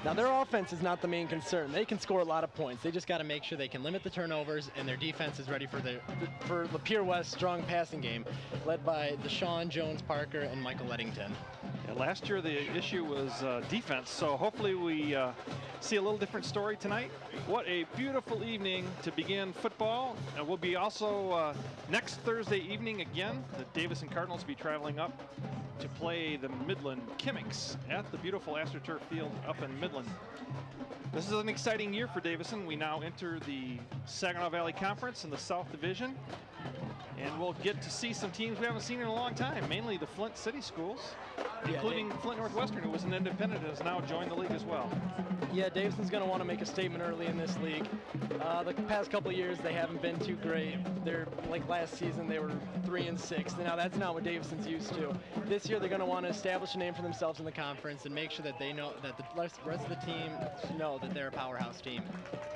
Now, their offense is not the main concern. They can score a lot of points. They just got to make sure they can limit the turnovers, and their defense is ready for Lapeer West's strong passing game, led by Deshaun Jones-Parker and Michael Lettington. Yeah, last year the issue was defense, so hopefully we see a little different story tonight. What a beautiful evening to begin football. And we'll be also next Thursday evening again. The Davison Cardinals will be traveling up to play the Midland Chemics at the beautiful AstroTurf Field up in Midland. This is an exciting year for Davison. We now enter the Saginaw Valley Conference in the South Division, and we'll get to see some teams we haven't seen in a long time, mainly the Flint City schools, including Flint Northwestern, who was an independent and has now joined the league as well. Yeah, Davison's going to want to make a statement early in this league. The past couple of years, they haven't been too great. They're like last season, they were 3-6. Now that's not what Davison's used to. This year, they're going to want to establish a name for themselves in the conference and make sure that they know that the rest of the team know that they're a powerhouse team.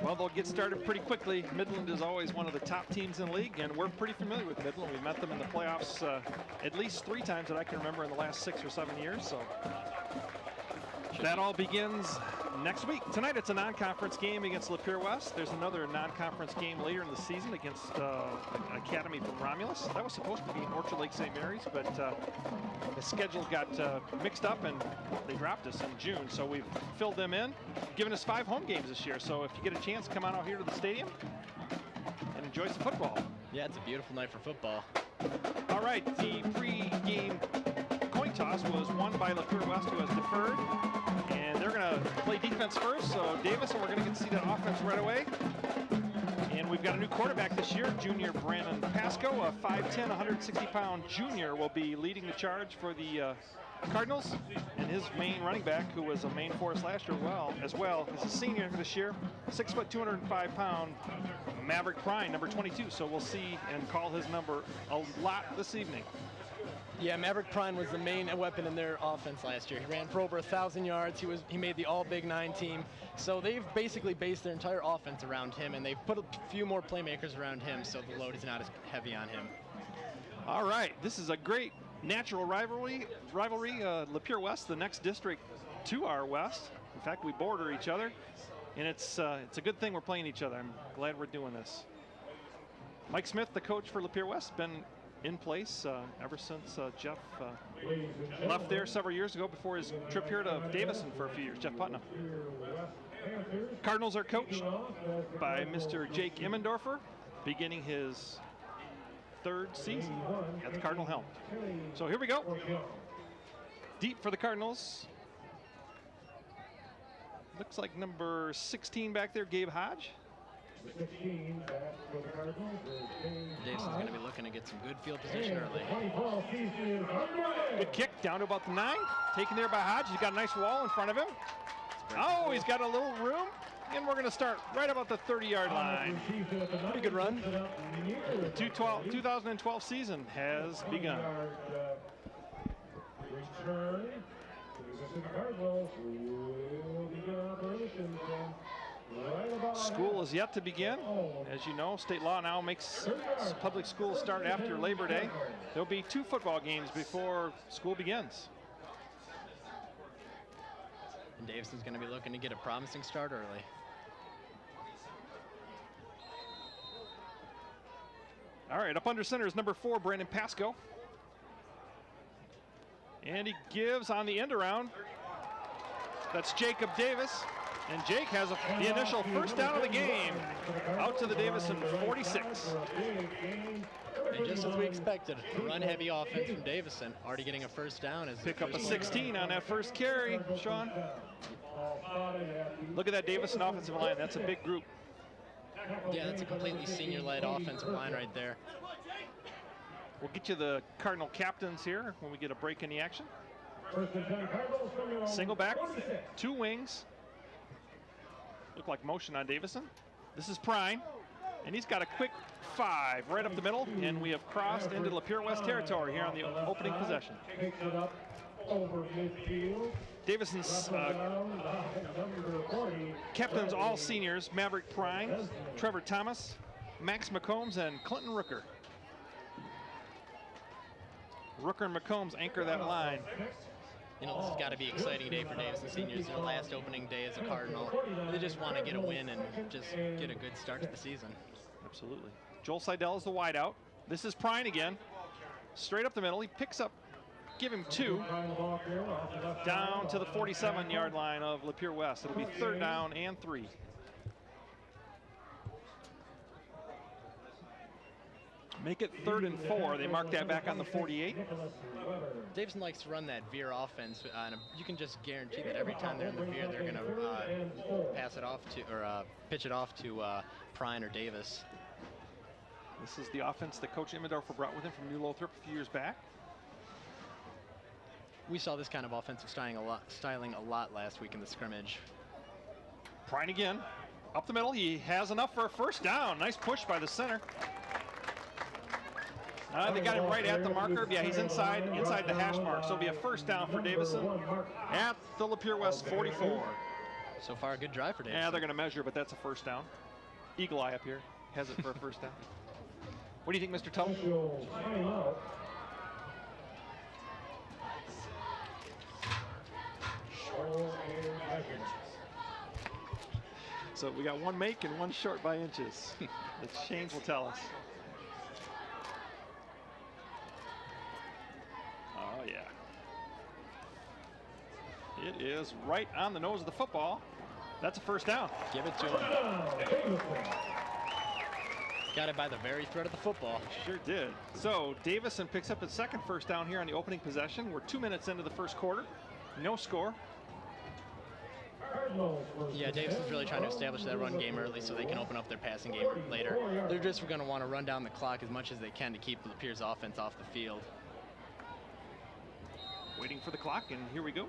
Well, they'll get started pretty quickly. Midland is always one of the top teams in the league, and we're pretty familiar with Midland. We've met them in the playoffs at least 3 times that I can remember in the last 6 or 7 years. So that all begins next week. Tonight it's a non-conference game against Lapeer West. There's another non-conference game later in the season against Academy from Romulus. That was supposed to be in Orchard Lake St. Mary's, but the schedule got mixed up and they dropped us in June. So we've filled them in, giving us 5 home games this year. So if you get a chance, come on out here to the stadium and enjoy some football. Yeah, it's a beautiful night for football. All right, the pre-game coin toss was won by Lapeer West, who has deferred. And they're going to play defense first, so Davison, we're going to get to see that offense right away. And we've got a new quarterback this year, junior Brandon Pasco, a 5'10", 160-pound junior, will be leading the charge for the Cardinals. And his main running back, who was a main force last year as well, is a senior this year, 6 foot, 205-pound Maverick Prine, number 22. So we'll see and call his number a lot this evening. Yeah, Maverick Prine was the main weapon in their offense last year. He ran for over 1,000 yards. He made the All Big 9 team. So they've basically based their entire offense around him, and they've put a few more playmakers around him, so the load is not as heavy on him. All right, this is a great natural rivalry. Lapeer West, the next district to our west. In fact, we border each other, and it's a good thing we're playing each other. I'm glad we're doing this. Mike Smith, the coach for Lapeer West, been in place ever since Jeff left there several years ago before his trip here to Davison for a few years, Jeff Putnam. Cardinals are coached by Mr. Jake Immendorfer, beginning his 3rd season at the Cardinal helm. So here we go. Deep for the Cardinals. Looks like number 16 back there, Gabe Hodge. Davison's going to be looking to get some good field position early. Good kick down to about the 9. Taken there by Hodge. He's got a nice wall in front of him. Oh, he's got a little room. And we're going to start right about the 30-yard line. Pretty good run. The 2012 season has begun. School is yet to begin. As you know, state law now makes public schools start after Labor Day. There'll be 2 football games before school begins. And Davison's going to be looking to get a promising start early. All right, up under center is number 4, Brandon Pasco. And he gives on the end around. That's Jacob Davis. And Jake has the initial first down of the game out to the Davison 46. And just as we expected, a run-heavy offense from Davison, already getting a first down. As pick up a 16 on that first carry, Sean. Look at that Davison offensive line. That's a big group. Yeah, that's a completely senior-led offensive line right there. We'll get you the Cardinal captains here when we get a break in the action. Single back, 2 wings. Look like motion on Davison. This is Prine, and he's got a quick 5 right up the middle, and we have crossed into Lapeer West territory here on the opening possession. Davison's captains, all seniors: Maverick Prine, Trevor Thomas, Max McCombs, and Clinton Rooker. Rooker and McCombs anchor that line. You know, this has got to be an exciting day for Davison seniors. Their last opening day as a Cardinal. They just want to get a win and just get a good start to the season. Absolutely. Joel Seidel is the wideout. This is Prine again. Straight up the middle. He picks up, give him 2. Down to the 47-yard line of Lapeer West. It'll be 3rd down and 3. Make it 3rd and 4. They mark that back on the 48. Davison likes to run that veer offense. You can just guarantee that every time they're in the veer, they're going to pass it off to, or pitch it off to Prine or Davis. This is the offense that Coach Immendorfer brought with him from New Lothrop a few years back. We saw this kind of offensive styling a lot last week in the scrimmage. Prine again, up the middle. He has enough for a 1st down. Nice push by the center. They got him right at the marker. Yeah, he's inside the hash mark. So it'll be a 1st down for Davison at the Lapeer West 44. So far, a good drive for Davison. Yeah, they're going to measure, but that's a 1st down. Eagle eye up here. Has it for a 1st down. What do you think, Mr. Tuttle? So we got 1 make and 1 short by inches. The change will tell us. Oh, yeah. It is right on the nose of the football. That's a 1st down. Give it to him. Got it by the very thread of the football. Sure did. So Davison picks up his 2nd 1st down here on the opening possession. We're 2 minutes into the 1st quarter. No score. Yeah, Davison's really trying to establish that run game early so they can open up their passing game later. They're just going to want to run down the clock as much as they can to keep Lapeer's offense off the field. Waiting for the clock, and here we go.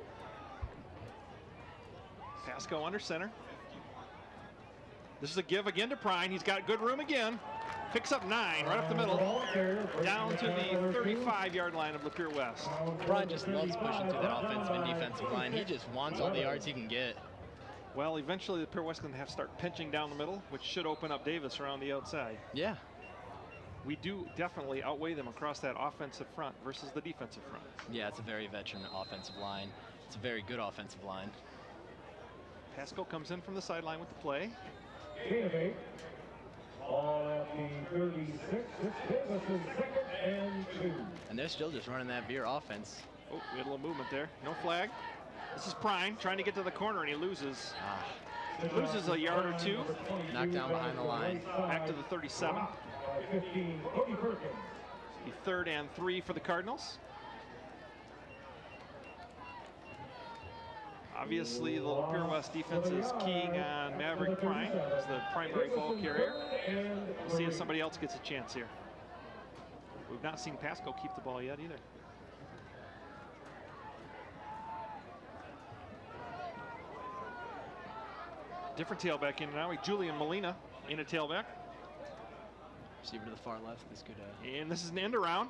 Pasco under center. This is a give again to Prine. He's got good room again. Picks up 9 right up the middle. Down to the 35-yard line of Lapeer West. Prine just loves pushing through that offensive and defensive line. He just wants all the yards he can get. Well, eventually Lapeer West is going to have to start pinching down the middle, which should open up Davis around the outside. Yeah. We do definitely outweigh them across that offensive front versus the defensive front. Yeah, it's a very veteran offensive line. It's a very good offensive line. Pasco comes in from the sideline with the play. Ball at the 36. It's Davison, 2nd and 2. And they're still just running that veer offense. Oh, we had a little movement there. No flag. This is Prine trying to get to the corner, and he loses. Loses a yard or 2. Knocked down behind the line. Back to the 37. 15, Cody Perkins. The 3rd and 3 for the Cardinals. Obviously, the Lapeer West defense is keying on Maverick Prine as the primary ball carrier. We'll see if somebody else gets a chance here. We've not seen Pasco keep the ball yet either. Different tailback in now. Julian Molina in a tailback. Receiver to the far left. This could. And this is an end around.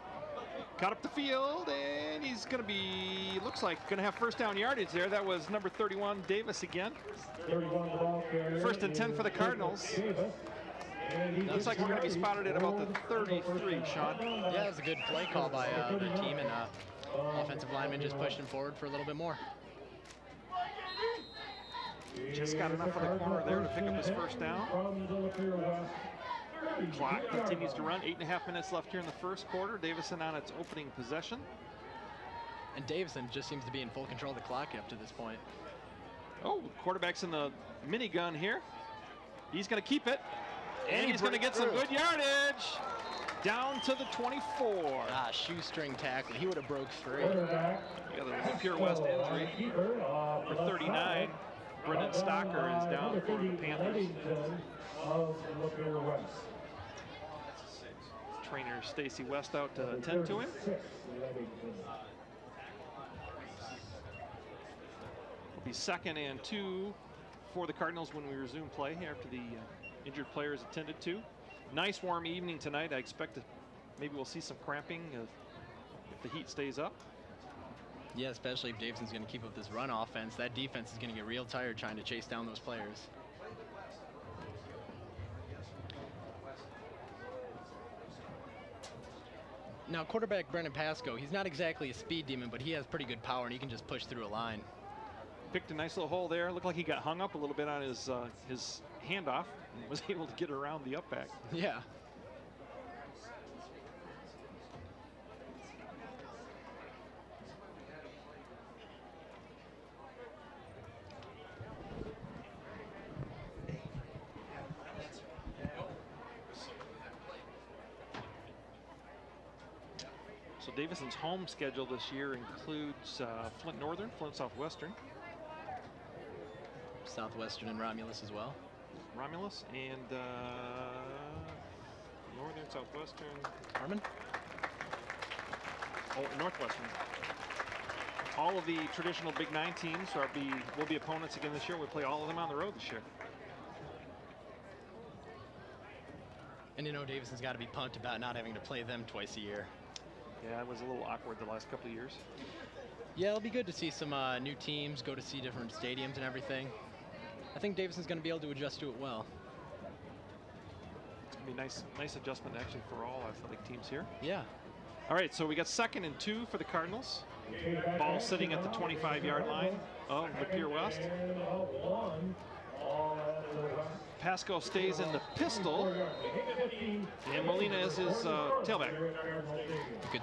Cut up the field, and he's going to be, looks like, going to have 1st down yardage there. That was number 31, Davis again. 1st and 10 for the Cardinals. Looks like we're going to be spotted at about the 33, Sean. Yeah, that was a good play call by the team, and offensive lineman just pushed him forward for a little bit more. Just got enough of the corner there to pick up his 1st down. Clock continues to run. 8.5 minutes left here in the 1st quarter. Davison on its opening possession. And Davison just seems to be in full control of the clock up to this point. Oh, quarterback's in the minigun here. He's going to keep it. And he's going to get some good yardage. Down to the 24. Shoestring tackle. He would have broke free. Yeah, the Lapeer West injury. For 39, Brendan Stocker is down for the Panthers. Trainer Stacy West out to attend to him. It'll be 2nd and 2 for the Cardinals when we resume play after the injured player is attended to. Nice warm evening tonight. I expect that maybe we'll see some cramping if the heat stays up. Yeah, especially if Davison's going to keep up this run offense. That defense is going to get real tired trying to chase down those players. Now, quarterback Brennan Pasco, he's not exactly a speed demon, but he has pretty good power, and he can just push through a line. Picked a nice little hole there. Looked like he got hung up a little bit on his handoff and was able to get around the up back. Yeah. So Davison's home schedule this year includes Flint Northern, Flint Southwestern, Southwestern and Romulus as well. Romulus, and Northern, Southwestern. Harmon? Oh, Northwestern. All of the traditional Big 9 teams will be opponents again this year. We play all of them on the road this year. And you know Davison's got to be pumped about not having to play them twice a year. Yeah, it was a little awkward the last couple of years. Yeah, it'll be good to see some new teams, go to see different stadiums and everything. I think Davison's going to be able to adjust to it well. It's going to be nice adjustment actually for all athletic teams here. Yeah. All right, so we got 2nd and 2 for the Cardinals. Ball sitting at the 25-yard line of Lapeer West. Pasco stays in the pistol, and Molina is his tailback.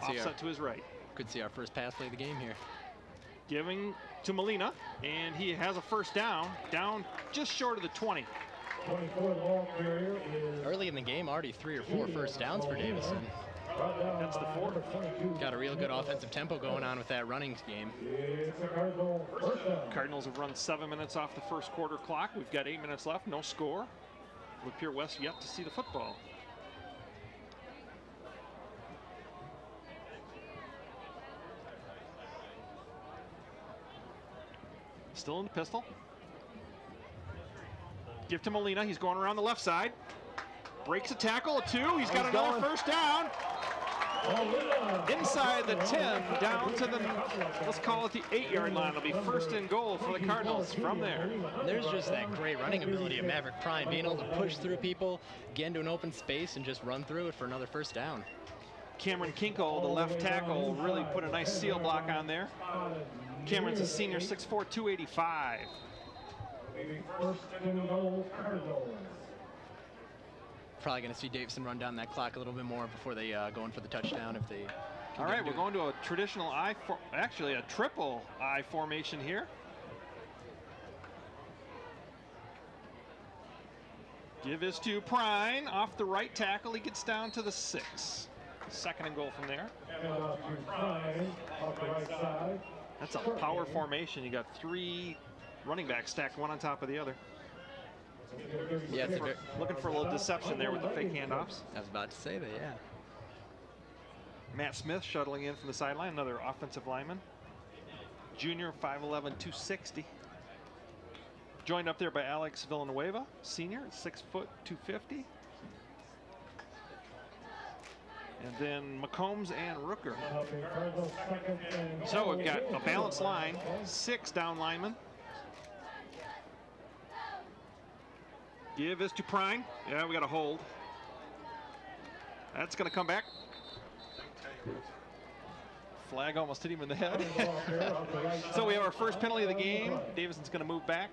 Offset to his right. Could see our first pass play of the game here. Giving to Molina, and he has a first down just short of the 20. Early in the game, already 3 or 4 first downs for Davison. That's the 4th. Got a real good offensive tempo going on with that running game. Cardinals have run 7 minutes off the first quarter clock. We've got 8 minutes left, no score. Lapeer West yet to see the football. Still in the pistol. Give to Molina. He's going around the left side. Breaks a tackle, a 2. He's got another first down. Inside the 10, down to the, let's call it the 8-yard line. It'll be 1st and goal for the Cardinals from there. There's just that great running ability of Maverick Prime, being able to push through people, get into an open space, and just run through it for another first down. Cameron Kinkle, the left tackle, really put a nice seal block on there. Cameron's a senior, 6'4", 285. Probably going to see Davison run down that clock a little bit more before they go in for the touchdown if they. All right, we're going to a traditional actually a triple I formation here. Give is to Prine off the right tackle. He gets down to the 6. 2nd and goal from there. That's a power formation. You got 3 running backs stacked one on top of the other. Yeah, looking for a little deception there with the fake handoffs. I was about to say that, yeah. Matt Smith shuttling in from the sideline, another offensive lineman. Junior, 5'11", 260. Joined up there by Alex Villanueva, senior, 6', 250. And then McCombs and Rooker. So we've got a balanced line, 6 down linemen. Give is to Prine. Yeah, we got a hold. That's going to come back. Flag almost hit him in the head. So we have our first penalty of the game. Davison's going to move back.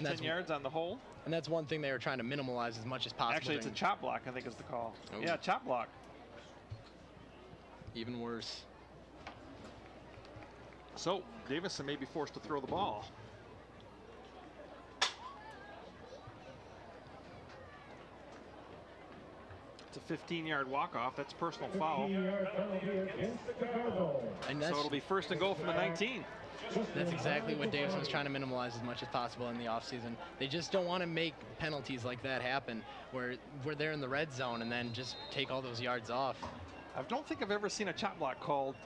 10 yards on the hold. And that's one thing they were trying to minimize as much as possible. Actually, it's a chop block, I think is the call. Ooh. Yeah, chop block. Even worse. So Davison may be forced to throw the ball. It's a 15-yard walk-off. That's personal foul. And so it'll be 1st and goal from the 19. That's exactly what Davison was trying to minimize as much as possible in the offseason. They just don't want to make penalties like that happen where they're in the red zone and then just take all those yards off. I don't think I've ever seen a chop block called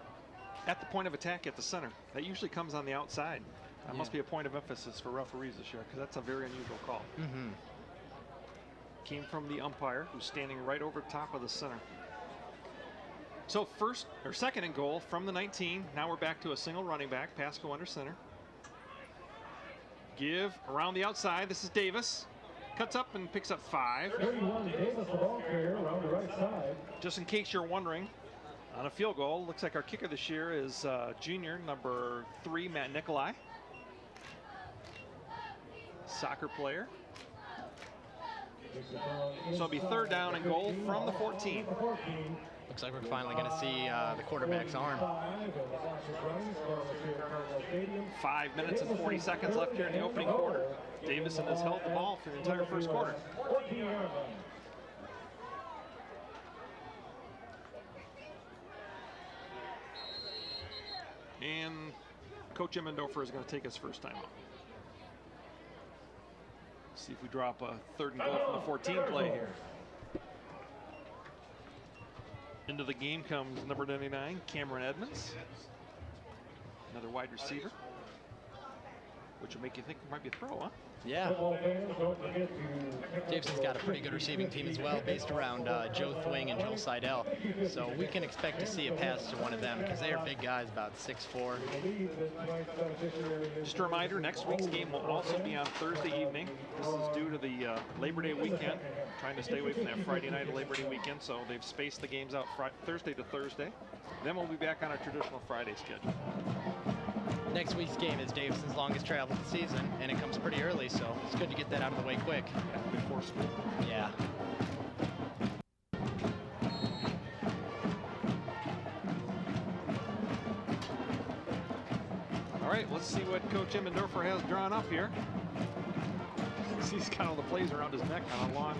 at the point of attack at the center. That usually comes on the outside. That must be a point of emphasis for referees this year because that's a very unusual call. Mm-hmm. Came from the umpire who's standing right over top of the center. So 2nd and goal from the 19. Now we're back to a single running back. Pasco under center. Give around the outside. This is Davis. Cuts up and picks up 5. 31, Davis, the ball carrier, around the right side. Just in case you're wondering, on a field goal, looks like our kicker this year is junior, number 3, Matt Nikolai. Soccer player. So it'll be 3rd down and goal from the 14. Looks like we're finally going to see the quarterback's arm. 5 minutes and 40 seconds left here in the opening quarter. Davison has held the ball for the entire first quarter. And Coach Emmendorfer is going to take his first time out. See if we drop a 3rd and goal from the 14 play here. Into the game comes number 99, Cameron Edmonds. Another wide receiver, which will make you think it might be a throw, huh? Yeah. Davison's got a pretty good receiving team as well, based around Joe Thwing and Joel Seidel. So we can expect to see a pass to one of them because they are big guys, about 6'4". Just a reminder, next week's game will also be on Thursday evening. This is due to the Labor Day weekend, trying to stay away from that Friday night of Labor Day weekend, so they've spaced the games out Thursday to Thursday. Then we'll be back on our traditional Friday schedule. Next week's game is Davison's longest travel of the season, and it comes pretty early, so it's good to get that out of the way quick. Before school. Yeah. All right, let's see what Coach Emmendorfer has drawn up here. He's got all the plays around his neck on a long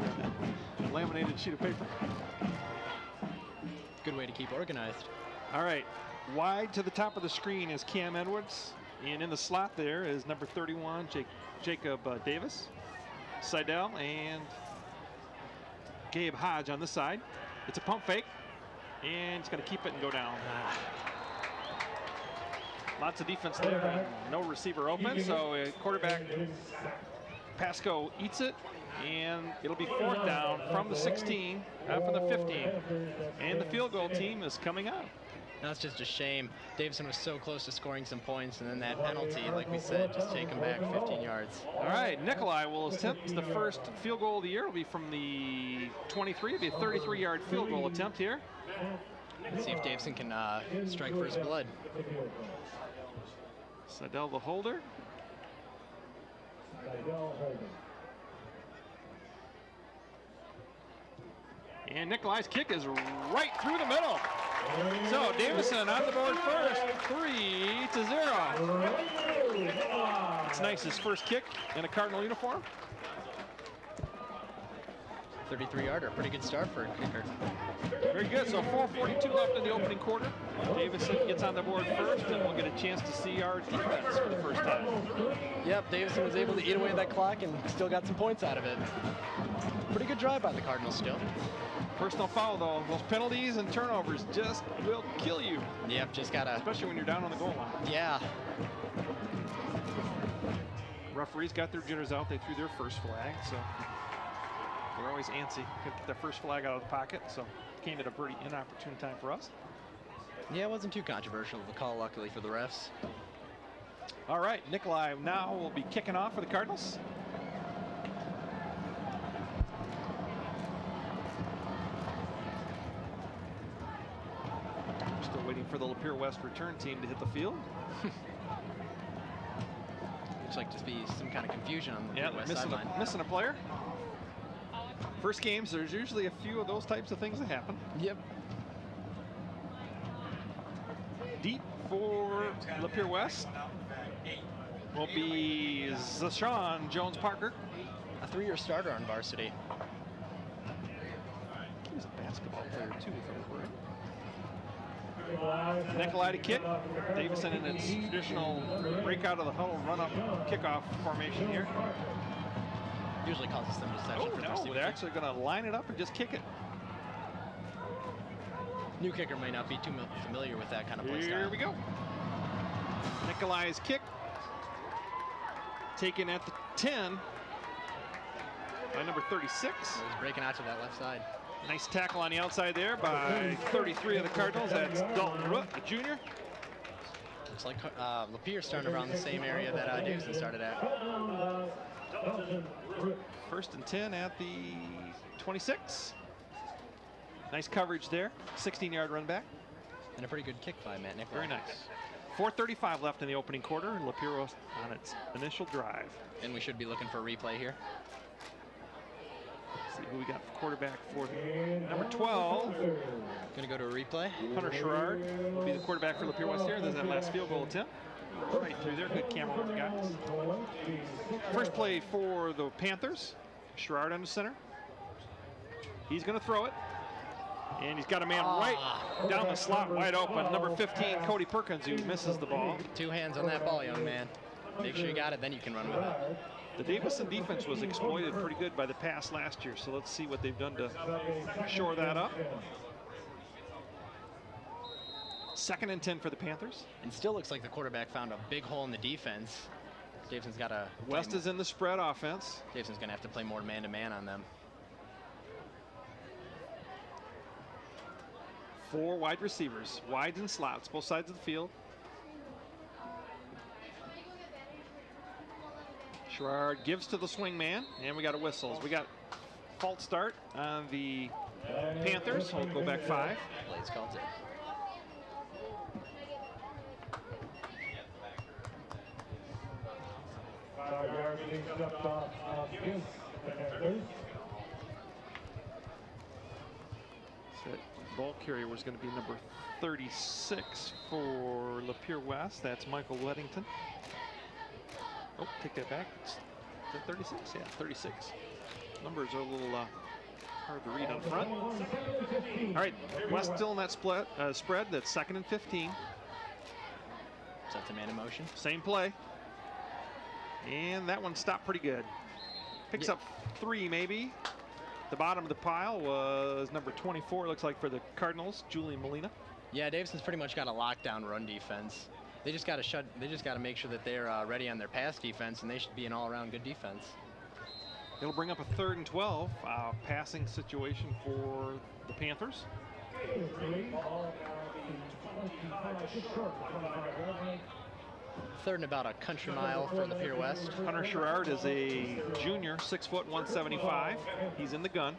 laminated sheet of paper. Good way to keep organized. All right, wide to the top of the screen is Cam Edwards, and in the slot there is number 31, Jacob Davis, Seidel, and Gabe Hodge on this side. It's a pump fake, and he's going to keep it and go down. Lots of defense there, and no receiver open, so quarterback Pasco eats it, and it'll be 4th down from the 16, from the 15, and the field goal team is coming up. That's just a shame. Davison was so close to scoring some points, and then that penalty, like we said, just take him back 15 yards. All right, Nikolai will attempt the first field goal of the year. It'll be from the 23. It'll be a 33-yard field goal attempt here. Let's see if Davison can strike first blood. Seidel the holder. And Nikolai's kick is right through the middle. So Davison on the board first, 3-0. It's nice, his first kick in a Cardinal uniform. 33-yarder, pretty good start for a kicker. Very good, so 4:42 left in the opening quarter. Davison gets on the board first, and we'll get a chance to see our defense for the first time. Yep, Davison was able to eat away at that clock and still got some points out of it. Pretty good drive by the Cardinals still. Personal foul, though. Those penalties and turnovers just will kill you. Yep, just gotta... Especially when you're down on the goal line. Yeah. Referees got their jitters out. They threw their first flag, so they're always antsy. Could get their first flag out of the pocket, so it came at a pretty inopportune time for us. Yeah, it wasn't too controversial of a call, luckily for the refs. All right, Nikolai now will be kicking off for the Cardinals. Still waiting for the Lapeer West return team to hit the field. Looks like to be some kind of confusion on the West sideline. Missing a player. First games, there's usually a few of those types of things that happen. Yep. Deep for Lapeer West will be Zashawn Jones-Parker. A 3-year starter on varsity. He was a basketball player too, if I remember right. Nikolai to kick. Davison in its traditional break out of the huddle, run up kickoff formation here. Usually causes them to Oh no, they're actually going to line it up and just kick it. New kicker may not be too familiar with that kind of play style. Here we go. Nikolai's kick. Taken at the 10 by number 36. He's breaking out to that left side. Nice tackle on the outside there by 33 of the Cardinals. That's Dalton Root, the junior. Looks like Lapeer starting around the same area that Davison started at. First and 10 at the 26. Nice coverage there. 16-yard run back. And a pretty good kick by Matt Nichols. Very nice. 4:35 left in the opening quarter. Lapeer on its initial drive. And we should be looking for a replay here. See who we got for quarterback for number 12. Going to go to a replay. Hunter Sherrard will be the quarterback for Lapeer West here. There's that last field goal attempt. Right through there. Good camera work, guys. First play for the Panthers. Sherrard under center. He's going to throw it. And he's got a man right down the slot, wide open. Number 15, Cody Perkins, who misses the ball. 2 hands on that ball, young man. Make sure you got it, then you can run with it. The Davison defense was exploited pretty good by the pass last year, so let's see what they've done to shore that up. 2nd and 10 for the Panthers. And still looks like the quarterback found a big hole in the defense. Davison's got to... West is in the spread offense. Davison's going to have to play more man-to-man on them. 4 wide receivers, wides and slots, both sides of the field. Sherrard gives to the swing man, and we got a whistle. We got false start on the Panthers. We'll go back 5. Plays called it. So that ball carrier was going to be number 36 for Lapeer West. That's Michael Weddington. Oh, take that back. Is that 36? Yeah, 36. Numbers are a little hard to read on front. All right, West still in that spread. That's 2nd and 15. Set to man in motion. Same play. And that one stopped pretty good. Picks up 3 maybe. The bottom of the pile was number 24, looks like, for the Cardinals, Julian Molina. Yeah, Davison's pretty much got a lockdown run defense. They just got to make sure that they're ready on their pass defense, and they should be an all-around good defense. It'll bring up a 3rd and 12 passing situation for the Panthers. 3rd and about a country mile for Lapeer West. Hunter Sherrard is a junior, 6 foot, 175. He's in the gun.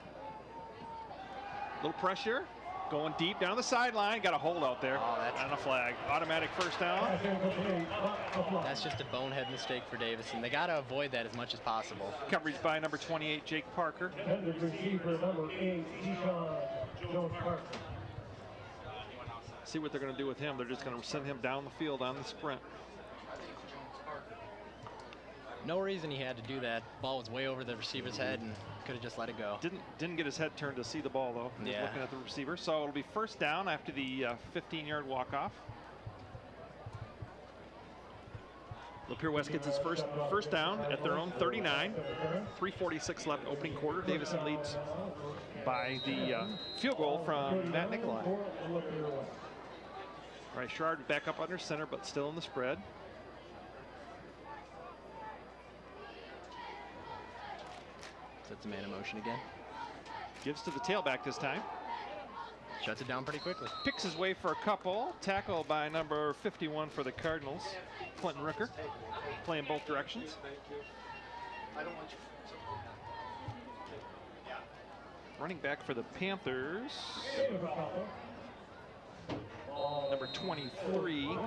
Little pressure, going deep down the sideline. Got a hold out there and a flag. Automatic first down. That's just a bonehead mistake for Davison. They got to avoid that as much as possible. Coverage by number 28, Jake Parker. See what they're going to do with him. They're just going to send him down the field on the sprint. No reason he had to do that. Ball was way over the receiver's head and could have just let it go. Didn't get his head turned to see the ball, though. He was looking at the receiver. So it'll be first down after the 15-yard walk-off. Lapeer West gets his first down at their own 39. 3:46 left opening quarter. Davison leads by the field goal from Matt Nikolai. All right, Sherrard back up under center, but still in the spread. Sets a man in motion again. Gives to the tailback this time. Shuts it down pretty quickly. Picks his way for a couple. Tackle by number 51 for the Cardinals, Clinton Ricker, playing both directions. Running back for the Panthers, number 23,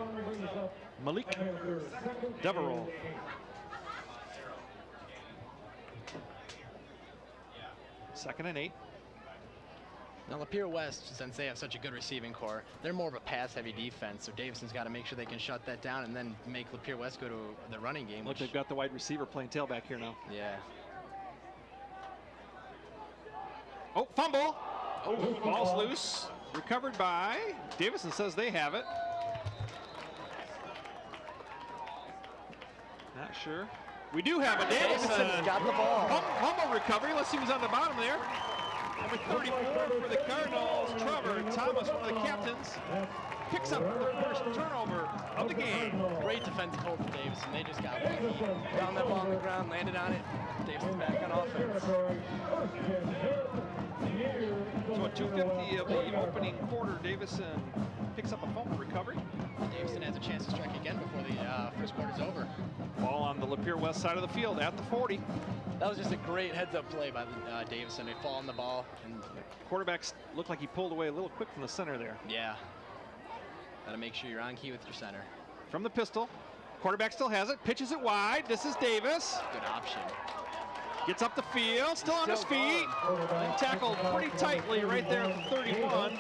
Malik Deverell. Second and 8. Now Lapeer West, since they have such a good receiving core, they're more of a pass-heavy defense. So Davison's got to make sure they can shut that down and then make Lapeer West go to the running game. Look, they've got the wide receiver playing tailback here now. Yeah. Oh, fumble! Oh, ball's loose. Recovered by Davison. Says they have it. Not sure. We do have it. Davison got the ball. Humble recovery. Let's see who's on the bottom there. Number 34 for the Cardinals, Trevor Thomas, one of the captains. picks up the first turnover of the game. Great defensive hold for Davison. They just got lucky. Found that ball on the ground, landed on it. Davison's back on offense. So at 2:50 of the opening quarter, Davison picks up a fumble recovery. Davison has a chance to strike again before the first quarter's over. Ball on the Lapeer west side of the field at the 40. That was just a great heads-up play by Davison. They fall on the ball. And Quarterbacks looked like he pulled away a little quick from the center there. yeah, gotta make sure you're on key with your center. From the pistol, quarterback still has it, pitches it wide. This is Davis. Good option. Gets up the field, still on his feet. And tackled pretty tightly right there at the 31.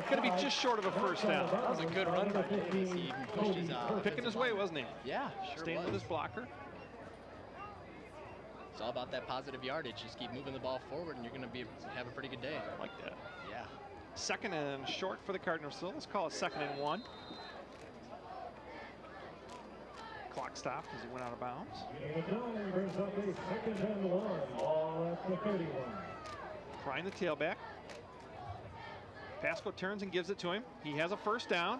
Gonna be just short of a first down. That was a good run by Davis. He even pushed his Picking his way, wasn't he? Yeah, sure Staying was. with his blocker. It's all about that positive yardage. Just keep moving the ball forward, and you're going to have a pretty good day. I like that. Yeah. Second and short for the Cardinals. So let's call it 2nd and 1. Clock stopped as he went out of bounds. Time brings up a 2nd and 1. Ball at the 31. Trying the tailback. Pasco turns and gives it to him. He has a first down.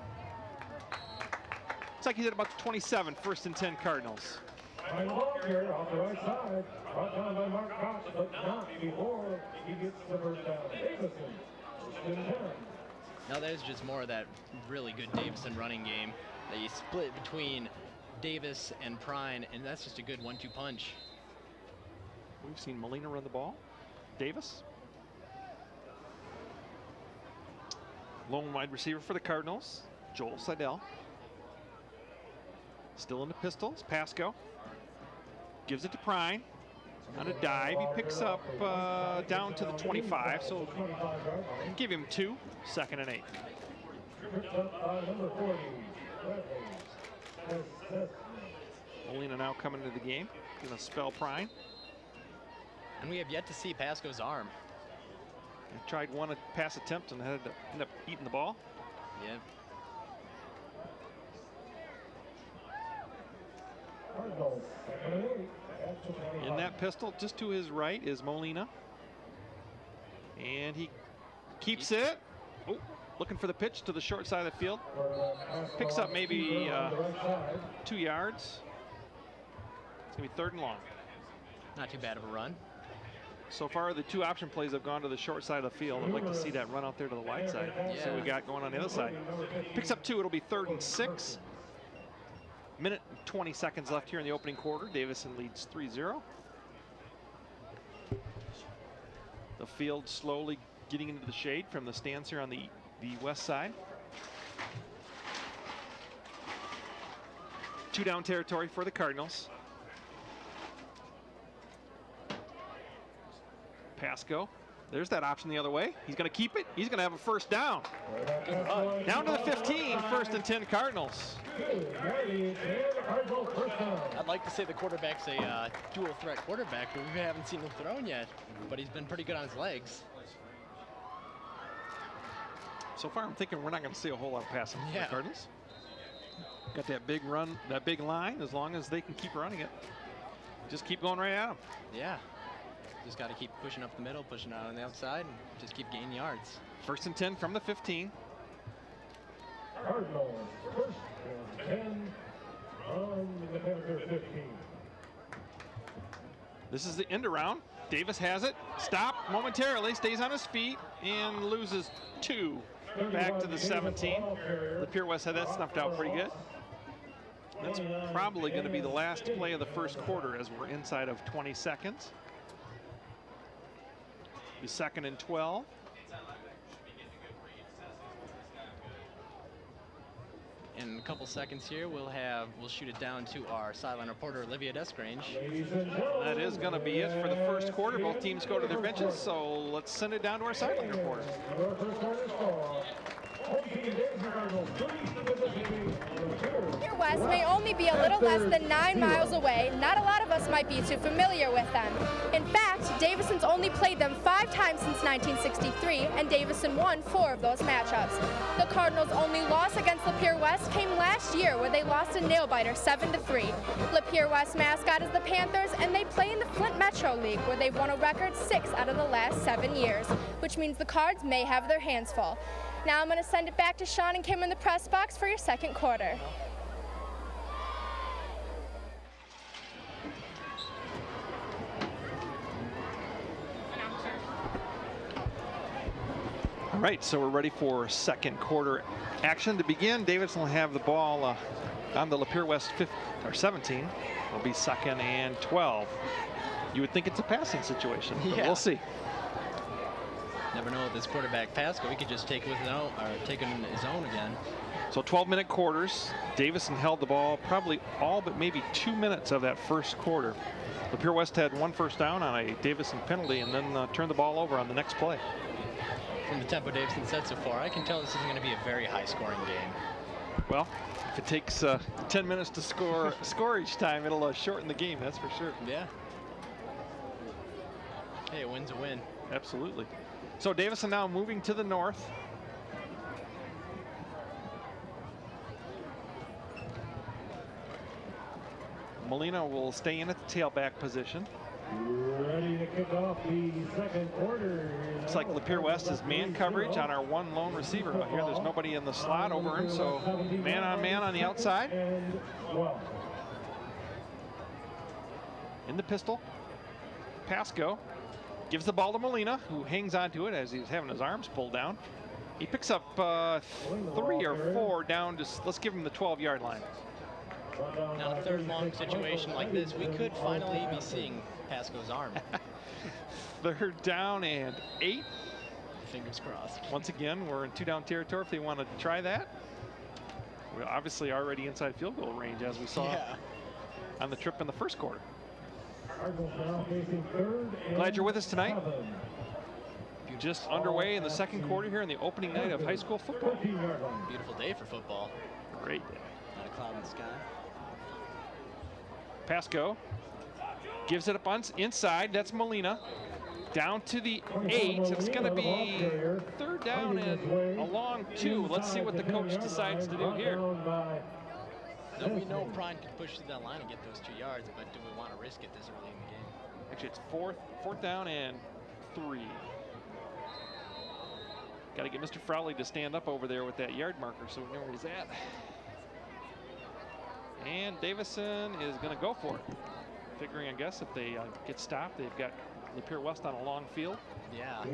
Looks like he's at about the 27, 1st and 10 Cardinals. By Walker off the right side. Brought down by Mark Cox, but not before he gets the first down. Davison, 1st and 10. Now there's just more of that really good Davison running game that you split between Davis and Prine, and that's just a good 1-2 punch. We've seen Molina run the ball. Davis. Lone wide receiver for the Cardinals, Joel Seidel. Still in the pistols, Pasco. Gives it to Prine. On a dive, he picks up down to the 25, so give him 2, 2nd and 8. Tripped up by number 40. Molina now coming into the game. Gonna spell Prine. And we have yet to see Pasco's arm. He tried one pass attempt and had to end up eating the ball. Yeah. Cardinals, 2nd and 8. At the 25. In that pistol, just to his right, is Molina. And he keeps it. Oh, looking for the pitch to the short side of the field. Picks up maybe 2 yards. It's going to be 3rd and long. Not too bad of a run. So far, the 2 option plays have gone to the short side of the field. I'd like to see that run out there to the wide side. See what we got going on the other side. Picks up 2. It'll be 3rd and 6. Minute and 20 seconds left here in the opening quarter. Davison leads 3-0. The field slowly getting into the shade from the stands here on the west side. 2 down territory for the Cardinals. Pasco. There's that option the other way. He's going to keep it. He's going to have a first down. Down to the 15, 1st and 10 Cardinals. I'd like to say the quarterback's a dual threat quarterback, but we haven't seen him thrown yet. But he's been pretty good on his legs. So far, I'm thinking we're not going to see a whole lot of passing from the Yeah. Cardinals. Got that big run, that big line. As long as they can keep running it, just keep going right at them. Yeah. Just got to keep pushing up the middle, pushing out on the outside, and just keep gaining yards. 1st and 10 from the 15. Cardinals, 1st and 10 on the Panther 15. This is the end around. Davis has it. Stopped momentarily, stays on his feet, and loses 2. Back to the 17. Lapeer West had that snuffed out pretty good. That's probably going to be the last play of the first quarter as we're inside of 20 seconds. Be 2nd and 12. In a couple seconds here, we'll shoot it down to our sideline reporter, Olivia Desgrange. That is going to be it for the first quarter. Both teams go to their benches, so let's send it down to our sideline reporter. Lapeer West may only be a little less than 9 miles away. Not a lot of us might be too familiar with them. In fact, Davison's only played them 5 times since 1963, and Davison won 4 of those matchups. The Cardinals' only loss against Lapeer West came last year, where they lost a nail-biter 7-3. Lapeer West mascot is the Panthers, and they play in the Flint Metro League, where they've won a record 6 out of the last 7 years, which means the Cards may have their hands full. Now I'm going to send it back to Sean and Kim in the press box for your second quarter. All right, so we're ready for second quarter action to begin. Davison will have the ball on the Lapeer West 17. It'll be 2nd and 12. You would think it's a passing situation, but we'll see. Never know with this quarterback Pasco. He could just take it with his own, or take it in his own again. So 12-minute quarters. Davison held the ball probably all but maybe 2 minutes of that first quarter. Lapeer West had 1 first down on a Davison penalty and then turned the ball over on the next play. From the tempo Davison set so far, I can tell this is going to be a very high-scoring game. Well, if it takes 10 minutes to score each time, it'll shorten the game, that's for sure. Yeah. Hey, a win's a win. Absolutely. So Davison now moving to the north. Molina will stay in at the tailback position. Ready to kick off the second quarter. Looks like Lapeer West is man coverage on our one lone receiver. But here there's nobody in the slot over him, so man on the outside. In the pistol, Pasco gives the ball to Molina, who hangs onto it as he's having his arms pulled down. He picks up 3 or 4 down, let's give him the 12-yard line. Now, in a third long situation like this, we could finally be seeing Pasco's arm. 3rd down and 8. Fingers crossed. Once again, we're in 2-down territory if they want to try that. We're obviously already inside field goal range, as we saw on the trip in the first quarter. Glad you're with us tonight. Just underway in the second quarter here in the opening night of high school football. Beautiful day for football. Great day. Not a cloud in the sky. Pasco gives it up inside. That's Molina. Down to the 8. It's going to be 3rd down and a long 2. Let's see what the coach decides to do here. No, we know Prime can push through that line and get those 2 yards, but do we want to risk it this early in the game? Actually, it's 4th down and 3. Got to get Mr. Frowley to stand up over there with that yard marker so we know where he's at. And Davison is going to go for it. Figuring, I guess, if they get stopped, they've got Lapeer West on a long field. Yeah.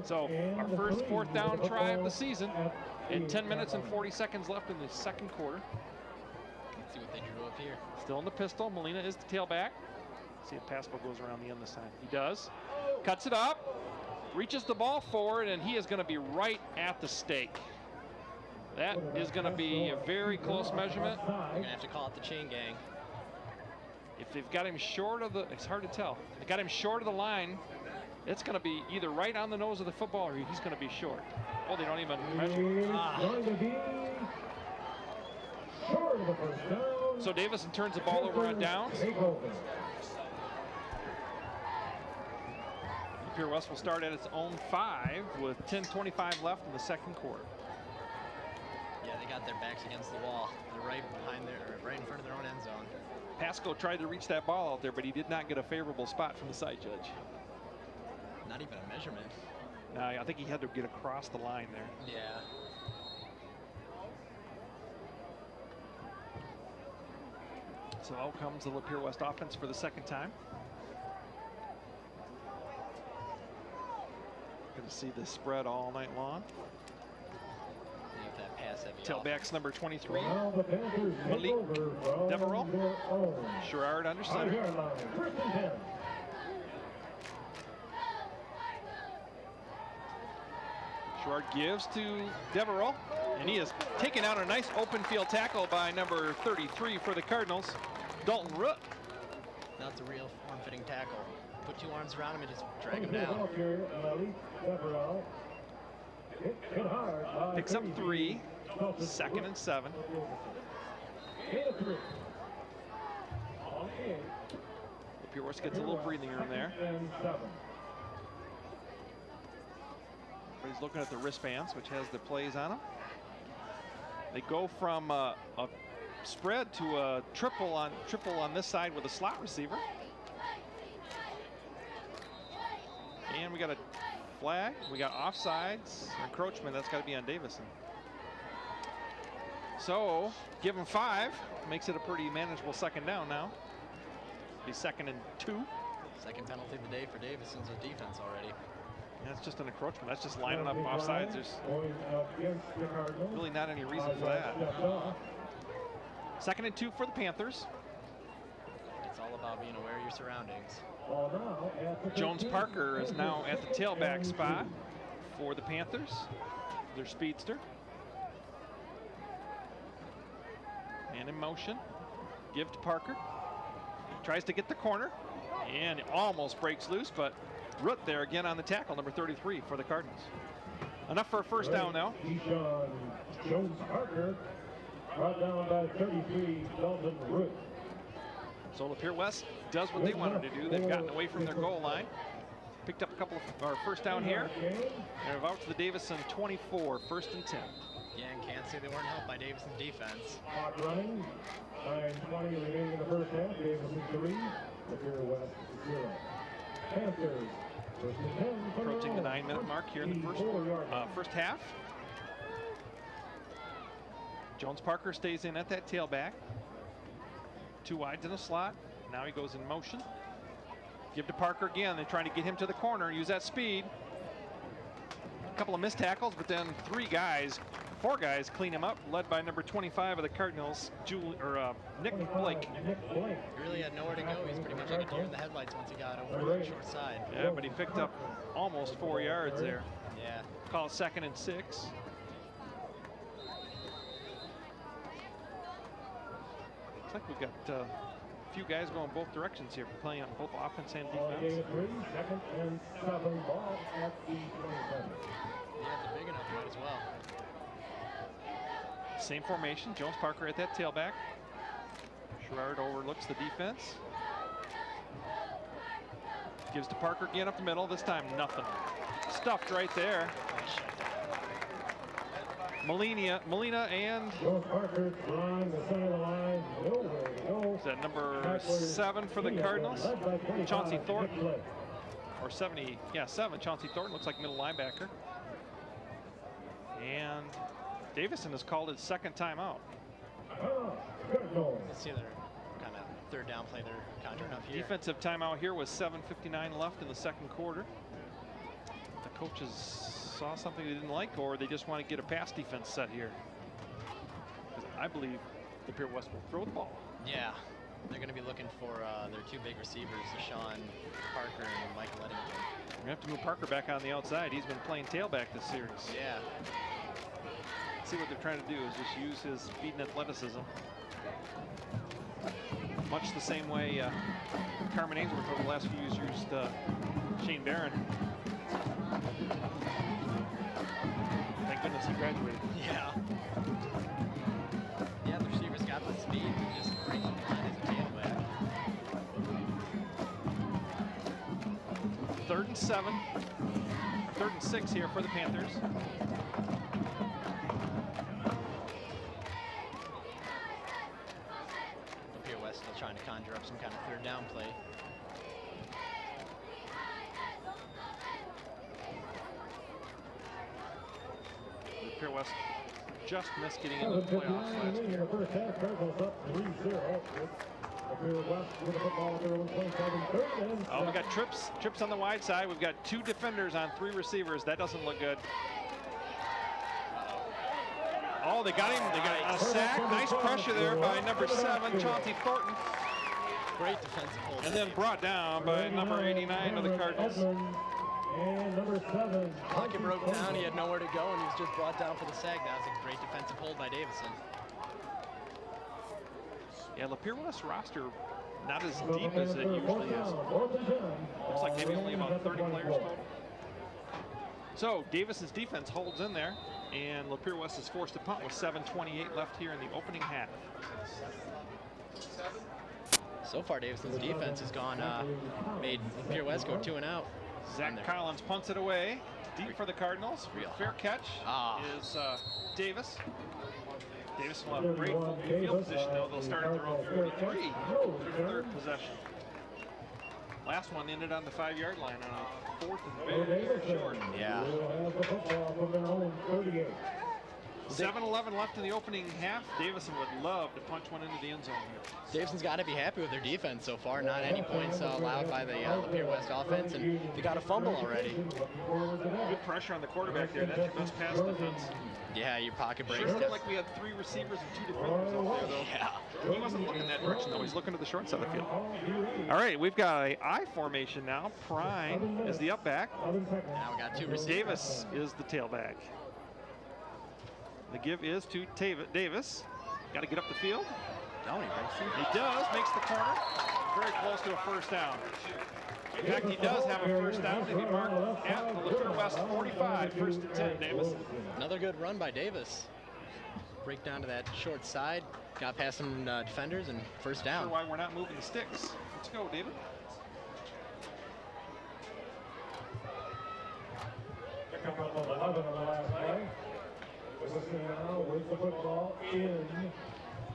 So our first 4th down try of the season, and 10 minutes and 40 seconds left in the second quarter. Let's see what they drew up here. Still in the pistol. Molina is the tailback. See if Pasco goes around the end this time. He does. Cuts it up. Reaches the ball forward, and he is going to be right at the stake. That is going to be a very close measurement. You're going to have to call it the chain gang. If they've got him short of the, it's hard to tell. If they got him short of the line, it's going to be either right on the nose of the football or he's going to be short. Oh, they don't even measure. So Davison turns the ball over on downs. Lapeer West will start at its own 5 with 10:25 left in the second quarter. Yeah, they got their backs against the wall. They're right behind right in front of their own end zone. Pasco tried to reach that ball out there, but he did not get a favorable spot from the side judge. Not even a measurement. No, I think he had to get across the line there. Yeah. So out comes the Lapeer West offense for the second time. Going to see this spread all night long. That pass heavy Tailbacks number 23, Malik Deverell. Sherrard under center. Sherrard gives to Deverell, and he is taken out a nice open field tackle by number 33 for the Cardinals, Dalton Root. That's a real form-fitting tackle. Put 2 arms around him and just drag him down. Picks up 3, 2nd and 7. Lapeer West gets a little breathing room there. But he's looking at the wristbands, which has the plays on them. They go from a spread to a triple on this side with a slot receiver. And we got a flag. We got offsides, encroachment. That's got to be on Davison. So give him 5. Makes it a pretty manageable second down now. Be 2nd and 2. Second penalty of the day for Davison's defense already. That's just an encroachment. That's just lining up offsides. There's really not any reason for that. 2nd and 2 for the Panthers. It's all about being aware of your surroundings. Jones Parker is now at the tailback spot for the Panthers. Their speedster. Man in motion. Give to Parker. Tries to get the corner and almost breaks loose, but Root there again on the tackle, number 33 for the Cardinals. Enough for a first down now. Jones Parker brought down by 33, Dalton Root. So Lapeer West does what they wanted to do. They've gotten away from their goal line. Picked up a couple of first down here. They're out to the Davison 24, 1st and 10. Yeah, and can't say they weren't helped by Davison's defense. Clock running, 9:20 remaining in the first half. Davison 3, Lapeer West 0. Panthers, 1st and 10. Approaching the 9-minute mark here in the first half. Jones Parker stays in at that tailback. 2 wides in a slot. Now he goes in motion. Give to Parker again. They're trying to get him to the corner, use that speed. A couple of missed tackles, but then 4 guys clean him up, led by number 25 of the Cardinals, Nick Blake. He really had nowhere to go. He's pretty much like a deer in the headlights once he got over the short side. Yeah, but he picked up almost 4 yards there. Yeah. Call it 2nd and 6. Looks like we've got a few guys going both directions here, playing on both offense and defense. 2nd and 7, ball at the 27. Yeah, they're big enough, might as well. Same formation, Jones Parker at that tailback. Sherrard overlooks the defense. Gives to Parker again up the middle, this time nothing. Stuffed right there. Molina and Jones Parker drawing the center of the line, nowhere to go. is that number 7 for the Cardinals? Chauncey Thornton. Or 70, yeah, 7, Chauncey Thornton, looks like middle linebacker. And Davison has called his 2nd timeout. Let's see their kind of third down play they're conjuring up here. Defensive timeout here with 7:59 left in the 2nd quarter. The coaches saw something they didn't like, or they just want to get a pass defense set here. I believe Lapeer West will throw the ball. Yeah, they're going to be looking for their 2 big receivers, Deshaun Parker and Michael Eddington. We're going to have to move Parker back on the outside. He's been playing tailback this series. Yeah. See what they're trying to do is just use his speed and athleticism. Much the same way Carmen Ainsworth over the last few years used Shane Barron. Thank goodness he graduated. Yeah. Yeah, the receivers got the speed to just break them behind as a tailback. 3rd and 7. 3rd and 6 here for the Panthers. Lapeer West still trying to conjure up some kind of third down play. Lapeer West just missed getting into the playoffs last year. First half, Cardinals up 3-0. Lapeer West with the football at their own 27. Oh, we got trips on the wide side. We've got 2 defenders on 3 receivers. That doesn't look good. Oh, they got him. They got a sack. Nice pressure there by number 7, Chauncey Thornton. Great defensive hold. And then brought down by number 89 of the Cardinals. And number 7. Pocket broke down. He had nowhere to go, and he was just brought down for the sack. That was a great defensive hold by Davison. Yeah, Lapeer West roster not as deep as it usually is. Looks like maybe only about 30 players total. So Davison's defense holds in there, and Lapeer West is forced to punt with 7:28 left here in the opening half. So far, Davison's defense has gone, made Lapeer West go 2 and out. Zach Collins punts it away deep for the Cardinals. Fair catch is Davis. Davis will have a great field position, though. They'll start at their own 43 for their 3rd possession. Last one ended on the 5-yard line on a 4th and very short. Yeah. Will have the football from their own 38. 7-11 left in the opening half. Davison would love to punch one into the end zone here. Davison's got to be happy with their defense so far. Not any points allowed by the Lapeer West offense, and they got a fumble already. Good pressure on the quarterback there. That's your best pass defense. Yeah, your pocket breaks. Sure looked like we had 3 receivers and 2 defenders out there, though. Yeah. He wasn't looking that direction, though. He's looking to the short side of the field. All right, we've got an I formation now. Prime is the up back. Now we got 2 receivers. Davis is the tailback. The give is to Davis. Got to get up the field. No, he breaks through. He does, makes the corner. Very close to a first down. In fact, he does have a first down, and he marked at the Lapeer West 45, 1st and 10, Davis. Another good run by Davis. Break down to that short side. Got past some defenders and first down. Not sure why we're not moving the sticks. Let's go, David. Pick up on 11 on the last play. Listening now with the football in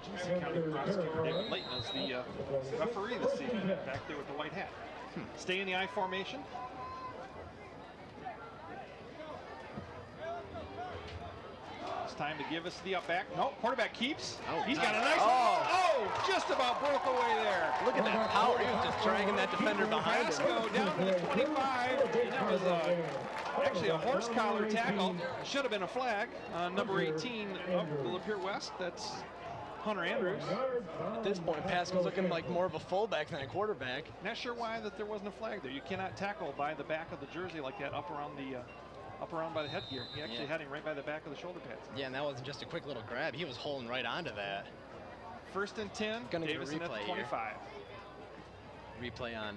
Jackson County prosecutor David Layton is the referee this season, back there with the white hat. Stay in the I formation. It's time to give us the up back. No, quarterback keeps. Oh, he's got a nice just about broke away there. Look at that power. He was just dragging that defender behind him. Pasco down to the 25. And that was actually a horse collar tackle. Should have been a flag on number 18 of the Lapeer West. That's Hunter Andrews. At this point, Pascal's looking like more of a fullback than a quarterback. Not sure why that there wasn't a flag there. You cannot tackle by the back of the jersey like that up around by the headgear. He actually had him right by the back of the shoulder pads. Yeah, and that wasn't just a quick little grab. He was holding right onto that. 1st and 10. Gonna get a Davison at the replay 25. Replay on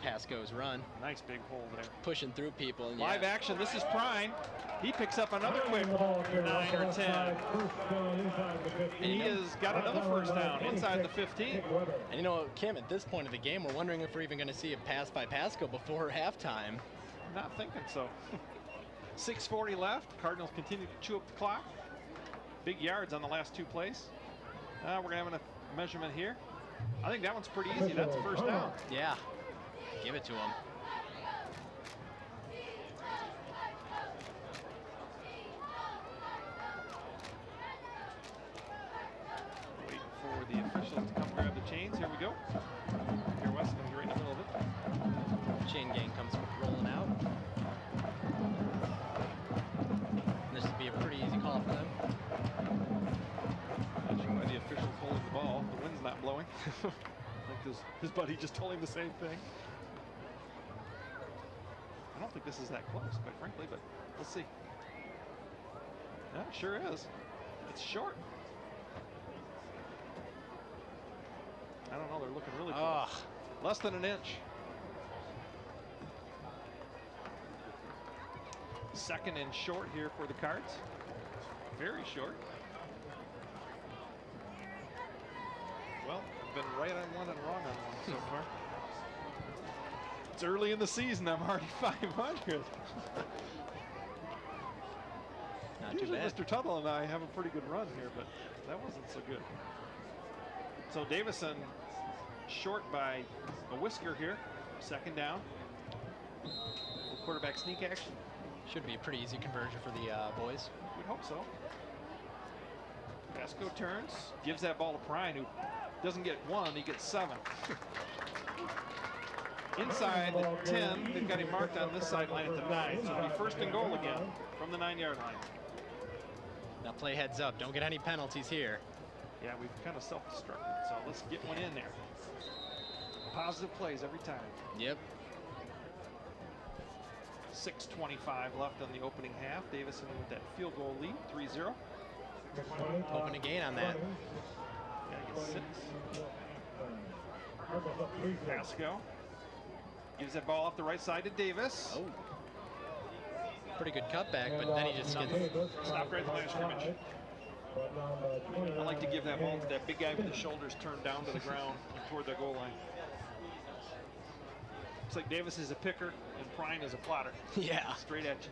Pasco's run. Nice big hole there. Pushing through people. And Live action. This is Prime. He picks up another quick 9 or 10. And he has got another first down inside the 15. And you know, Kim, at this point of the game, we're wondering if we're even going to see a pass by Pasco before halftime. Not thinking so. 6:40 left. Cardinals continue to chew up the clock. Big yards on the last 2 plays. We're having a measurement here. I think that one's pretty easy. That's a first down. Yeah. Give it to him. Waiting for the officials to come grab the chains. Here we go. Here West going to be right in the middle of it. Chain gang comes rolling out. This would be a pretty easy call for them. Not sure why the official's holding the ball. The wind's not blowing. I think his buddy just told him the same thing. I don't think this is that close, quite frankly, but we'll see. Yeah, it sure is. It's short. I don't know. They're looking really close. Less than an inch. 2nd and short here for the Cards. Very short. Well, I've been right on one and wrong on one so far. It's early in the season. I'm already 500. Not too Usually bad. Mr. Tuttle and I have a pretty good run here, but that wasn't so good. So Davison short by a whisker here. 2nd down. Little quarterback sneak action. Should be a pretty easy conversion for the boys. We'd hope so. Pasco turns, gives that ball to Prine, who doesn't get 1, he gets 7. Inside the 10, they've got him marked on this sideline at the 9, so it'll be 1st and goal again from the 9-yard line. Now play heads up. Don't get any penalties here. Yeah, we've kind of self-destructed, so let's get one in there. Positive plays every time. Yep. 6:25 left on the opening half. Davison with that field goal lead, 3-0. Hoping to gain on that. Gotta get 6. Pasco gives that ball off the right side to Davis. Oh. Pretty good cutback, but then he just gets... Stop right at the line of scrimmage. I like to give that ball to that big guy with the shoulders turned down to the ground and toward the goal line. Looks like Davis is a picker and Prine is a plotter. Yeah. Straight at you.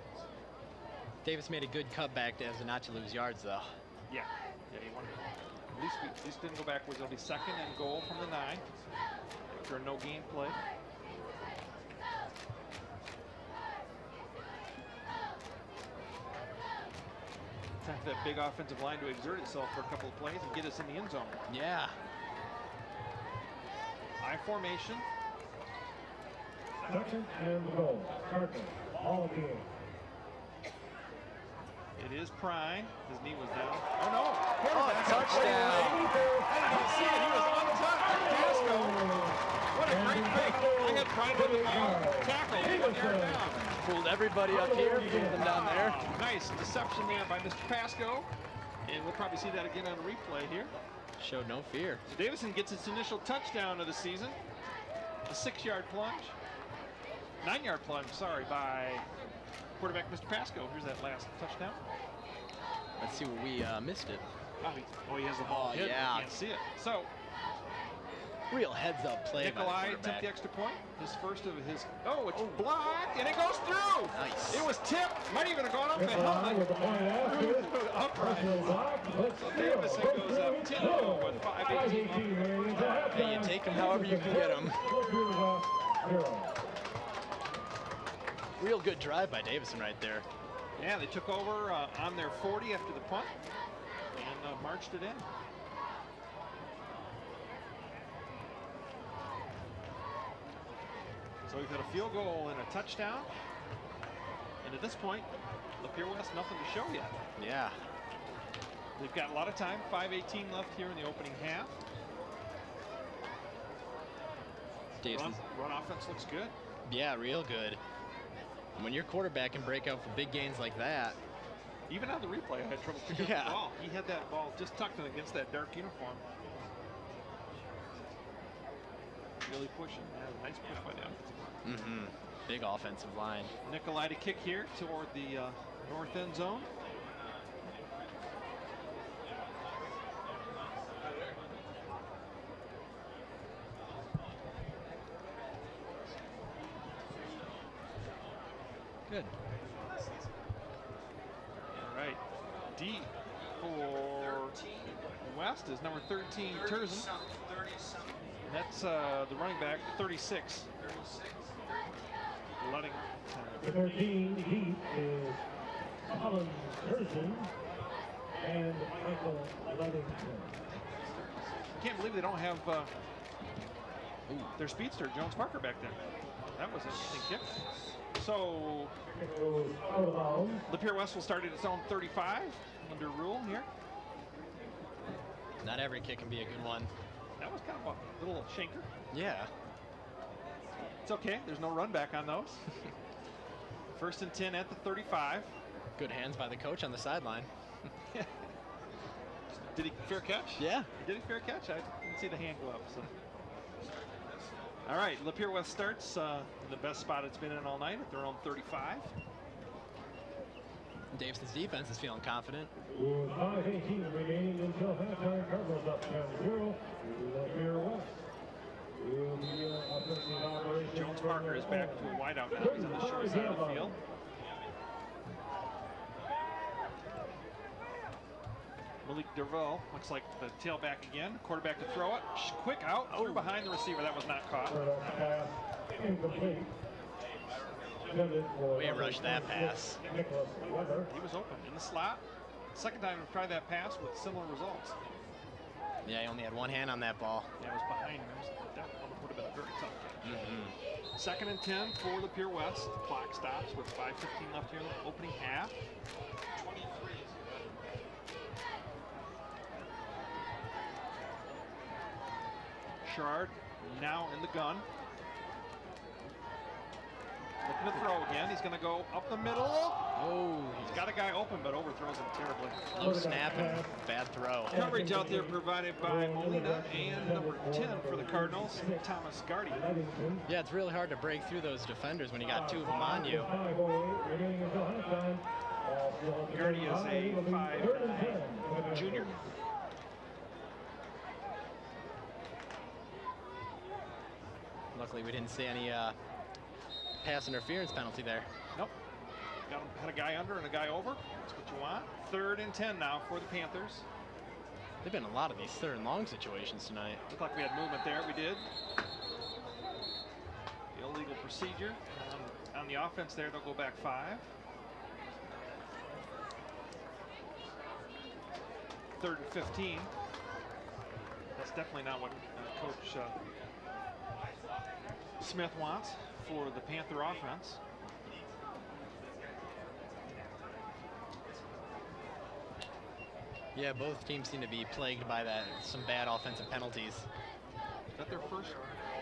Davis made a good cutback to not to lose yards, though. Yeah. Yeah, he wanted at least didn't go backwards. It'll be 2nd and goal from the 9 after a no gain play. time for that big offensive line to exert itself for a couple of plays and get us in the end zone. Yeah. I formation. Second and goal. Cardinals. All game. It is Prime. His knee was down. Oh no! Touchdown. I didn't even see it. He was untouched. Pasco. What a great fake. I had Prime with the ball. Tackle. 1 yard down. Fooled everybody up here, fooled them down there. Nice deception there by Mr. Pasco. And we'll probably see that again on replay here. Showed no fear. So Davison gets its initial touchdown of the season. A 6-yard plunge. 9-yard plunge, sorry, by quarterback Mr. Pasco. Here's that last touchdown. Let's see where we missed it. Oh, he has the ball. Oh, yeah. Can't see it. So Real heads-up play by the Nikolai quarterback. took the extra point. His first of his. Oh, it's blocked, and it goes through. Nice. It was tipped. Might even have gone up the helmet. With the point after. Upright. So Davison goes up 10-0 with 5:18. Hey, you take them however you can get them. Real good drive by Davison right there. Yeah, they took over on their 40 after the punt and marched it in. So we've got a field goal and a touchdown. And at this point, Lapeer West, nothing to show yet. Yeah. They've got a lot of time, 5:18 left here in the opening half. Davison's, Run offense looks good. yeah, real good. And when your quarterback can break out for big gains like that, Even on the replay, I had trouble picking up Yeah. the ball. He had that ball just tucked in against that dark uniform. Really pushing. Yeah, nice push by the offensive line. big offensive line. Nikolai to kick here toward the north end zone. Good. All right. D for West is number 13, Turzen. That's the running back, 36. Letting. The 13 deep is Colin Curzon and Michael Ludington. Can't believe they don't have their speedster, Jones Parker, back there. That was an interesting kick. So It goes out of bounds. Lapeer West will start at its own 35 under rule here. Not every kick can be a good one. That was kind of a little shanker. Yeah. It's okay. There's no run back on those. First and 10 at the 35. Good hands by the coach on the sideline. Did he fair catch? Yeah. Did he fair catch? I didn't see the hand go up. So. All right, Lapeer West starts in the best spot it's been in all night at their own 35. Davison's defense is feeling confident. With 5:18 remaining until halftime, Cardinals up 10-0. Lapeer West. Will be offensive operation. Jones Parker is back to a wideout now. He's on the short side of the field. Malik Derville looks like the tailback again. Quarterback to throw it. Quick out through behind the receiver. That was not caught. Pass incomplete. We rushed that pass. Nicholas Weber. He was open in the slot. Second time we've tried that pass with similar results. Yeah, he only had one hand on that ball. Yeah, it was behind him. That would have been a very tough catch. Second and 10 for Lapeer West. The clock stops with 5:15 left here in the opening half. Sherrard now in the gun. Looking to throw again. He's going to go up the middle. Oh, He's got a guy open, but overthrows him terribly. low snap and bad throw. Coverage out there provided by Molina and number 10 for the Cardinals, Thomas Gardy. Yeah, it's really hard to break through those defenders when you got two of them on you. 5:08 remaining until halftime. Gardy is a 5'9" junior. Luckily, we didn't see any pass interference penalty there. Nope. Had a guy under and a guy over. That's what you want. Third and 10 now for the Panthers. There've been a lot of these third and long situations tonight. Looked like we had movement there. We did. The illegal procedure. On the offense there, they'll go back 5. 3rd and 15. That's definitely not what Coach Smith wants for the Panther offense. Yeah, both teams seem to be plagued by some bad offensive penalties. Is that their first?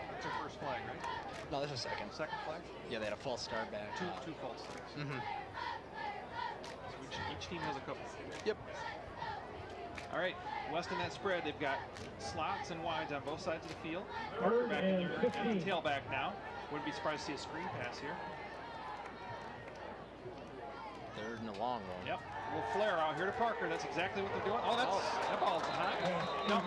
That's their first flag, right? No, this is second. Second flag? Yeah, they had a false start back. Two false starts. Mm-hmm. So each team has a couple. Yep. All right, West in that spread, they've got slots and wides on both sides of the field. Third Back and in your 15. tailback now. Wouldn't be surprised to see a screen pass here. 3rd and a long one. Yep. A little flare out here to Parker. That's exactly what they're doing. Oh, that ball's high. No,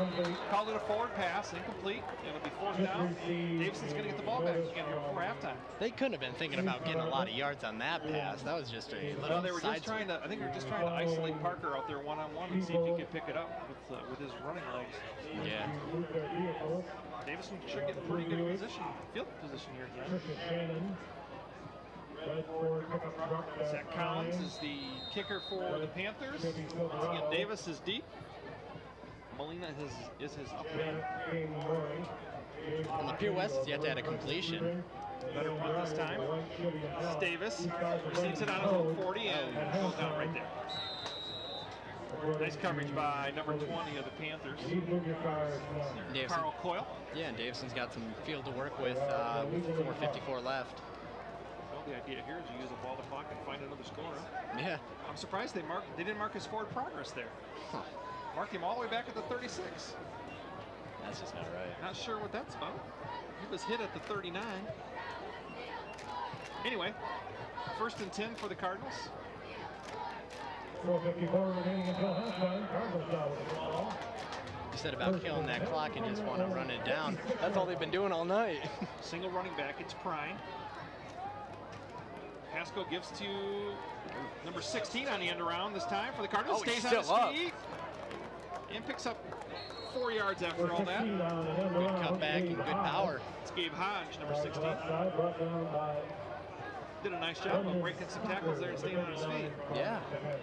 called it a forward pass, incomplete. It'll be 4th down. Davison's going to get the ball back again before halftime. They couldn't have been thinking about getting a lot of yards on that pass. That was just a little Well, they were just trying to. I think they were just trying to isolate Parker out there one-on-one and see if he could pick it up with his running legs. Yeah. Davison should get in pretty good position, field position here again. Zach Collins is the kicker for the Panthers. Once again, Davis is deep. Molina is his up man. And Lapeer West has yet to add a completion. Better punt this time. This is Davis. Receives it on his own 40 and goes down right there. Nice coverage by number 20 of the Panthers, Carl Coyle. Yeah, and Davison's got some field to work with 4:54 left. Well, the idea here is you use a ball to clock and find another scorer. Yeah. I'm surprised they didn't mark his forward progress there. Huh. Marked him all the way back at the 36. That's just not right. Not sure what that's about. He was hit at the 39. Anyway, 1st and 10 for the Cardinals. 4:54 remaining until halftime. Cardinals now with the ball. You said about killing that clock and just want to run it down. That's all they've been doing all night. Single running back, it's Prine. Pasco gives to number 16 on the end around this time for the Cardinals. Oh, he's stays on his still up. feet and picks up 4 yards after all that. Good cutback and good power. It's Gabe Hodge, number 16. Did a nice job of breaking some tackles there and staying on his feet. Yeah,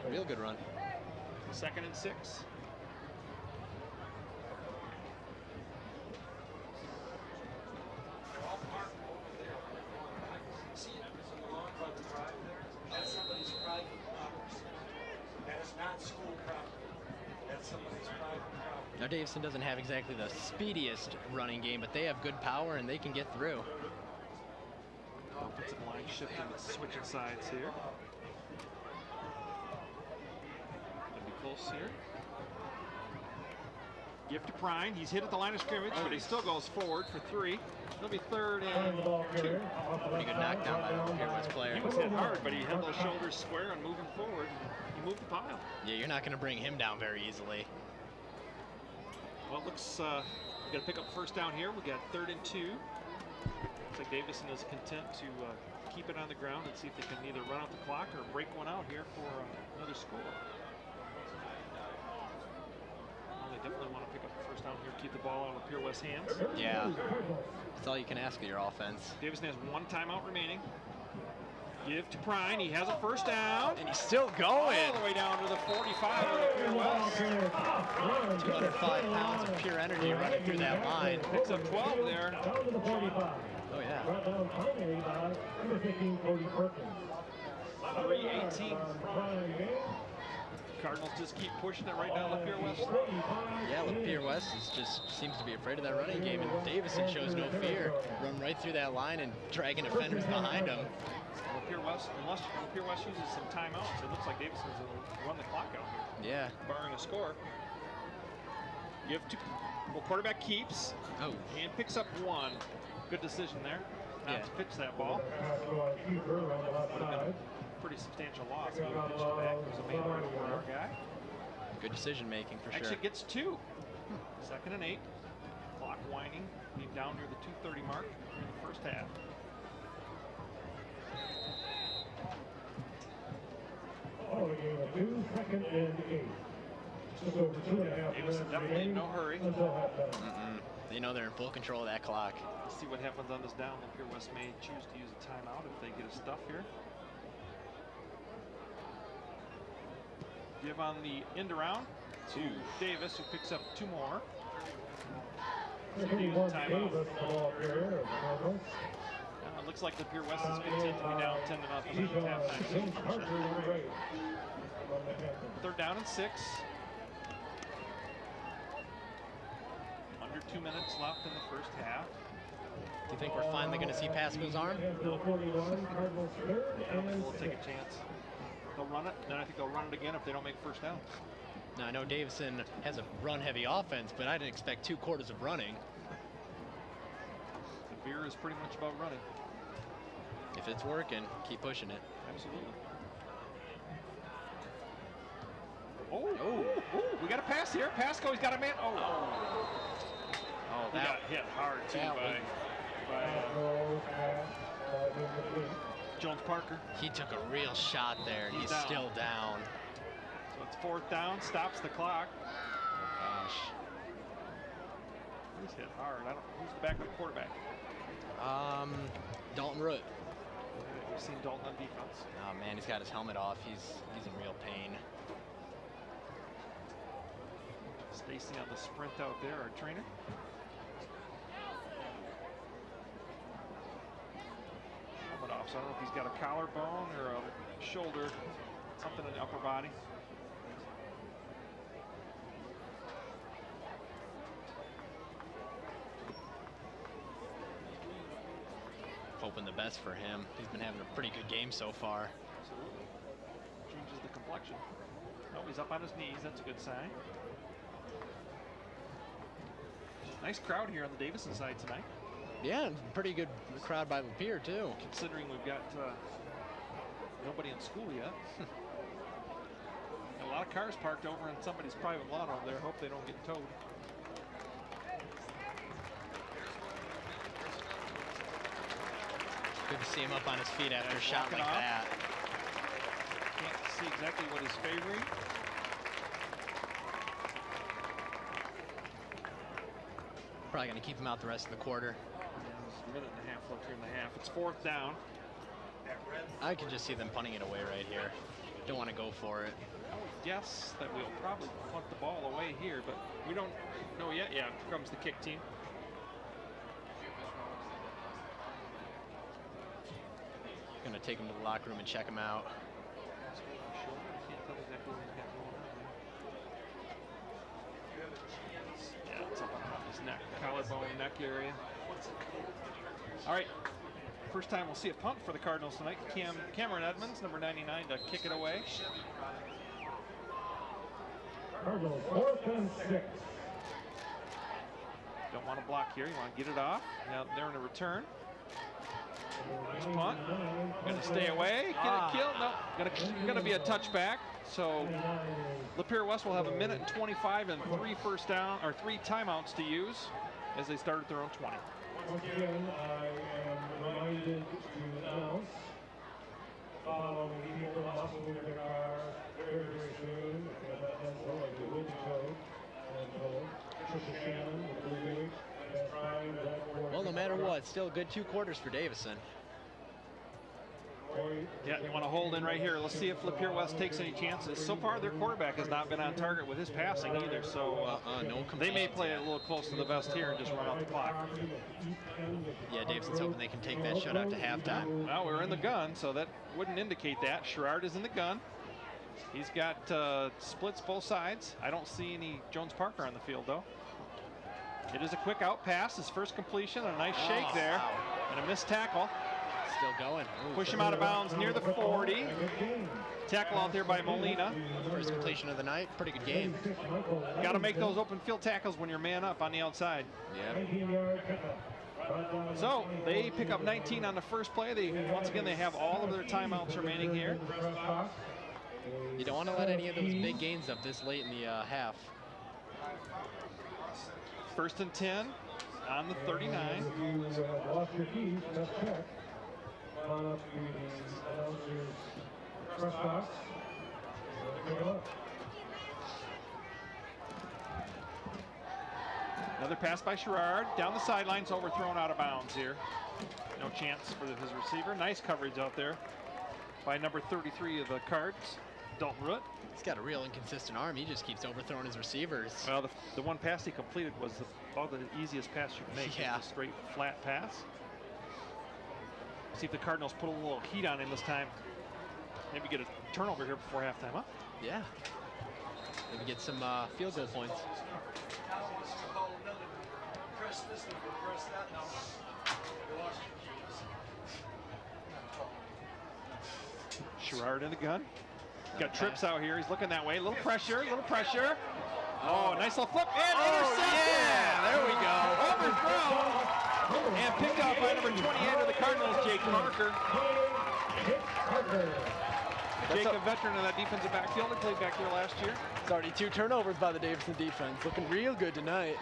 real good run. 2nd and 6. Now Davison doesn't have exactly the speediest running game, but they have good power and they can get through. Offensive line shifting, switching sides here. Gonna be close here. Give to Prine. He's hit at the line of scrimmage, but he still goes forward for 3. It'll be 3rd and 2. Pretty good knockdown by the Lapeer West player. He was hit hard, but he held those shoulders square and moving forward. He moved the pile. Yeah, you're not going to bring him down very easily. Well, it looks we got to pick up 1st down here. We got 3rd and 2. Looks like Davison is content to keep it on the ground and see if they can either run out the clock or break one out here for another score. Well, they definitely want to pick up the 1st down here, keep the ball out of Lapeer West's hands. Yeah, that's all you can ask of your offense. Davison has 1 timeout remaining. Give to Prine. He has a 1st down. And he's still going. All the way down to the 45 of Lapeer West. 205 pounds of pure energy running through that line. Picks up 12 there. Down to the 45. Oh, yeah. Brought down finally by number 15, Cody Perkins. 3:18. Cardinals just keep pushing it right down Lapeer West. Yeah, Lapeer West seems to be afraid of that running game, and Davison shows no fear. Run right through that line and dragging defenders behind him. Lapeer West, unless Lapeer West uses some timeouts, it looks like Davison's going to run the clock out here. Yeah. Barring a score. Give to, well, quarterback keeps. Oh. And picks up 1. Good decision there. Not to pitch that ball. Would have been a pretty substantial loss. He would pitch it back. There's a man right over our guy. Good decision making for sure. Actually gets 2. 2nd and 8. Clock winding. Being down near the 2:30 mark in the 1st half. Oh, we gave a 2, 2nd and 8. Just over 2.5 Davison definitely in no hurry. until halftime. They know they're in full control of that clock. Let's see what happens on this down. Lapeer West may choose to use a timeout if they get a stuff here. Give on the end around. to Davis, who picks up 2 more. 51 Timeout. Davis to Lapeer. It looks like Lapeer West is content to be down 10-0 at halftime. James Parker in the race from the Panthers. 3rd down and 6. Under 2 minutes left in the first half. Do you think we're finally going to see Pasco's arm? Number 41, Cardinals third I don't think and we'll take a chance. They'll run it, and then I think they'll run it again if they don't make first down. Now, I know Davison has a run-heavy offense, but I didn't expect 2 quarters of running. The beer is pretty much about running. If it's working, keep pushing it. Absolutely. Oh, we got a pass here. Pasco, he's got a man. Oh, he got hit hard too by Jones Parker. He took a real shot there, and he's down. still down. So it's 4th down, stops the clock. Oh, gosh. He's hit hard. Who's the backup quarterback? Dalton Root. We've seen Dalton on defense. Oh man, he's got his helmet off. He's in real pain. Stacy on the sprint out there, our trainer. Helmet off, so I don't know if he's got a collarbone or a shoulder, something in the upper body. Hoping the best for him. He's been having a pretty good game so far. Absolutely. Changes the complexion. Oh, he's up on his knees. That's a good sign. Nice crowd here on the Davison side tonight. Yeah, pretty good crowd by Lapeer too. Considering we've got nobody in school yet. A lot of cars parked over on somebody's private lawn over there. Hope they don't get towed. Good to see him up on his feet after a he's shot walking like off. that. Can't see exactly what he's favoring. Probably going to keep him out the rest of the quarter. There's a minute and a half left here in the half. It's 4th down. I can just see them punting it away right here. Don't want to go for it. I would guess that we'll probably punt the ball away here, but we don't know yet. Yeah, here comes the kick team. Going to take him to the locker room and check him out. Yeah, it's up on his neck, collarbone, neck area. All right, first time we'll see a punt for the Cardinals tonight. Cameron Edmonds, number 99, to kick it away. Cardinals 4th and 6. Don't want to block here. You want to get it off. Now they're in a return. Nice punt. Going to stay away. Get it killed. No, going to be a touchback. So Lapeer West will have a minute and 25 and 3 timeouts to use as they start at their own 20. Once again, I am reminded to announce following people must move their car very, very soon. And that pencil and the wind code and told Trisha Shannon, the Blue League, has primed that. Well, no matter what, still a good 2 quarters for Davison. Yeah, you want to hold in right here. Let's see if Lapeer West takes any chances. So far, their quarterback has not been on target with his passing either, so no they may play it a little close to the vest here and just run out the clock. Yeah, Davison's hoping they can take that shutout to halftime. Well, we're in the gun, so that wouldn't indicate that. Sherrard is in the gun. He's got splits both sides. I don't see any Jones Parker on the field, though. It is a quick out pass, his first completion, a nice shake there, and a missed tackle. Still going. Ooh, push him out of bounds near the 40. Tackle out there by Molina. First completion of the night. Pretty good game. Got to make those open field tackles when you're man up on the outside. Yeah. So they pick up 19 on the first play. Once again, they have all of their timeouts remaining here. You don't want to let any of those big gains up this late in the half. 1st and 10 on the 39. Lost your keys, that's check. On up to the announcer's press box. Take a look. Another pass by Sherrard. Down the sidelines, overthrown out of bounds here. No chance for his receiver. Nice coverage out there by number 33 of the Cards. Dalton Root. He's got a real inconsistent arm. He just keeps overthrowing his receivers. Well, the one pass he completed was about the easiest pass you can make. Yeah. Just a straight, flat pass. See if the Cardinals put a little heat on him this time. Maybe get a turnover here before halftime, huh? Yeah. Maybe get some field goal points. Sherrard in the gun. Got trips out here. He's looking that way. A little pressure, Oh, nice little flip. And intercepted. Yeah, there we go. Overthrown. And picked off by number 28 of the Cardinals, Jake Parker. Jake, a veteran of that defensive backfield. He played back there last year. It's already 2 turnovers by the Davison defense. Looking real good tonight.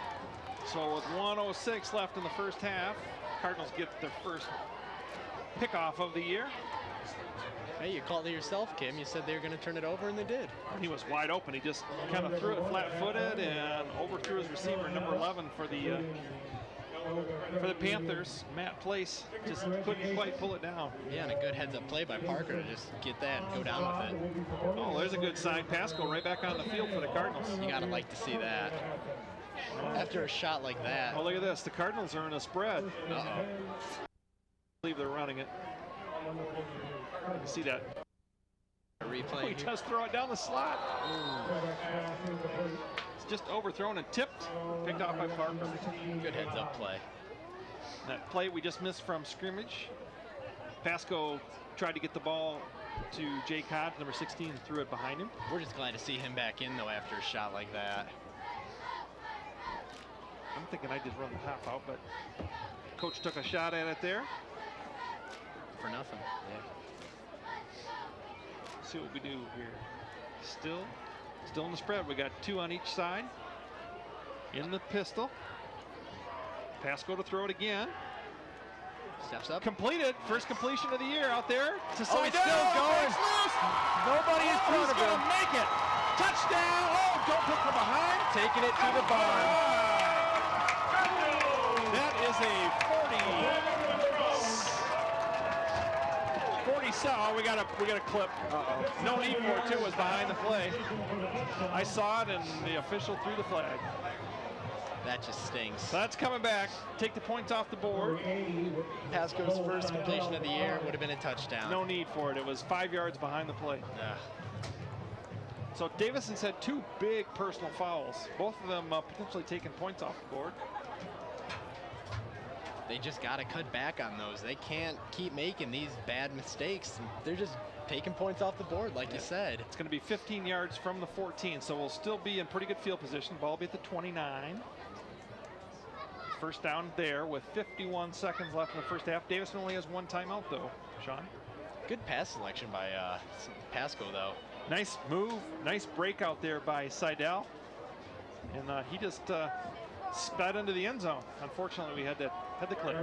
So with 1:06 left in the first half, Cardinals get their first pickoff of the year. Hey, you called it yourself, Kim. You said they were going to turn it over, and they did. He was wide open. He just kind of threw it flat-footed and overthrew his receiver, number 11 for the Panthers. Matt Place just couldn't quite pull it down. Yeah, and a good heads-up play by Parker to just get that and go down with it. Oh, there's a good sign. Pascal right back on the field for the Cardinals. You got to like to see that. After a shot like that. Oh, look at this. The Cardinals are in a spread. Uh-oh. I believe they're running it. You can see that. Replay. He does throw it down the slot. It's just overthrown and tipped. Picked off by Parker. Good heads-up play. That play we just missed from scrimmage. Pasco tried to get the ball to Jay Codd, number 16, and threw it behind him. We're just glad to see him back in, though, after a shot like that. I'm thinking I did run the half out, but coach took a shot at it there. For nothing. Yeah. See what we do here. Still in the spread. We got 2 on each side. In the pistol. Pasco to throw it again. Steps up. Completed. First completion of the year out there. To Oh, he's still going. Nobody in front of He's him. gonna make it. Touchdown. Oh, don't pick from behind. Taking it to the barn. That is a 47. Oh, we got a clip. No need for it too. Was behind the play. I saw it, and the official threw the flag. That just stings. So that's coming back. Take the points off the board. Pasco's first completion of the year would have been a touchdown. No need for it. It was 5 yards behind the play. So Davison's had 2 big personal fouls. Both of them potentially taking points off the board. They just got to cut back on those. They can't keep making these bad mistakes. They're just taking points off the board, like you said. It's going to be 15 yards from the 14, so we'll still be in pretty good field position. Ball will be at the 29. First down there with 51 seconds left in the first half. Davison only has 1 timeout, though, Sean. Good pass selection by Pasco, though. Nice move, nice break out there by Seidel. And he just sped into the end zone. Unfortunately, we had the clip.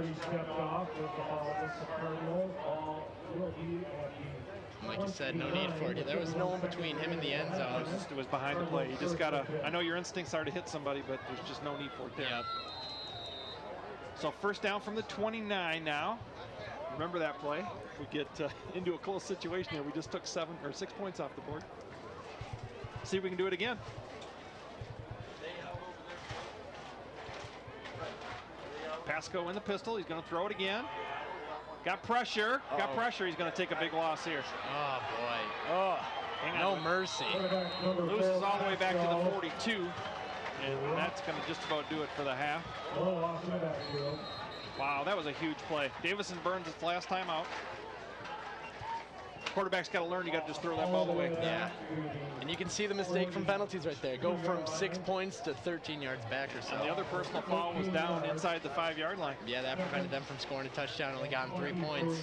Like you said, no need for it. There was no one between him and the end zone. It was behind the play. You just gotta, I know your instincts are to hit somebody, but there's just no need for it there. Yep. So first down from the 29 now. Remember that play. If we get into a close situation here, we just took 6 points off the board. See if we can do it again. Pasco in the pistol. He's going to throw it again. Got pressure. Got pressure. He's going to take a big loss here. Oh, boy. Oh, no mercy. Loses all the way back to the 42. And that's going to just about do it for the half. Wow, that was a huge play. Davison burns its last time out. Quarterback's got to learn. You got to just throw that ball away. Yeah. and you can see the mistake from penalties right there. Go from 6 points to 13 yards back or so. And the other personal foul was down inside the 5-yard line. Yeah, that prevented them from scoring a touchdown. Only got them 3 points.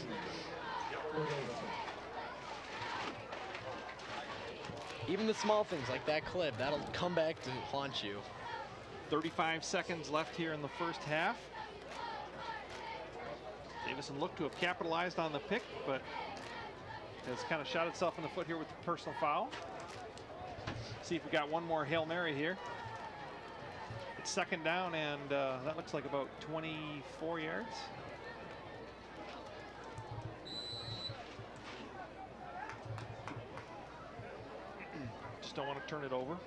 Even the small things like that clip, that'll come back to haunt you. 35 seconds left here in the first half. Davison looked to have capitalized on the pick, but has kind of shot itself in the foot here with the personal foul. See if we got one more Hail Mary here. It's second down, and that looks like about 24 yards. want to turn it over.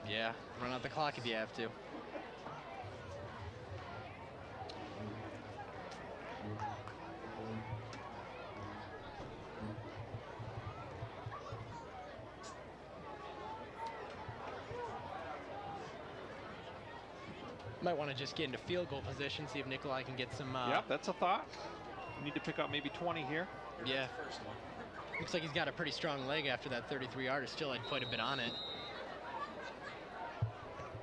Yeah, run out the clock if you have to. Might want to just get into field goal position, see if Nikolai can get some. Yep, that's a thought. We need to pick up maybe 20 here. Yeah. Looks like he's got a pretty strong leg after that 33-yarder. Still had quite a bit on it.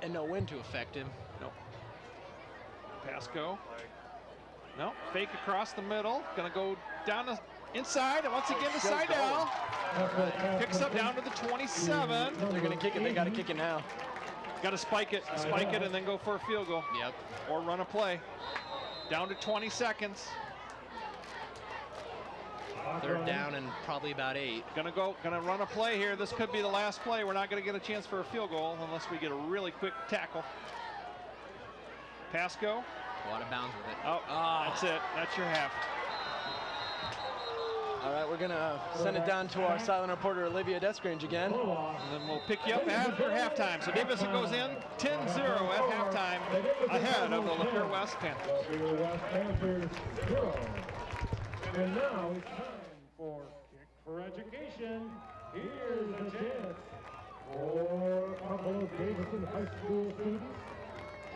And no wind to affect him. Nope. Pass go. No, fake across the middle. Gonna go down the inside, and once again the side down. Picks up down to the 27. They're gonna kick it. They gotta kick it now. Got to spike it, and then go for a field goal. Yep. Or run a play. Down to 20 seconds. Third down and probably about 8. Gonna run a play here. This could be the last play. We're not gonna get a chance for a field goal unless we get a really quick tackle. Pass go. Out of bounds with it. Oh, that's it. That's your half. All right, we're gonna send it down to our silent reporter, Olivia Desgrange again. And then we'll pick you up after halftime. So Davison goes in 10-0 at halftime, ahead of the Lapeer West Panthers. Lapeer West Panthers 0. And now it's time for Kick for Education. Here's the chance for a couple of Davison High School students.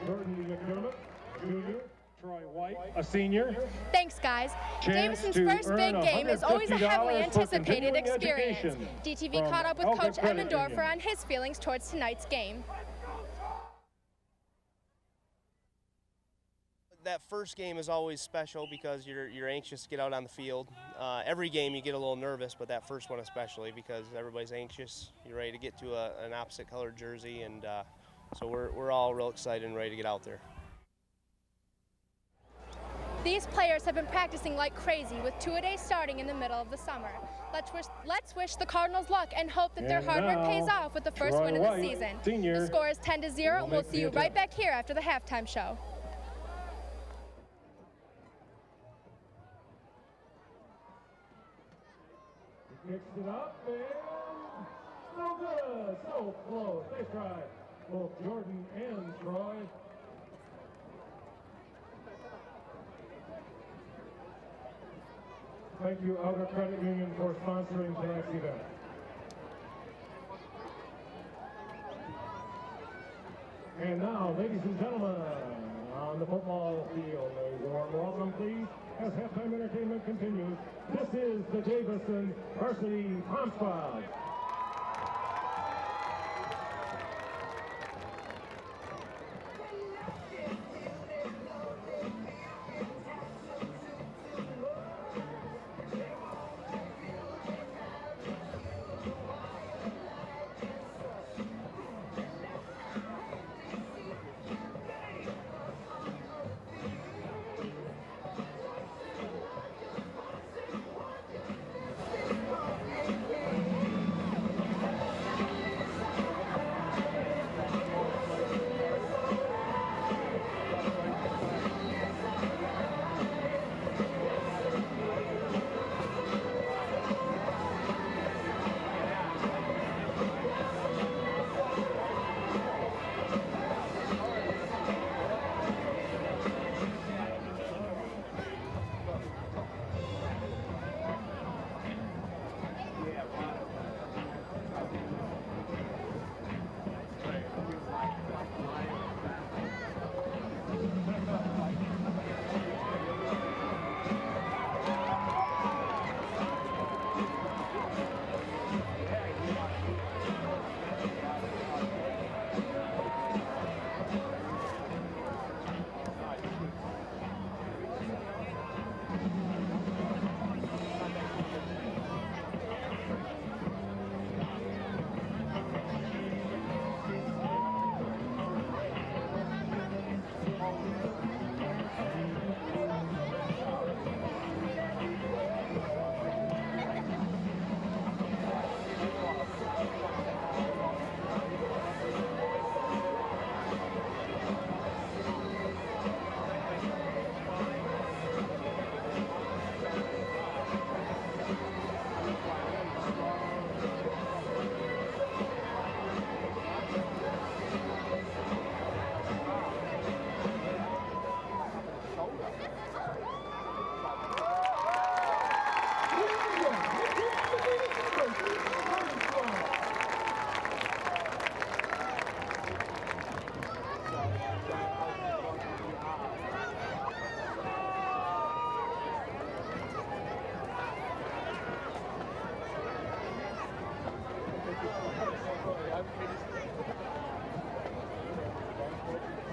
Jordan McDermott, junior. Troy White, a senior. Thanks, guys. Chance Davison's to first big earn game is always a heavily $150 for anticipated continuing experience. education DTV from caught up with Elka Coach Credit Emmendorfer Union. on his feelings towards tonight's game. That first game is always special because you're anxious to get out on the field. Every game you get a little nervous, but that first one especially because everybody's anxious. You're ready to get to an opposite colored jersey, and so we're all real excited and ready to get out there. These players have been practicing like crazy with two-a-days starting in the middle of the summer. Let's wish the Cardinals luck and hope that their And hard work now, pays off with the first Troy win of the White, season. senior, The score is 10-0, and we'll make see you the right attempt. back here after the halftime show. Mixed it up and so good, so close. Nice try, both Jordan and Troy. Thank you, Elka Credit Union, for sponsoring tonight's event. And now, ladies and gentlemen, on the football field, a warm welcome, please, as halftime entertainment continues. This is the Davison Varsity Pom Squad.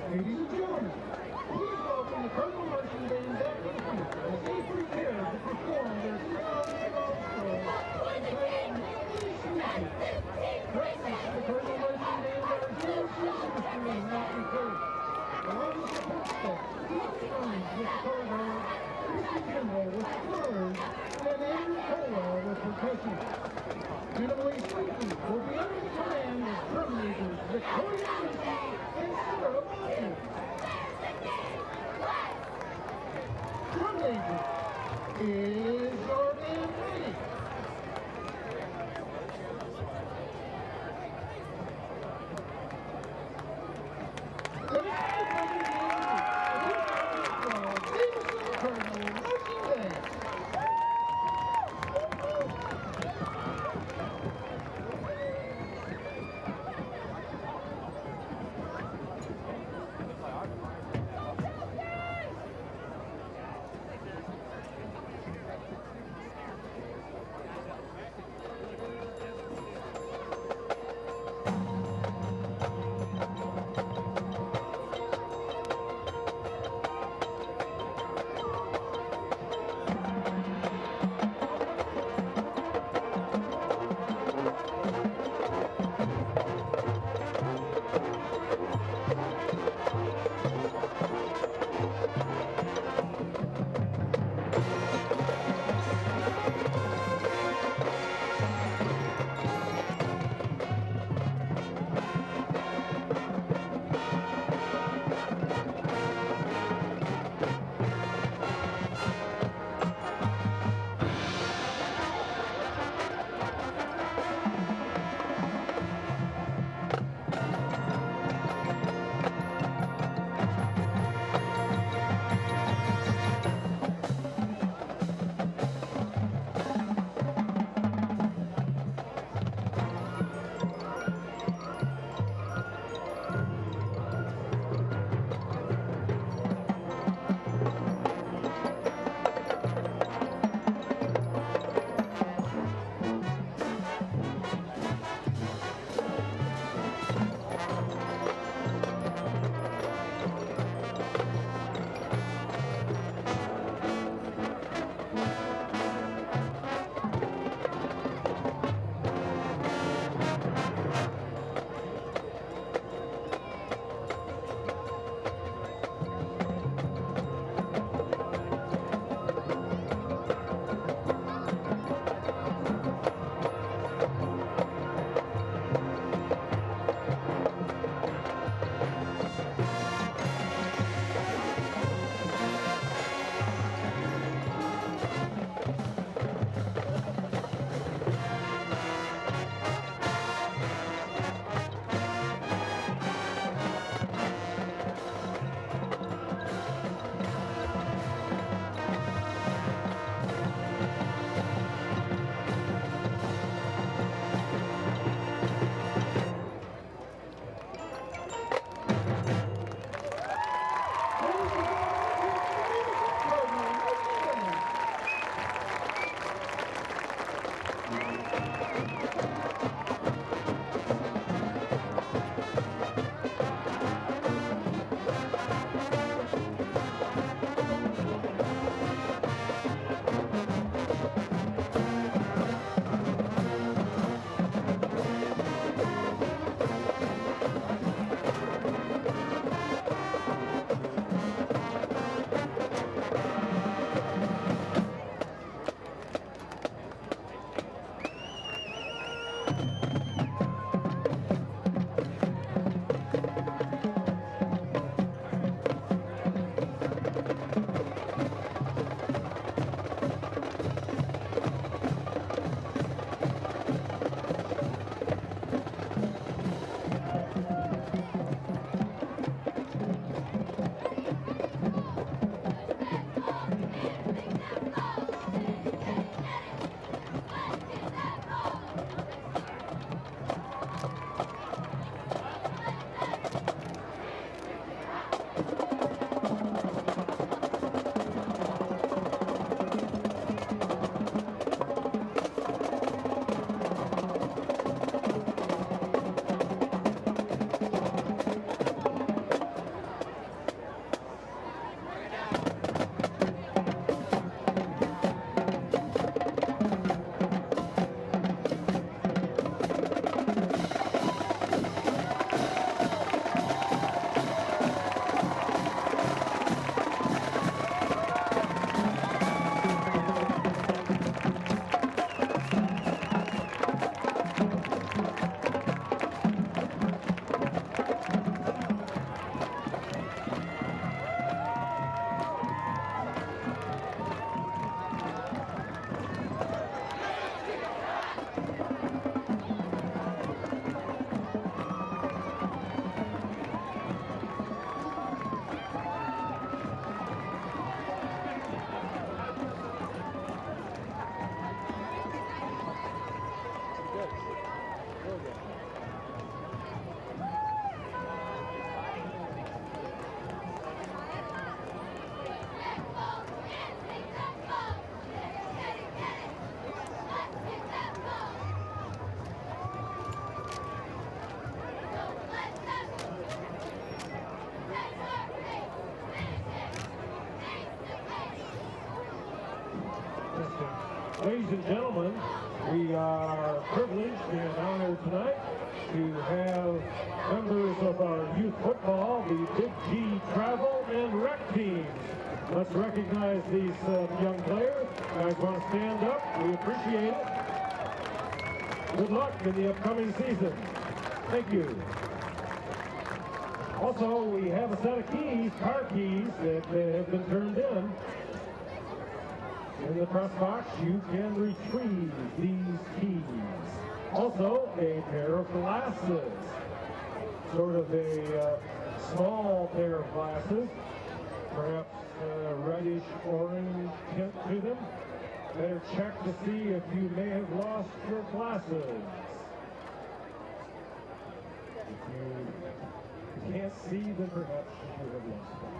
Ladies and gentlemen, please welcome the Cardinal Marching Band back to the field as they prepare to perform their song show entitled Reference to the Cardinal Marching Band are George Superstar and Lapeer. Along with the support staff, Steve Stearns with the color guard, Christy Kimball with the colors, and Andrew Colwell with percussion. Minimally speaking will be under the command of drum majors Victoria Lindsay and Sarah Lapeer. Drum major, is your band ready? The next performing band is the Davison Cardinal Marching Band. Ladies and gentlemen, we are privileged and honored tonight to have members of our youth football, the Big G travel and rec teams. Let's recognize these young players. You guys want to stand up? We appreciate it. Good luck in the upcoming season. Thank you. Also, we have a set of keys, car keys, that have been turned in. In the press box, you can retrieve these keys. Also, a pair of glasses. Sort of a small pair of glasses. Perhaps reddish orange tint to them. Better check to see if you may have lost your glasses. If you can't see them, perhaps you have lost them.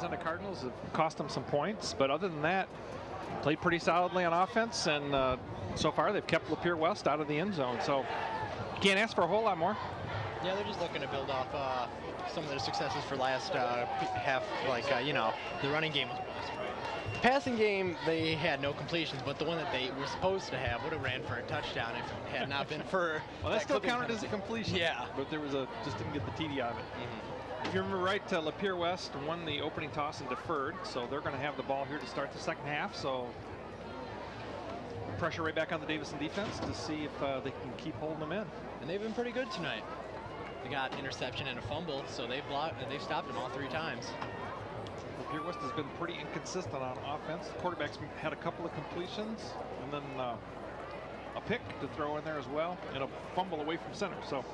on the Cardinals have cost them some points, but other than that, played pretty solidly on offense, and so far they've kept Lapeer West out of the end zone. So you can't ask for a whole lot more. Yeah, they're just looking to build off some of their successes for last half. Like, the running game was passing game, they had no completions, but the one that they were supposed to have would have ran for a touchdown if it had not been for. Well, that still counted as a completion. Yeah. But there was just didn't get the TD out of it. If you remember right, Lapeer West won the opening toss and deferred, so they're going to have the ball here to start the second half. So pressure right back on the Davison defense to see if they can keep holding them in. And they've been pretty good tonight. They got interception and a fumble, so they've stopped them all 3 times. Lapeer West has been pretty inconsistent on offense. The quarterback's had a couple of completions and then a pick to throw in there as well, and a fumble away from center. So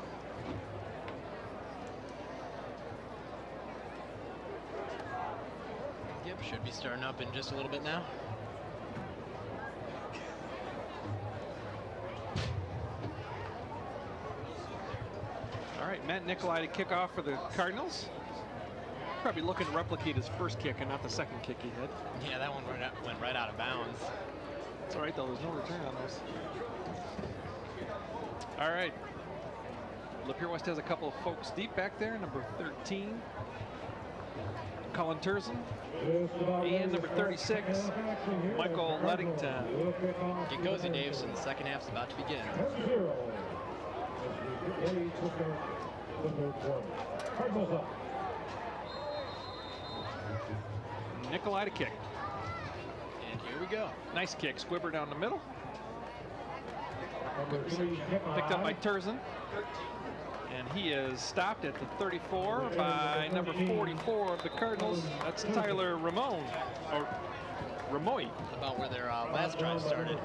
yep, should be starting up in just a little bit now. all right, Matt Nikolai to kick off for the Cardinals. Probably looking to replicate his first kick and not the second kick he had. Yeah, that one went right out of bounds. It's all right, though. There's no return on those. All right. Lapeer West has a couple of folks deep back there. Number 13, Colin Turzen. And number 36, Michael Lettington. Get cozy, Davison. The second half's about to begin. Nikolai to kick. And here we go. Nice kick. Squibber down the middle. Picked up by Turzen. And he is stopped at the 34 by number 44 of the Cardinals. That's Tyler Ramon. Or Ramoy. About where their last drive started.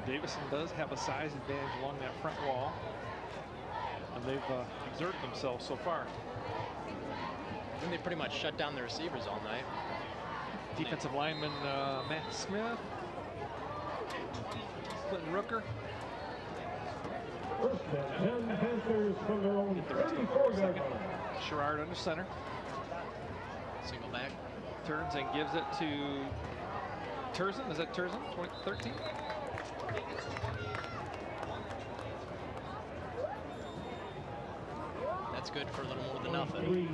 Davison does have a size advantage along that front wall, and they've exerted themselves so far. I think they pretty much shut down the receivers all night. Defensive lineman Matt Smith, Clinton Rooker. First and 10 Panthers from their own 34-yard line. Sherrard under center. Single back. Turns and gives it to Turzen. Is that Turzen? 13? That's good for a little more than nothing.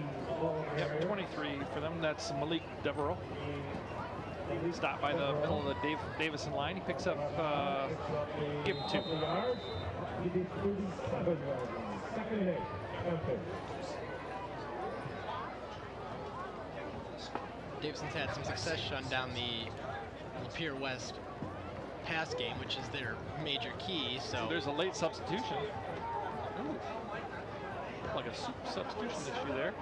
Yep, 23 for them. That's Malik Devereaux. Stopped by the middle of the Davison line. He picks up, give him 2. Second and 8. Panthers. Davison's had some success shutting down the Lapeer West pass game, which is their major key. So there's a late substitution. Ooh. Like a substitution issue there.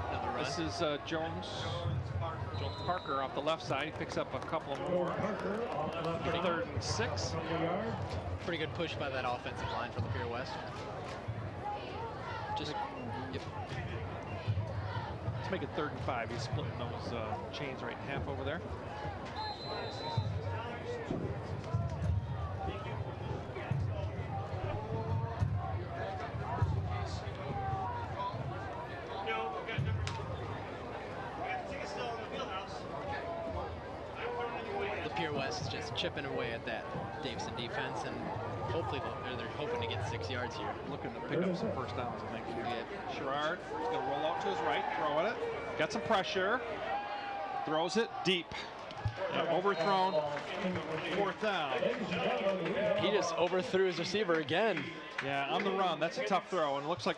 Another run. This is Jones Parker off the left side. He picks up a couple more. 3rd and 6. Pretty good push by that offensive line for Lapeer West. Just yep. Let's make it 3rd and 5. He's splitting those chains right in half over there. Lapeer West is just chipping away at that Davison defense, and hopefully they're hoping to get 6 yards here. Looking to pick up some first downs, I think. Yeah. Sherrard is going to roll out to his right, throwing it. Got some pressure. Throws it deep. Overthrown. 4th down. He just overthrew his receiver again. Yeah, on the run. That's a tough throw, and it looks like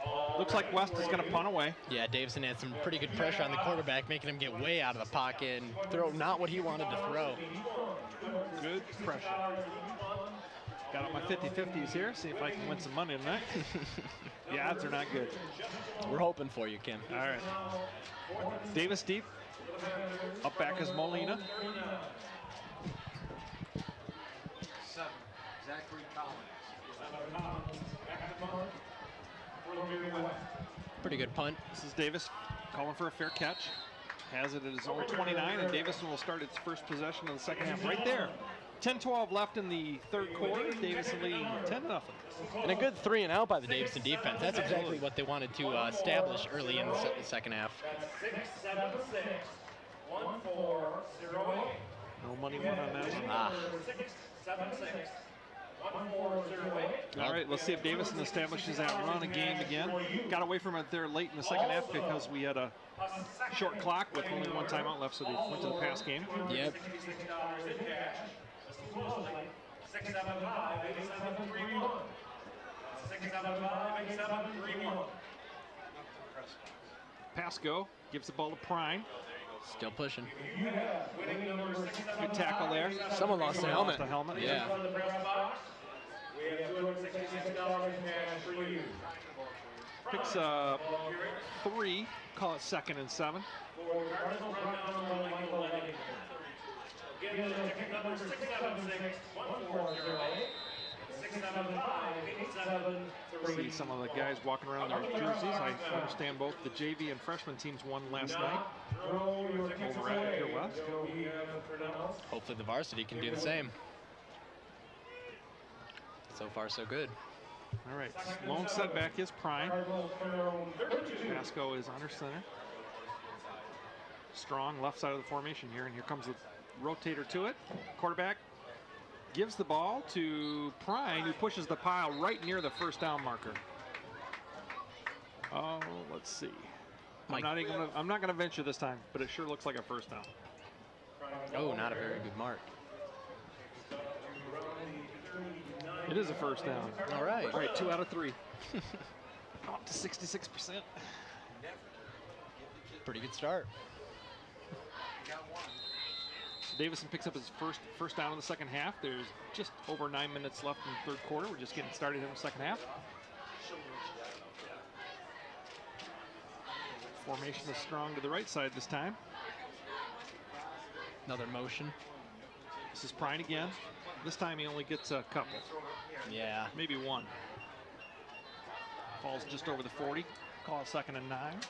West is going to punt away. Yeah, Davison had some pretty good pressure on the quarterback, making him get way out of the pocket and throw not what he wanted to throw. Good pressure. Got up my 50-50s here. See if I can win some money tonight. The odds are not good. We're hoping for you, Kim. All right. Davis deep. Up back is Molina. 7, Zachary Collins. Pretty good punt. This is Davis calling for a fair catch. Has it at his own 29, and Davison will start its first possession of the second half right there 10-12 left in the third quarter. Davison leading 10-0. And a good 3 and out by the Davison defense. That's exactly what they wanted to establish early in the second half. 6-7-6. 1-4-0-8. No money won on that one. 6-7-6. 1-4-0-8. All right, let's see if Davison establishes that run game again. Got away from it there late in the second half because we had a short clock with only one timeout left, so they went to the pass game. Yep. 6-7-5-8-7-3-1. 6-7-5-8-7-3-1. Pasco gives the ball to Prine. Still pushing. Good tackle there. Someone lost the helmet. Yeah. We have $266 in cash for you. Picks 3. Call it 2nd and 7. For Cardinals rundown number 11. Again, the ticket number 676-1408. 675-873. See some of the guys walking around in their jerseys. I understand both the JV and freshman teams won last night over at Lapeer West. Hopefully the varsity can do the same. So far, so good. All right, lone setback is Prime. Pasco is under center. Strong left side of the formation here, and here comes the rotator to it. Quarterback gives the ball to Prine, who pushes the pile right near the first down marker. Oh, let's see. I'm not gonna venture this time, but it sure looks like a first down. Oh, not a very good mark. It is a first down. All right. All right, 2 out of 3. Up to 66%. Pretty good start. Davison picks up his first down in the second half. There's just over 9 minutes left in the third quarter. We're just getting started in the second half. Formation is strong to the right side this time. Another motion. This is Prine again. This time he only gets a couple. Yeah. Maybe one. Falls just over the 40. Call it 2nd and 9.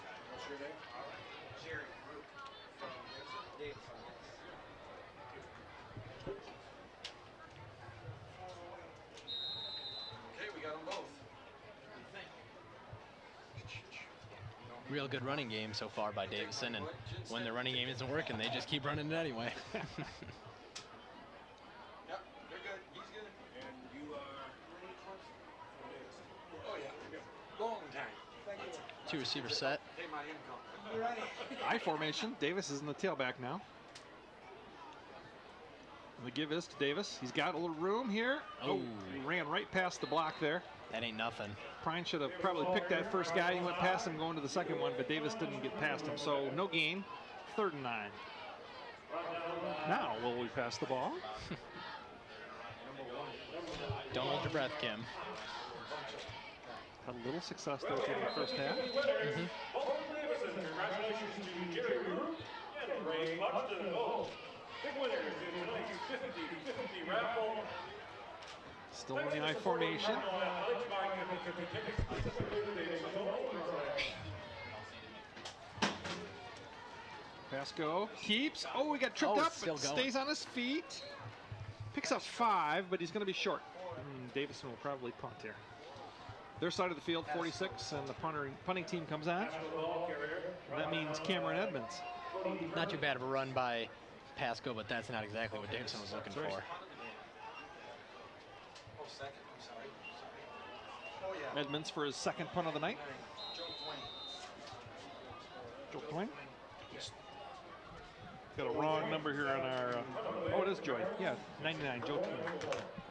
Real good running game so far by Davison, and when the running game isn't working, they just keep running it anyway. Yep, they're good. He's good. And you are. Oh yeah. Long time. Thank you. 2 receiver set. Take my income. I formation. Davis is in the tailback now. And the give is to Davis. He's got a little room here. Oh, he ran right past the block there. That ain't nothing. Prine should have probably picked that first guy. He went past him going to the second one, but Davis didn't get past him. So no gain. 3rd and 9. Now will we pass the ball? Don't hold your breath, Kim. Had a little success there in the first half. Congratulations to Jerry Root and Ray Buxton. Big winners in tonight's 50-50 raffle. Still in the I formation. Pasco keeps. Oh, he got tripped up, but stays on his feet. Picks up 5, but he's going to be short. Davison will probably punt here. Their side of the field, 46, and the punting team comes on. That means Cameron Edmonds. Not too bad of a run by Pasco, but that's not exactly what Davison was looking for. Edmonds for his 2nd punt of the night. Joe Twain. Got a wrong number here on our. Oh, it is Joy. Yeah, 99, Joe Twain.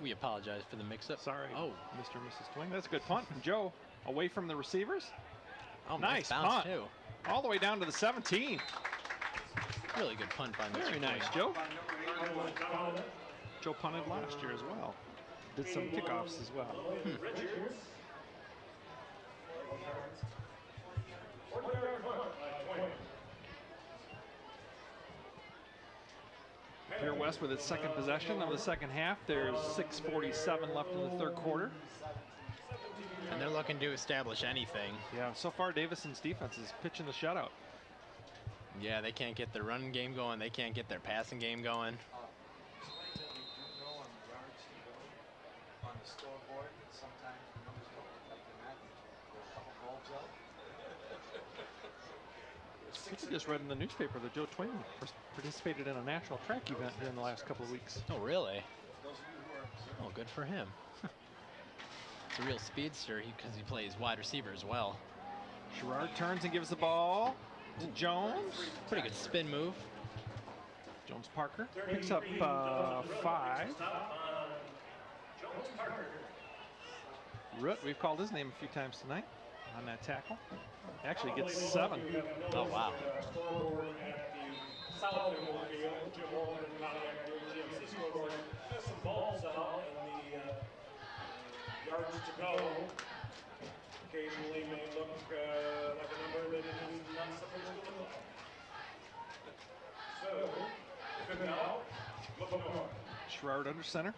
We apologize for the mix-up. Sorry. Oh, Mr. and Mrs. Twain. That's a good punt from Joe. Away from the receivers. Oh, nice bounce punt. Too. All the way down to the 17. Really good punt by Mr. Very nice, Joe. Joe punted last year as well. Did some kickoffs as well. Lapeer West with its 2nd possession of the second half. There's 6:47 left in the third quarter. And they're looking to establish anything. Yeah, so far Davison's defense is pitching the shutout. Yeah, they can't get their running game going. They can't get their passing game going. scoreboard, and sometimes the numbers don't look like they're not. There's a couple bulbs out. I think I just read in the newspaper that Joe Twing participated in a national track event in the last couple of weeks. Oh, really? Those of you who are Oh, good for him. It's a real speedster because he plays wide receiver as well. Gerard turns and gives the ball to Jones. Pretty good spin move. Jones Parker picks up 5. Root, we've called his name a few times tonight on that tackle. Actually gets 7. Oh, wow. Scoreboard at the south end of the field. Jim Walden and Pontiac GMC scoreboard. There's some balls out and the yards to go. Occasionally may look like a number that is not supposed to look like. So, good now. Look more. Gerard under center.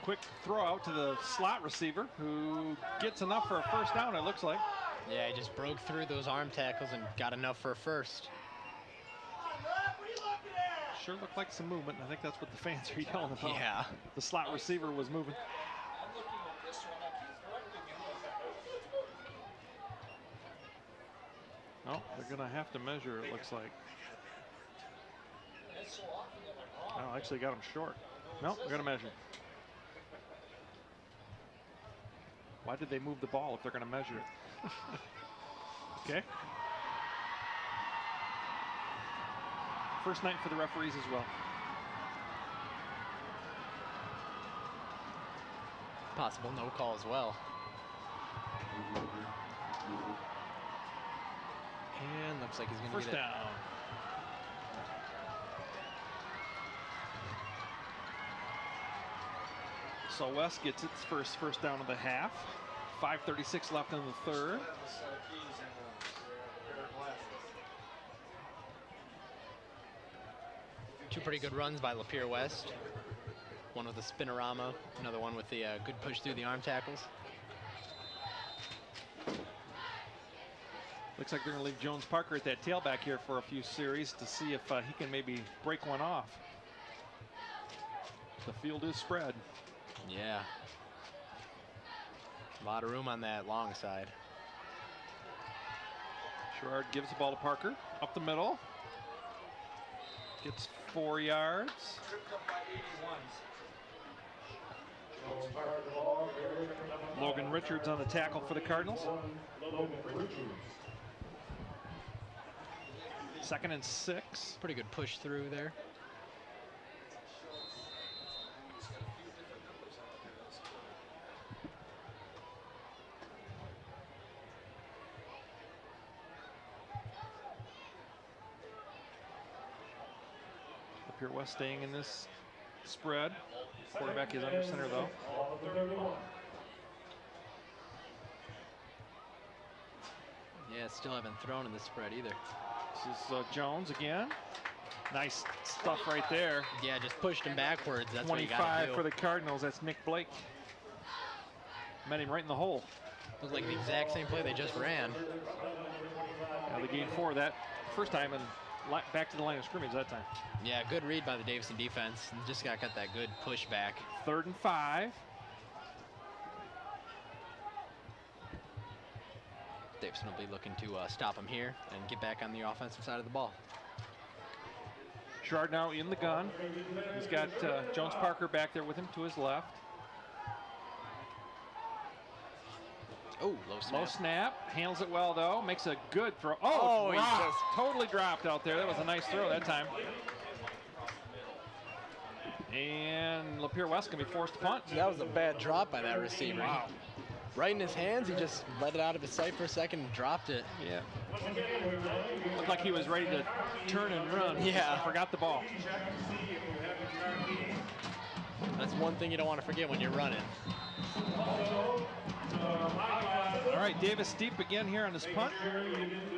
Quick throw out to the slot receiver who gets enough for a first down, it looks like. Yeah, he just broke through those arm tackles and got enough for a first. Sure looked like some movement. I think that's what the fans are yelling about. Yeah. The slot receiver was moving. Oh, they're going to have to measure, it looks like. Oh, actually got him short. No, they're going to measure. Why did they move the ball if they're going to measure it? Okay. First night for the referees as well. Possible no call as well. And looks like he's going to First get it. down. So West gets its first down of the half. 5:36 left in the third. Two pretty good runs by Lapeer West. One with a spinorama, another one with the good push through the arm tackles. Looks like they're going to leave Jones Parker at that tailback here for a few series to see if he can maybe break one off. The field is spread. Yeah. A lot of room on that long side. Gerard gives the ball to Parker. Up the middle. Gets 4 yards. Logan Richards on the tackle for the Cardinals. Second and 6. Pretty good push through there. Lapeer West staying in this spread. Quarterback is under center though. Yeah, still haven't thrown in the spread either. This is Jones again. Nice stuff right there. Yeah, just pushed him backwards. That's what you got to 25 do. for the Cardinals. That's Nick Blake. Met him right in the hole. Looks like the exact same play they just ran. Now they gained 4 that first time and back to the line of scrimmage that time. Yeah, good read by the Davison defense. And just got that good push back. 3rd and 5. Davison will be looking to stop him here and get back on the offensive side of the ball. Gerard now in the gun. He's got Jones Parker back there with him to his left. Oh, low snap. Low snap. Handles it well, though. Makes a good throw. Oh, he dropped. just Totally dropped out there. That was a nice throw that time. And Lapeer West going to be forced to punt. That was a bad drop by that receiver. Wow. Right in his hands, he just let it out of his sight for a second and dropped it. Yeah. Looked like he was ready to turn and run. Yeah. Forgot the ball. That's one thing you don't want to forget when you're running. All right, Davis deep again here on this punt.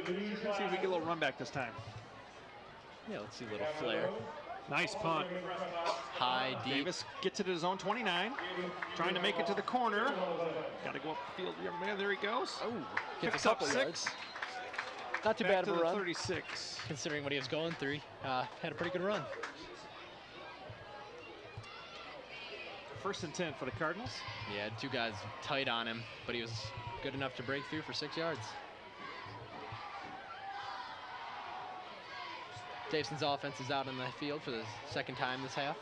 Let's see if we get a little run back this time. Yeah, let's see a little flare. Nice punt. High, deep. Davis gets it at his own 29. Trying to make it to the corner. Got to go up the field. Yeah, there he goes. Oh, gets Picks a up couple 6. yards. Not too Back bad to of a the run. 36. Considering what he was going through, had a pretty good run. First and 10 for the Cardinals. Yeah, two guys tight on him, but he was good enough to break through for 6 yards. Davison's offense is out on the field for the second time this half.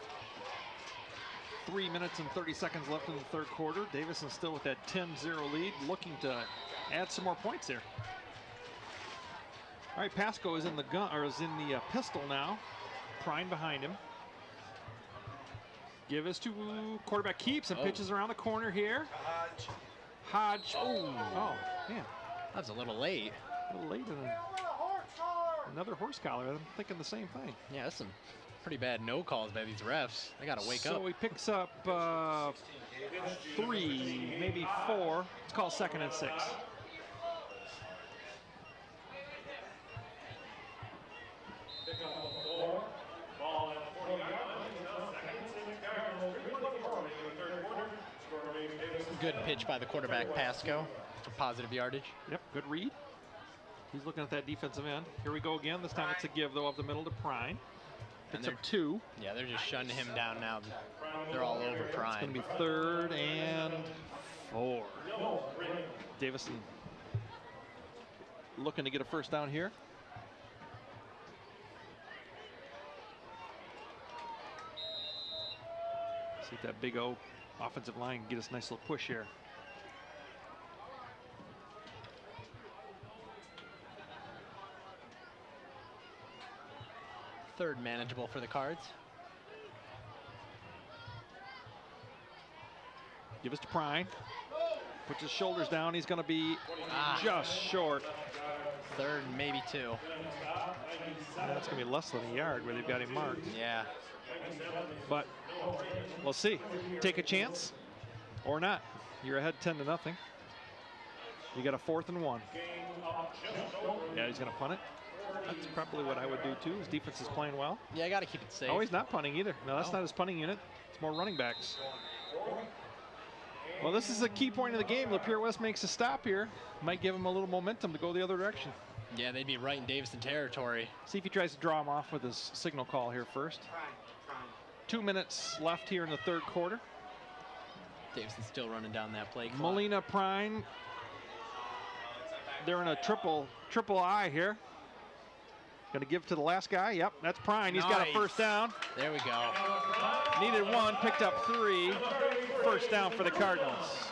3 minutes and 30 seconds left in the third quarter. Davison still with that 10-0 lead, looking to add some more points here. All right, Pasco is in the gun, or is in the pistol now. Prine behind him. Give us to quarterback, keeps and pitches around the corner here. Hodge. Oh, man. That was a little late. A little late. Another horse collar. I'm thinking the same thing. Yeah, that's some pretty bad no calls by these refs. They got to wake up. So he picks up 3, maybe 4. It's called 2nd and 6. Good pitch by the quarterback, Pasco, for positive yardage. Yep, good read. He's looking at that defensive end. Here we go again. This time it's a give, though, up the middle to Prine. Picks up 2. Yeah, they're just shutting him down now. They're all over Prine. It's going to be 3rd and 4. Davison looking to get a first down here. See if that big O offensive line can get us a nice little push here. Third manageable for the Cards. Give us to Prine. Puts his shoulders down. He's going to be just short. 3rd, maybe 2. That's going to be less than a yard where they've got him marked. Yeah. But we'll see. Take a chance or not. You're ahead 10-0. You got a 4th and 1. Yeah, he's going to punt it. That's probably what I would do too. His defense is playing well. Yeah, I got to keep it safe. Oh, he's not punting either. No, that's not his punting unit. It's more running backs. Well, this is a key point of the game. Lapeer West makes a stop here. Might give him a little momentum to go the other direction. Yeah, they'd be right in Davison territory. See if he tries to draw him off with his signal call here first. 2 minutes left here in the third quarter. Davison's still running down that play clock. Molina, Prine. They're in a triple I here. Going to give to the last guy. Yep, that's Prine. He's got a first down. There we go. Needed 1, picked up 3. First down for the Cardinals.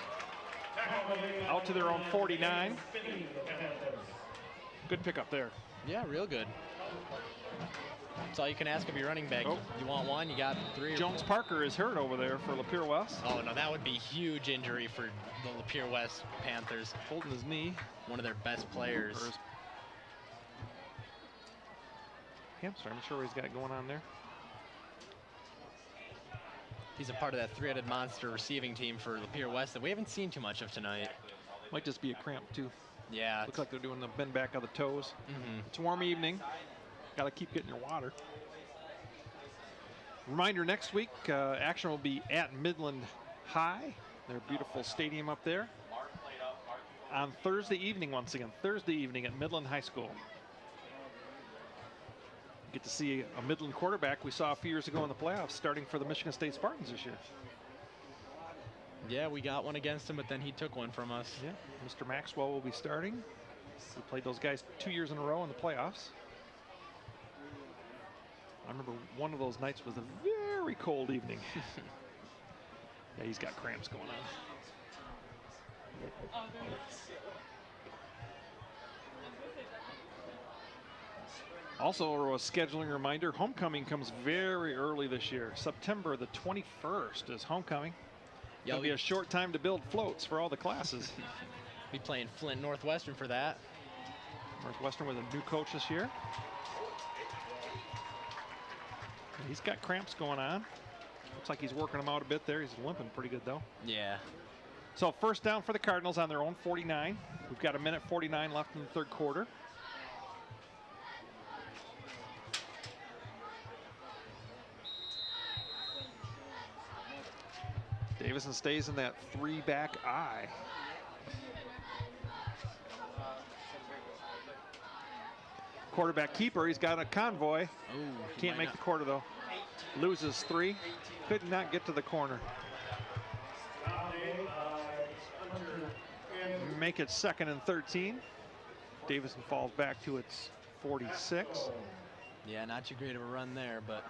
Out to their own 49. Good pickup there. Yeah, real good. That's all you can ask of your running back. Oh. You want 1, you got 3. Jones Parker is hurt over there for Lapeer West. Oh, no, that would be huge injury for the Lapeer West Panthers. Holding his knee. One of their best players. Hamstring. I'm not sure what he's got going on there. He's a part of that 3-headed monster receiving team for Lapeer West that we haven't seen too much of tonight. Might just be a cramp too. Yeah. Looks like they're doing the bend back of the toes. Mm-hmm. It's a warm evening. Got to keep getting your water. Reminder, next week, action will be at Midland High, their beautiful stadium up there. On Thursday evening, once again, Thursday evening at Midland High School. Get to see a Midland quarterback we saw a few years ago in the playoffs starting for the Michigan State Spartans this year. Yeah, we got one against him, but then he took one from us. Yeah, Mr. Maxwell will be starting. We played those guys 2 years in a row in the playoffs. I remember one of those nights was a very cold evening. Yeah, he's got cramps going on. Also, a scheduling reminder, homecoming comes very early this year. September the 21st is homecoming. It'll be a short time to build floats for all the classes. Be playing Flint Northwestern for that. Northwestern with a new coach this year. He's got cramps going on. Looks like he's working them out a bit there. He's limping pretty good, though. Yeah. So first down for the Cardinals on their own 49. We've got 1:49 left in the third quarter. Davison stays in that 3-back I. Quarterback keeper, he's got a convoy. Ooh, Can't make the quarter though. Loses 3. Could not get to the corner. make it 2nd and 13. Davison falls back to its 46. Yeah, not too great of a run there, but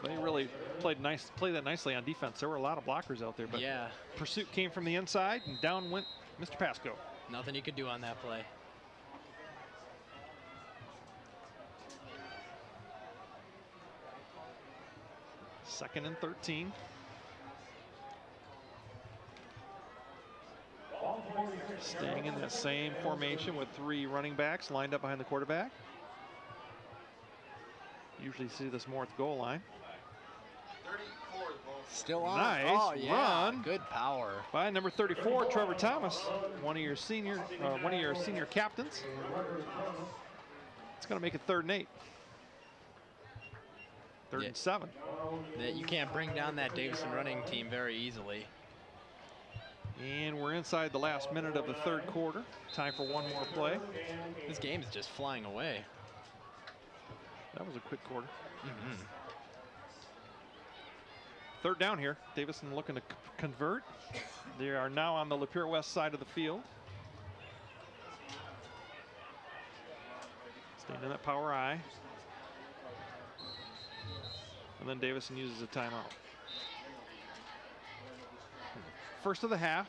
they really played that nicely on defense. There were a lot of blockers out there, but yeah, pursuit came from the inside, and down went Mr. Pasco. Nothing you could do on that play. Second and 13. Staying in that same formation with 3 running backs lined up behind the quarterback. Usually see this more at the goal line. Still on. Nice oh, yeah. run. Good power. By number 34, Trevor Thomas, one of your senior captains. It's going to make it 3rd and 8. 3rd and 7. You can't bring down that Davison running team very easily. And we're inside the last minute of the 3rd quarter. Time for one more play. This game is just flying away. That was a quick quarter. 3rd down here. Davison looking to convert. They are now on the Lapeer West side of the field. Staying in that power I. And then Davison uses a timeout. First of the half.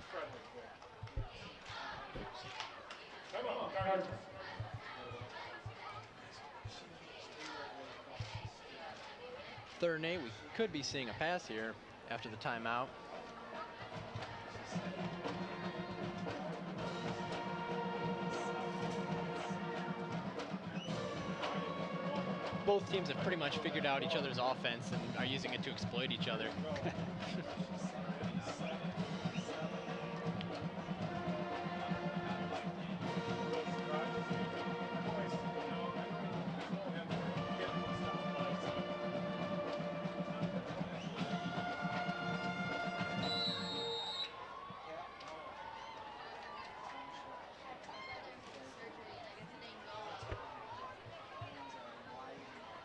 Third and 8, we could be seeing a pass here after the timeout. Both teams have pretty much figured out each other's offense and are using it to exploit each other.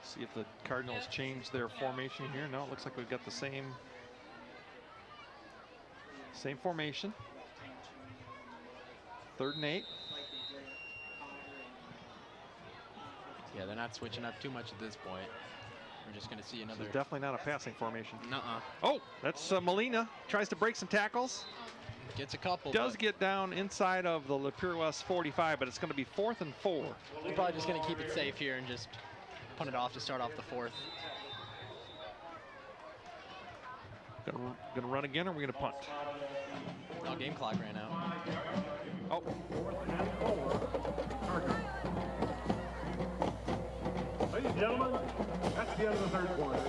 See if the Cardinals change their formation here. No, it looks like we've got the same formation. 3rd and 8. Yeah, they're not switching up too much at this point. We're just going to see another. This is definitely not a passing formation. Nuh-uh. Oh, that's Molina. Tries to break some tackles. Gets a couple. Does get down inside of the Lapeer West 45, but it's going to be 4th and 4. We're probably just going to keep it safe here and just punt it off to start off the 4th. Gonna run again, or are we gonna punt? No, game clock ran out. Oh. Ladies and gentlemen, that's the end of the 3rd quarter.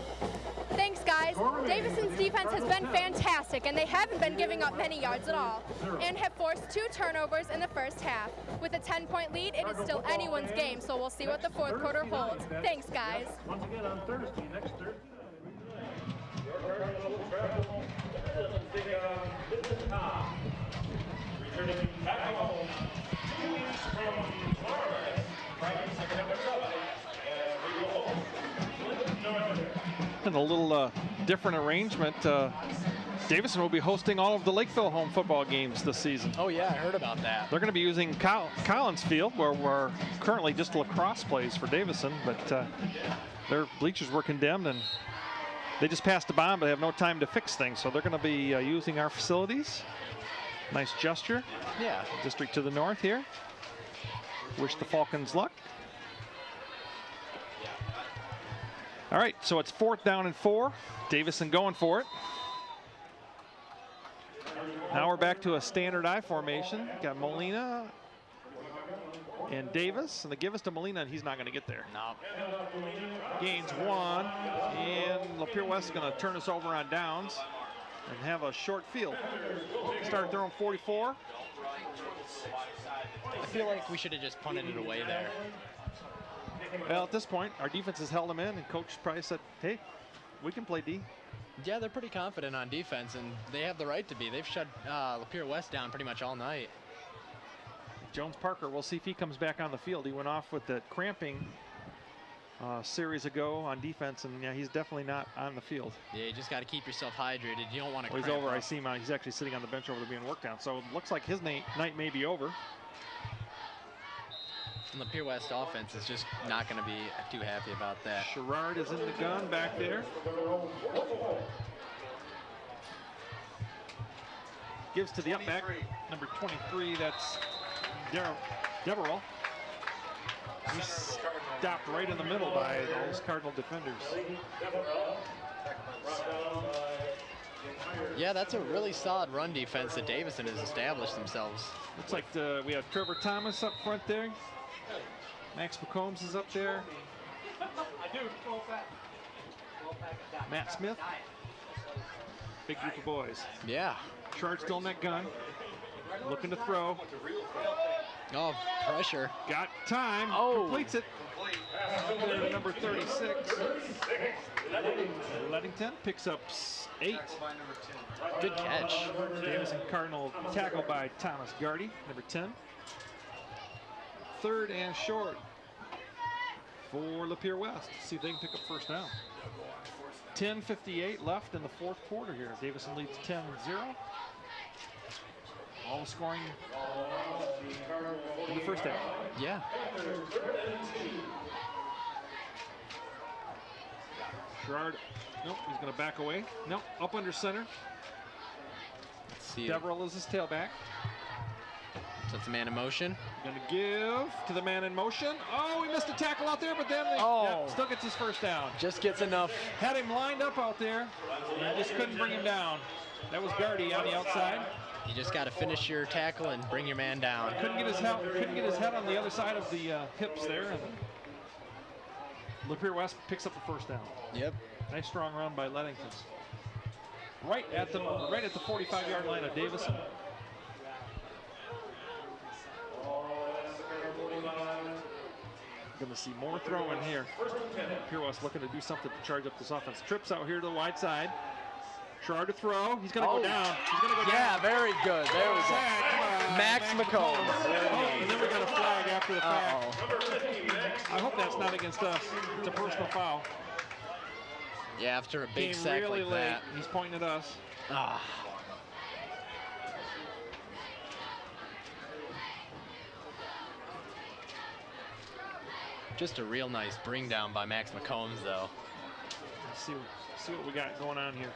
Thanks, guys. Davison's defense has been fantastic, and they haven't been giving up many yards at all, and have forced 2 turnovers in the first half. With a 10-point lead, it is still anyone's game, so we'll see what the 4th quarter holds. Thanks, guys. Once again on Thursday, next Thursday. Returning back home 2 weeks from Florida, Friday, September 7th, as we will host Northern. And a little different arrangement. Davison will be hosting all of the Lakeville home football games this season. Oh yeah, I heard about that. They're going to be using Collins Field, where we're currently just lacrosse plays for Davison, but their bleachers were condemned and they just passed a bond, but they have no time to fix things. So they're going to be using our facilities. Nice gesture. Yeah. District to the north here. Wish the Falcons luck. All right, so it's 4th down and 4. Davison going for it. Now we're back to a standard I formation. Got Molina and Davis, and they give us to Molina, and he's not going to get there. No. Gains 1, and Lapeer West is going to turn us over on downs and have a short field. Start their own 44. I feel like we should have just punted it away there. Well, at this point, our defense has held them in, and Coach Price said, hey, we can play D. Yeah, they're pretty confident on defense, and they have the right to be. They've shut Lapeer West down pretty much all night. Jones Parker, we'll see if he comes back on the field. He went off with the cramping series ago on defense, and yeah, he's definitely not on the field. Yeah, you just got to keep yourself hydrated. You don't want to. Well, he's over. I see him. He's actually sitting on the bench over there being worked on. So it looks like his night may be over. And the Lapeer West offense is just not going to be too happy about that. Sherrard is in the gun back there. Gives to the up back, number 23. That's Deverell. He's stopped right in the middle by those Cardinal defenders. Yeah, that's a really solid run defense that Davison has established themselves. Looks like we have Trevor Thomas up front there. Max McCombs is up there. Matt Smith. Big group of boys. Yeah. Sherrard still in that gun. Looking to throw. Oh, pressure. Got time. Oh. Completes it. There to number 36. Lettington picks up 8. Good catch. Davison Cardinal tackled by Thomas Gardy, number 10. 3rd and short for Lapeer West. See if they can pick up first down. 10:58 left in the 4th quarter here. Davison leads 10-0. All scoring in the first half. Yeah. Sherrard, nope, he's going to back away. Nope, up under center. Let's see. Deverell is his tailback. So it's a man in motion. Going to give to the man in motion. Oh, he missed a tackle out there, but then still gets his first down. Just gets enough. Had him lined up out there, and just couldn't bring him down. That was Gardy on the outside. You just got to finish your tackle and bring your man down. Couldn't get his head on the other side of the hips there, and Lapeer West picks up the first down. Yep. Nice strong run by Lettington. Right at the 45-yard line of Davison. Going to see more throwing here. Lapeer West looking to do something to charge up this offense. Trips out here to the wide side. Sherrard to throw. He's going to go down. He's going to go down. Yeah, very good. There we go. Max McCombs. Oh, and then we got a flag after the fact. I hope that's not against us. It's a personal foul. Yeah, after a big Came sack really like late. that. He's pointing at us. Ah. Just a real nice bring down by Max McCombs, though. Let's see what we got going on here.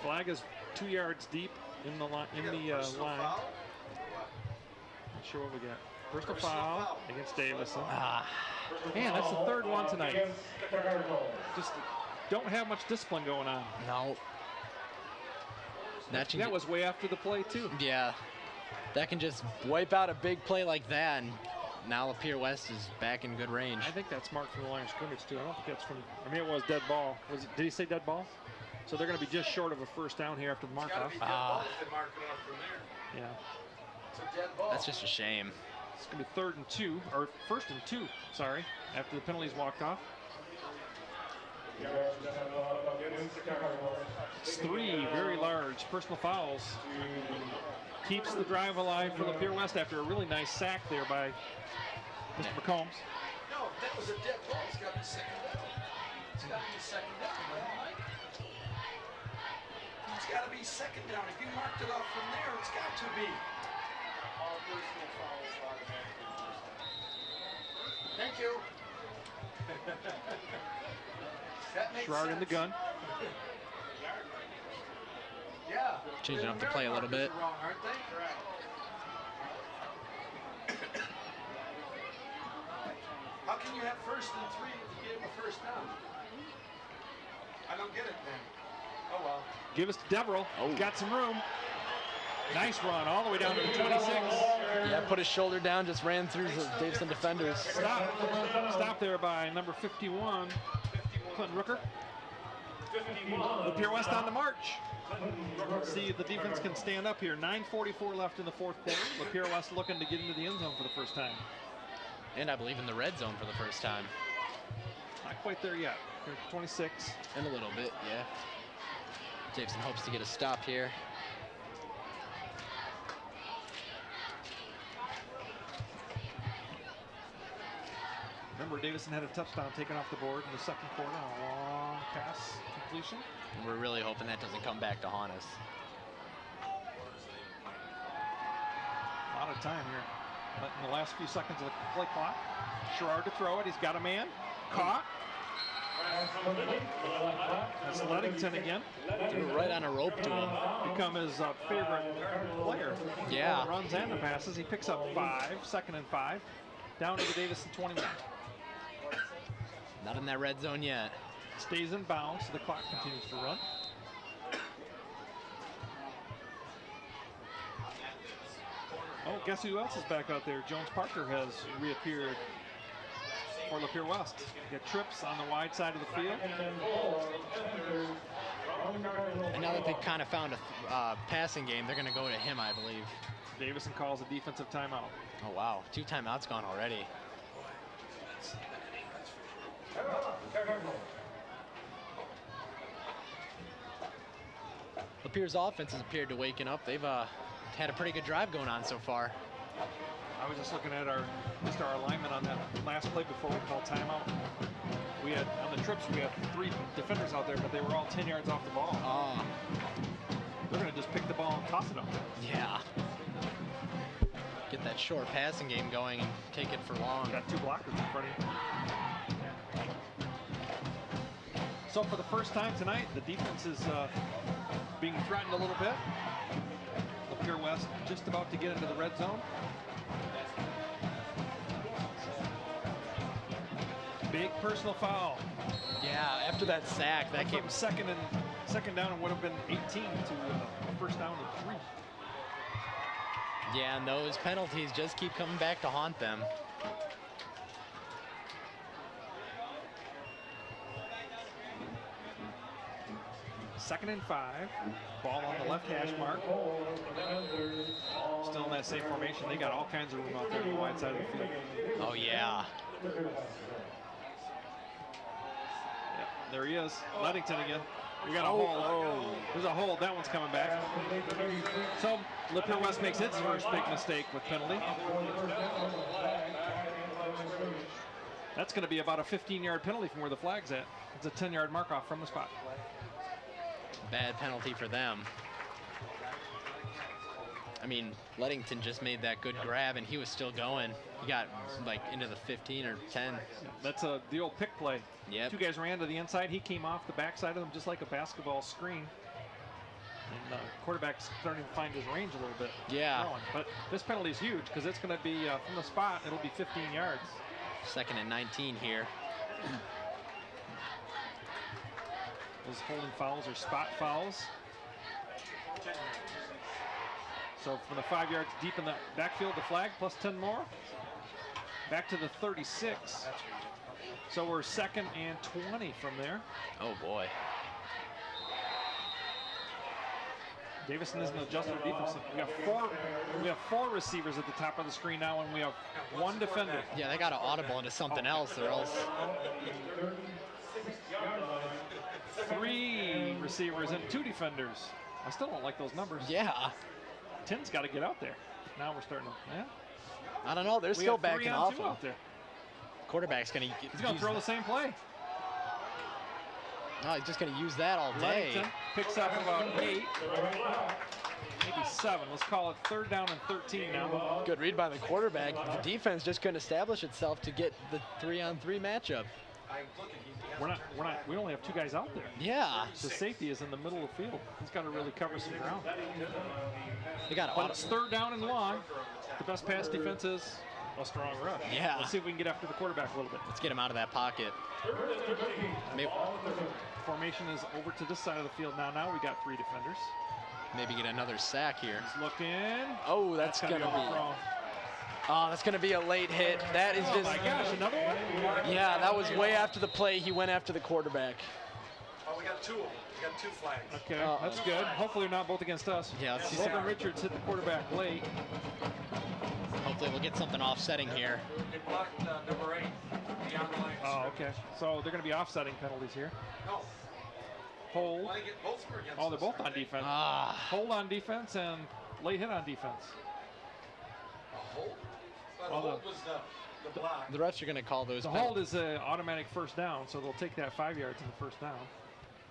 Flag is 2 yards deep in the line. Not sure what we got. Personal foul against Davison. Man, that's the 3rd one tonight. Just don't have much discipline going on. No. That was way after the play too. Yeah. That can just wipe out a big play like that, and now Lapeer West is back in good range. I think that's marked from the line of scrimmage too. I don't think that's from. I mean, it was dead ball. Did he say dead ball? So they're going to be just short of a first down here after the mark off. Yeah. That's just a shame. It's going to be 3rd and 2, or 1st and 2, sorry, after the penalties walked off. It's 3 very large personal fouls. Keeps the drive alive for Lapeer West after a really nice sack there by Mr. McCombs. No, that was a dead ball. It's got to be second down. It's got to be second down, Mike. It's got to be second down. If you marked it off from there, it's got to be. All personal fouls automatically. Thank you. That makes Sherrard in the gun. Yeah. Changing up the play a little bit. Wrong, aren't they? Correct. How can you have 1st and 3 if you gave him a first down? I don't get it, man. Oh, well. Give us to Deverell. Got some room. Nice run all the way down to the 26. Yeah, put his shoulder down, just ran through the Davison defenders. Stop there by number 51, Clinton Rooker. Lapeer West on the march. See if the defense can stand up here. 9:44 left in the 4th quarter. Lapeer West looking to get into the end zone for the first time. And I believe in the red zone for the first time. Not quite there yet. Here's 26. In a little bit, yeah. Davison hopes to get a stop here. Remember, Davison had a touchdown taken off the board in the second quarter on a long pass completion. We're really hoping that doesn't come back to haunt us. A lot of time here. But in the last few seconds of the play clock, Sherrard to throw it. He's got a man. Caught. That's Lettington again. Threw right on a rope to him. Become his favorite player. Yeah. Runs and the passes. He picks up 5, 2nd and 5. Down to the Davison 21. Not in that red zone yet. Stays in bounds, so the clock continues to run. Oh, guess who else is back out there? Jones Parker has reappeared for Lapeer West. Get trips on the wide side of the field. And now that they've kind of found a passing game, they're going to go to him, I believe. Davison calls a defensive timeout. Oh, wow. 2 timeouts gone already. Lapeer's offense has appeared to waken up. They've had a pretty good drive going on so far. I was just looking at our alignment on that last play before we called timeout. We had, on the trips, we had 3 defenders out there, but they were all 10 yards off the ball. Oh. They're going to just pick the ball and toss it up. Yeah. Get that short passing game going and take it for long. Got 2 blockers in front of you. So for the first time tonight, the defense is being threatened a little bit. Lapeer West just about to get into the red zone. Big personal foul. Yeah, after that sack, that came from second down and would have been 18 to first down and 3. Yeah, and those penalties just keep coming back to haunt them. Second and 5. Ball on the left hash mark. Still in that same formation. They got all kinds of room out there on the wide side of the field. Oh, yeah. Yep, there he is. Lettington again. We got a hold. There's a hold. That one's coming back. So Lapeer West makes its first big mistake with penalty. That's going to be about a 15-yard penalty from where the flag's at. It's a 10-yard mark off from the spot. Bad penalty for them. I mean, Lettington just made that good grab, and he was still going. He got like into the 15 or 10. That's the old pick play. Yep. 2 guys ran to the inside. He came off the backside of them just like a basketball screen. And the quarterback's starting to find his range a little bit. Yeah. Throwing. But this penalty is huge because it's going to be from the spot. It'll be 15 yards. 2nd and 19 here. Those holding fouls are spot fouls. So from the 5 yards deep in the backfield, the flag plus 10 more. Back to the 36. So we're 2nd and 20 from there. Oh boy. Davison isn't adjusted defense. We have 4 receivers at the top of the screen now, and we have 1 defender. Yeah, they got to audible into something else, or else. 3 receivers and 2 defenders. I still don't like those numbers. Yeah. 10's got to get out there. Now we're starting to. Yeah. I don't know. They're still backing off. Out there. Quarterback's going to. He's going to throw the same play. No, he's just going to use that all day. Lettington picks up about 8, maybe 7. Let's call it 3rd down and 13 now. Good read by the quarterback. The defense just couldn't establish itself to get the 3-on-3 matchup. We only have 2 guys out there. Yeah. The safety is in the middle of the field. He's got to really cover some ground. They got but it's 3rd down and long. The best pass defense is a strong rush. Yeah. Let's see if we can get after the quarterback a little bit. Let's get him out of that pocket. Maybe. Formation is over to this side of the field now. Now we got 3 defenders. Maybe get another sack here. He's looking. Oh, that's going to be. Oh, that's going to be a late hit. That is just. Oh my gosh, another one? Yeah, that was way after the play. He went after the quarterback. Oh, we got 2 of them. We got 2 flags. Okay, that's good. Hopefully they're not both against us. Yeah, let's see. Logan Richards hit the quarterback late. Hopefully we'll get something offsetting here. It blocked number 8 beyond the line. Oh, okay. So they're going to be offsetting penalties here. No. Hold. Why they get both are against Oh, they're us, both on defense. Ah. Hold on defense and late hit on defense. A hold? But Oh, hold was the block. The refs are going to call those. The hold is an automatic first down, so they'll take that 5 yards in the first down.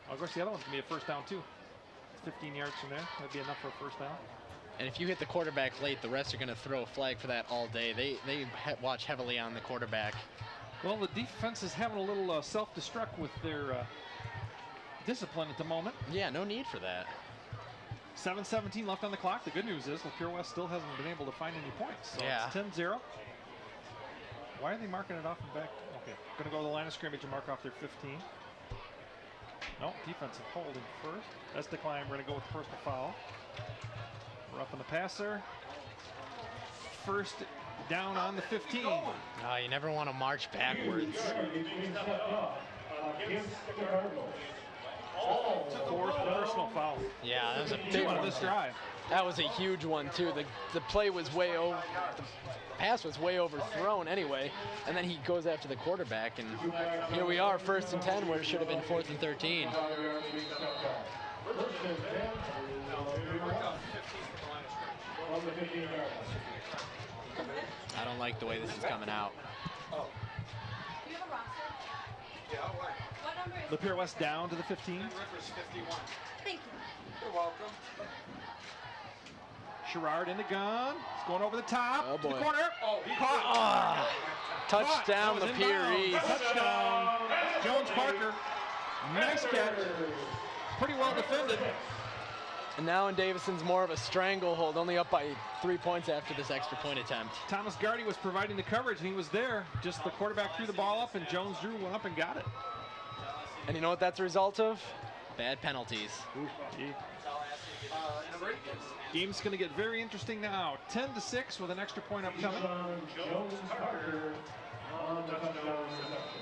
Of course, the other one's going to be a first down, too. 15 yards from there. That'd be enough for a first down. And if you hit the quarterback late, the refs are going to throw a flag for that all day. They watch heavily on the quarterback. Well, the defense is having a little self-destruct with their discipline at the moment. Yeah, no need for that. 7:17 left on the clock. The good news is Lapeer West still hasn't been able to find any points. So yeah. It's 10-0. Why are they marking it off and back? Okay, going to go to the line of scrimmage and mark off their 15. No, defensive holding first. That's decline. We're going to go with personal foul. Roughing the passer. First down on the 15. You never want to march backwards. Fourth personal foul. Yeah, that was a big Two one on this drive. That was a huge one too. The play was way over. The pass was way overthrown anyway, and then he goes after the quarterback, and here we are, 1st and 10, where it should have been 4th and 13. I don't like the way this is coming out. Lapeer West down to the 15. Thank you. You're welcome. Sherrard in the gun. He's going over the top. Oh, To the boy. corner. He Caught. Touchdown, That was Lapeer inbounds. East. Touchdown. Jones Parker. Nice catch. Pretty well defended. And now in Davison's more of a stranglehold, only up by 3 points after this extra point attempt. Thomas Gardy was providing the coverage, and he was there. Just the quarterback threw the ball up, and Jones Drew went up and got it. And you know what that's a result of? Bad penalties. Game's going to get very interesting now. 10-6 with an extra point upcoming. Jones Parker on the touchdown reception.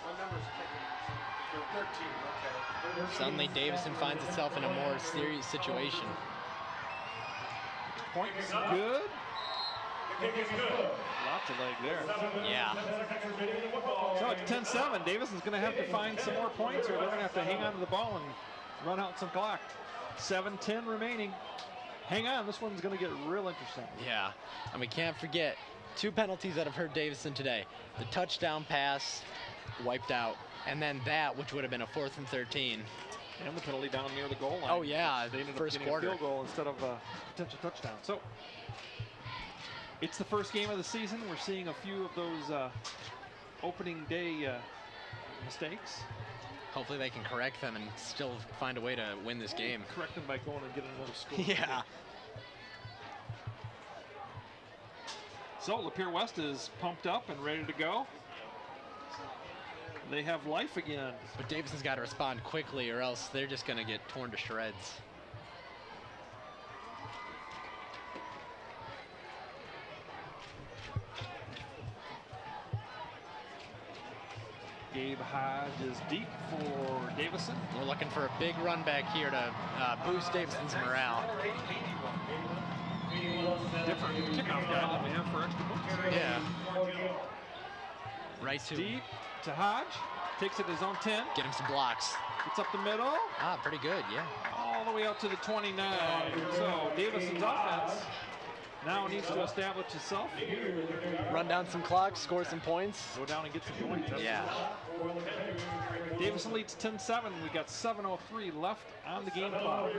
What number is taking? 13, okay. Suddenly, Davison finds itself in a more serious situation. Points good. The kick is good. Lots of leg there. Yeah. So it's 10-7. Davison's going to have to find some more points, or they're going to have to hang on to the ball and run out some clock. 7:10 remaining. Hang on, this one's going to get real interesting. Yeah, and we can't forget 2 penalties that have hurt Davison today. The touchdown pass wiped out, and then that, which would have been a 4th and 13. And the penalty down near the goal line. Oh, yeah, They ended first up getting quarter. a field goal instead of a potential touchdown. So it's the first game of the season. We're seeing a few of those opening day mistakes. Hopefully they can correct them and still find a way to win this game. Correct them by going and getting another score. Yeah. So Lapeer West is pumped up and ready to go. They have life again. But Davison's got to respond quickly, or else they're just going to get torn to shreds. Gabe Hodge is deep for Davison. We're looking for a big run back here to boost Davison's morale. Different kickoff guy than we have for extra points. Yeah. Right to Deep to Hodge. Takes it to his own 10. get him some blocks. It's up the middle. Ah, pretty good, yeah. All the way out to the 29. So Davison's offense now needs to establish itself. Run down some clock, score some points. Go down and get some points. That's Yeah. Davison leads 10-7. We got 7:03 left on the game clock.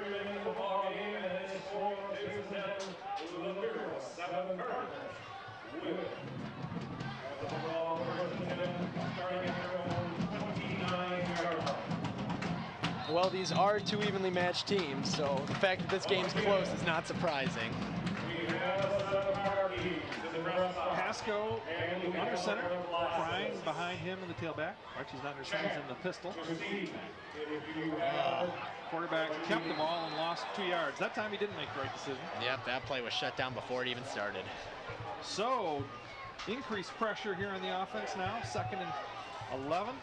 Well, these are 2 evenly matched teams, so the fact that this game's close is not surprising. Pasco under center, crying behind him in the tailback. Archie's not under center, he's in the pistol. Quarterback kept the ball and lost 2 yards. That time he didn't make the right decision. Yep, that play was shut down before it even started. So increased pressure here on the offense now. 2nd and 11.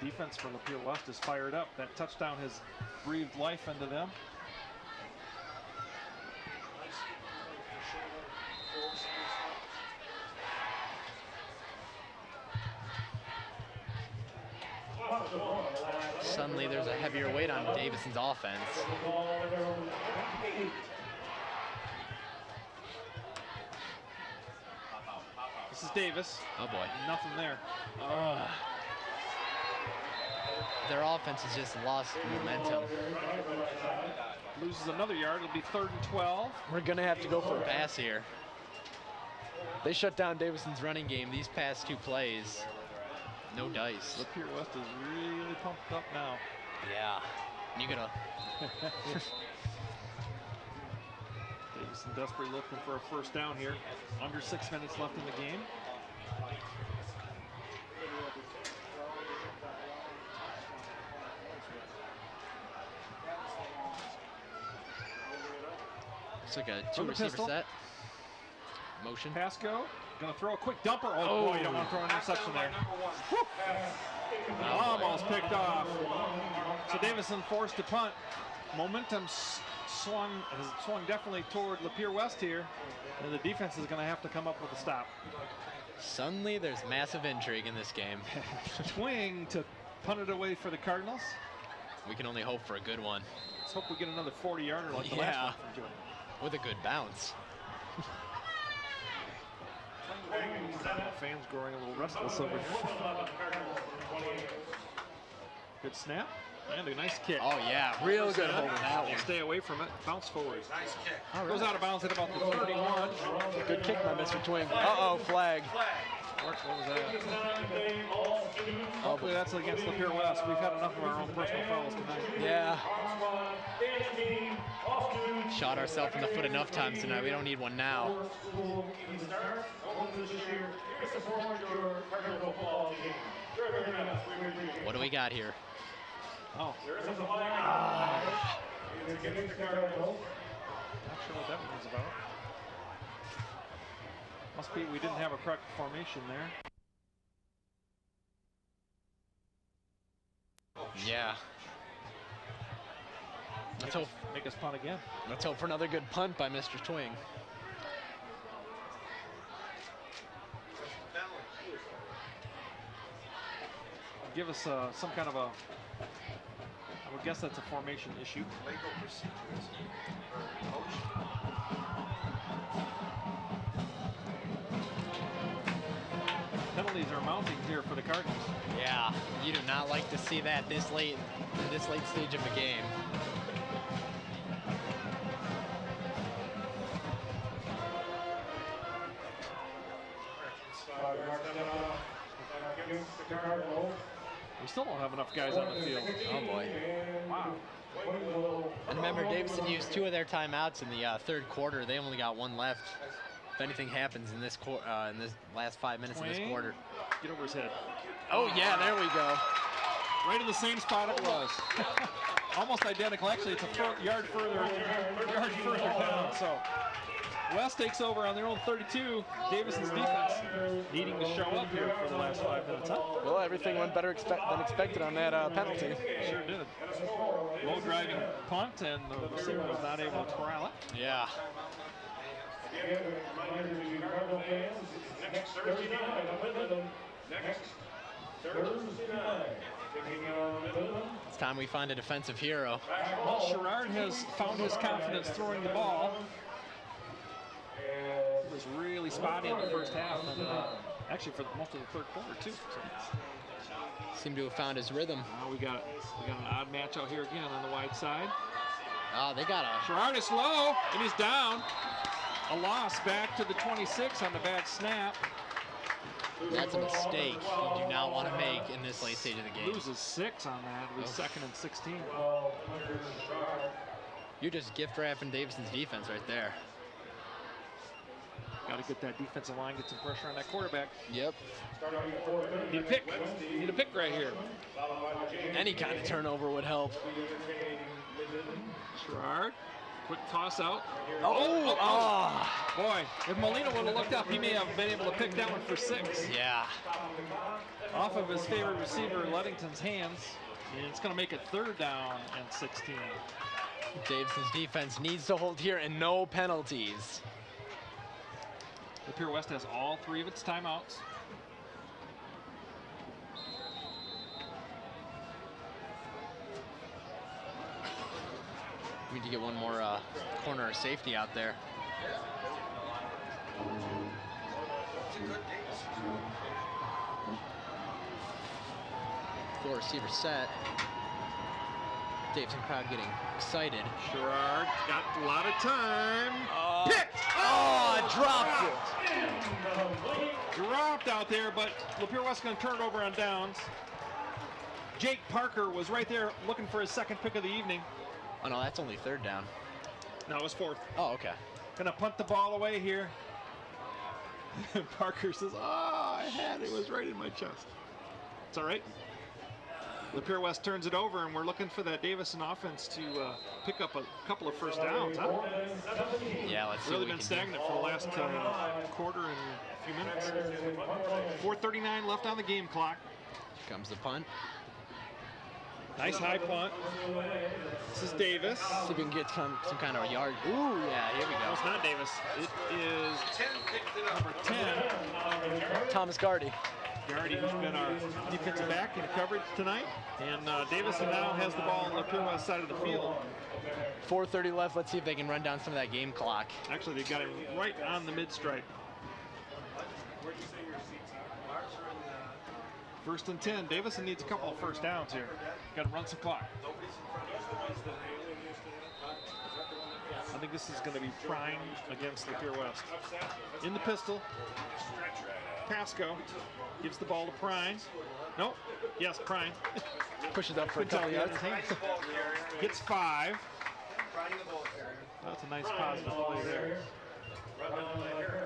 Defense for Lapeer West is fired up. That touchdown has breathed life into them. Suddenly there's a heavier weight on Davison's offense. This is Davis. Oh boy. Nothing there. Their offense has just lost momentum. Loses another yard. It'll be 3rd and 12. We're going to have to go for a pass. Pass here. They shut down Davison's Running game, these past 2 plays, no dice. Lapeer West is really pumped up now. Yeah. You gonna Davison desperately looking for a first down here. Under 6 minutes left in the game. Looks like a From the 2-receiver pistol. set. Motion. Pass go. Gonna throw a quick dumper. Oh, boy, you don't want to throw an interception there. Almost picked off. So Davison forced to punt. Momentum has swung definitely toward Lapeer West here. And the defense is gonna have to come up with a stop. Suddenly there's massive intrigue in this game. Twing to punt it away for the Cardinals. We can only hope for a good one. Let's hope we get another 40-yarder like the last one from Twing. With a good bounce. Fans growing a little restless over here. Good snap and a nice kick. Oh yeah, real good hold of that one. Stay away from it. Bounce forward. Nice kick. Goes out of bounds at about the 31. Good kick by Mr. Twing. Uh-oh, flag. What was that? Hopefully that's against Lapeer West. We've had enough of our own personal fouls tonight. Yeah. Shot ourselves in the foot enough times tonight. We don't need one now. What do we got here? Oh. Not sure what that one's about. Must be we didn't have a correct formation there. Yeah. Let's hope. Make us punt again. Let's hope for another good punt by Mr. Twing. Give us some kind of a. I would guess that's a formation issue. Legal procedures or motion. Penalties are mounting here for the Cardinals. Yeah, you do not like to see that this late stage of the game. We still don't have enough guys on the field. Oh boy. Wow. And remember, Davison used 2 of their timeouts in the 3rd quarter. They only got 1 left. If anything happens in this last 5 minutes of this quarter. Get over his head. Oh yeah, there we go. Right in the same spot it was. Almost identical. Actually, it's a yard further down. So West takes over on their own 32. Davison's defense needing to show up here for the last 5 minutes. Huh? Well, everything went better than expected on that penalty. Sure did. Low driving punt, and the receiver was not able to corral it. Yeah. It's time we find a defensive hero. Well, Sherrard has found his confidence throwing the ball. He was really spotty in the first half, and actually for most of the 3rd quarter too. So. Seemed to have found his rhythm. Now we got an odd match out here again on the wide side. Oh, they got a. Sherrard is low, and he's down. A loss back to the 26 on the bad snap. That's a mistake you do not want to make in this late stage of the game. Loses 6 on that. It was 2nd and 16. You're just gift wrapping Davison's defense right there. Got to get that defensive line, get some pressure on that quarterback. Yep. Need a pick. Need a pick right here. Any kind of turnover would help. Sherrard, quick toss out. Oh! Boy, if Molina would have looked up, he may have been able to pick that one for 6. Yeah. Off of his favorite receiver, Ludington's hands. And it's going to make it 3rd down and 16. Davison's defense needs to hold here and no penalties. Lapeer West has all 3 of its timeouts. We need to get one more corner or safety out there. Four receiver set. Davison crowd getting excited. Sherrard got a lot of time. Picked! Dropped it. Dropped out there, but Lapeer West going to turn it over on downs. Jake Parker was right there looking for his second pick of the evening. Oh no, that's only third down. No, it was fourth. Oh, okay. Going to punt the ball away here. Parker says, I had it. It was right in my chest. It's all right. Lapeer West turns it over, and we're looking for that Davison offense to pick up a couple of first downs. Huh? Yeah, let's see. Really what we been can stagnant for the last quarter and a few minutes. 4:39 left on the game clock. Here comes the punt. Nice high punt. This is Davis. See if we can get some kind of yard. Ooh, yeah, here we No, go. it's not Davis. It is 10 picked it up. number 10. Thomas Gardy. Gardy, who's been our defensive back in coverage tonight. And Davison now has the ball on the Lapeer West side of the field. 4:30 left. Let's see if they can run down some of that game clock. Actually, they got him right on the mid-stripe. First and 10. Davison needs a couple of first downs here. Got to run some clock. I think this is going to be prime against Lapeer West. In the pistol. Pasco gives the ball to Prine. Nope. Yes, Prine. Pushes up for a Couldn't tell couple he had yards. his hands. Gets 5. That's a nice positive play there.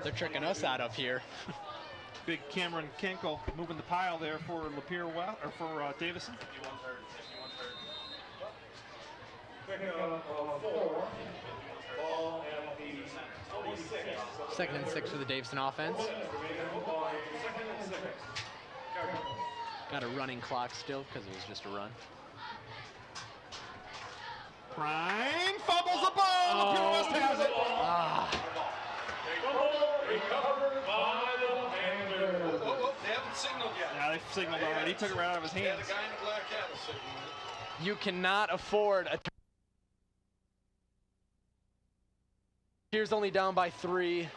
They're tricking us out of here. Big Cameron Kenkel moving the pile there for Lapeer West, or for Davison. Second and 6 for the Davison offense. Got a running clock still because it was just a run. Prine fumbles the ball. Lapeer West has it. They haven't signaled yet. Yeah, they signaled already. He took it right out of his Yeah, hands. the guy in the black hat was signaling it. You cannot afford a. Here's only down by 3.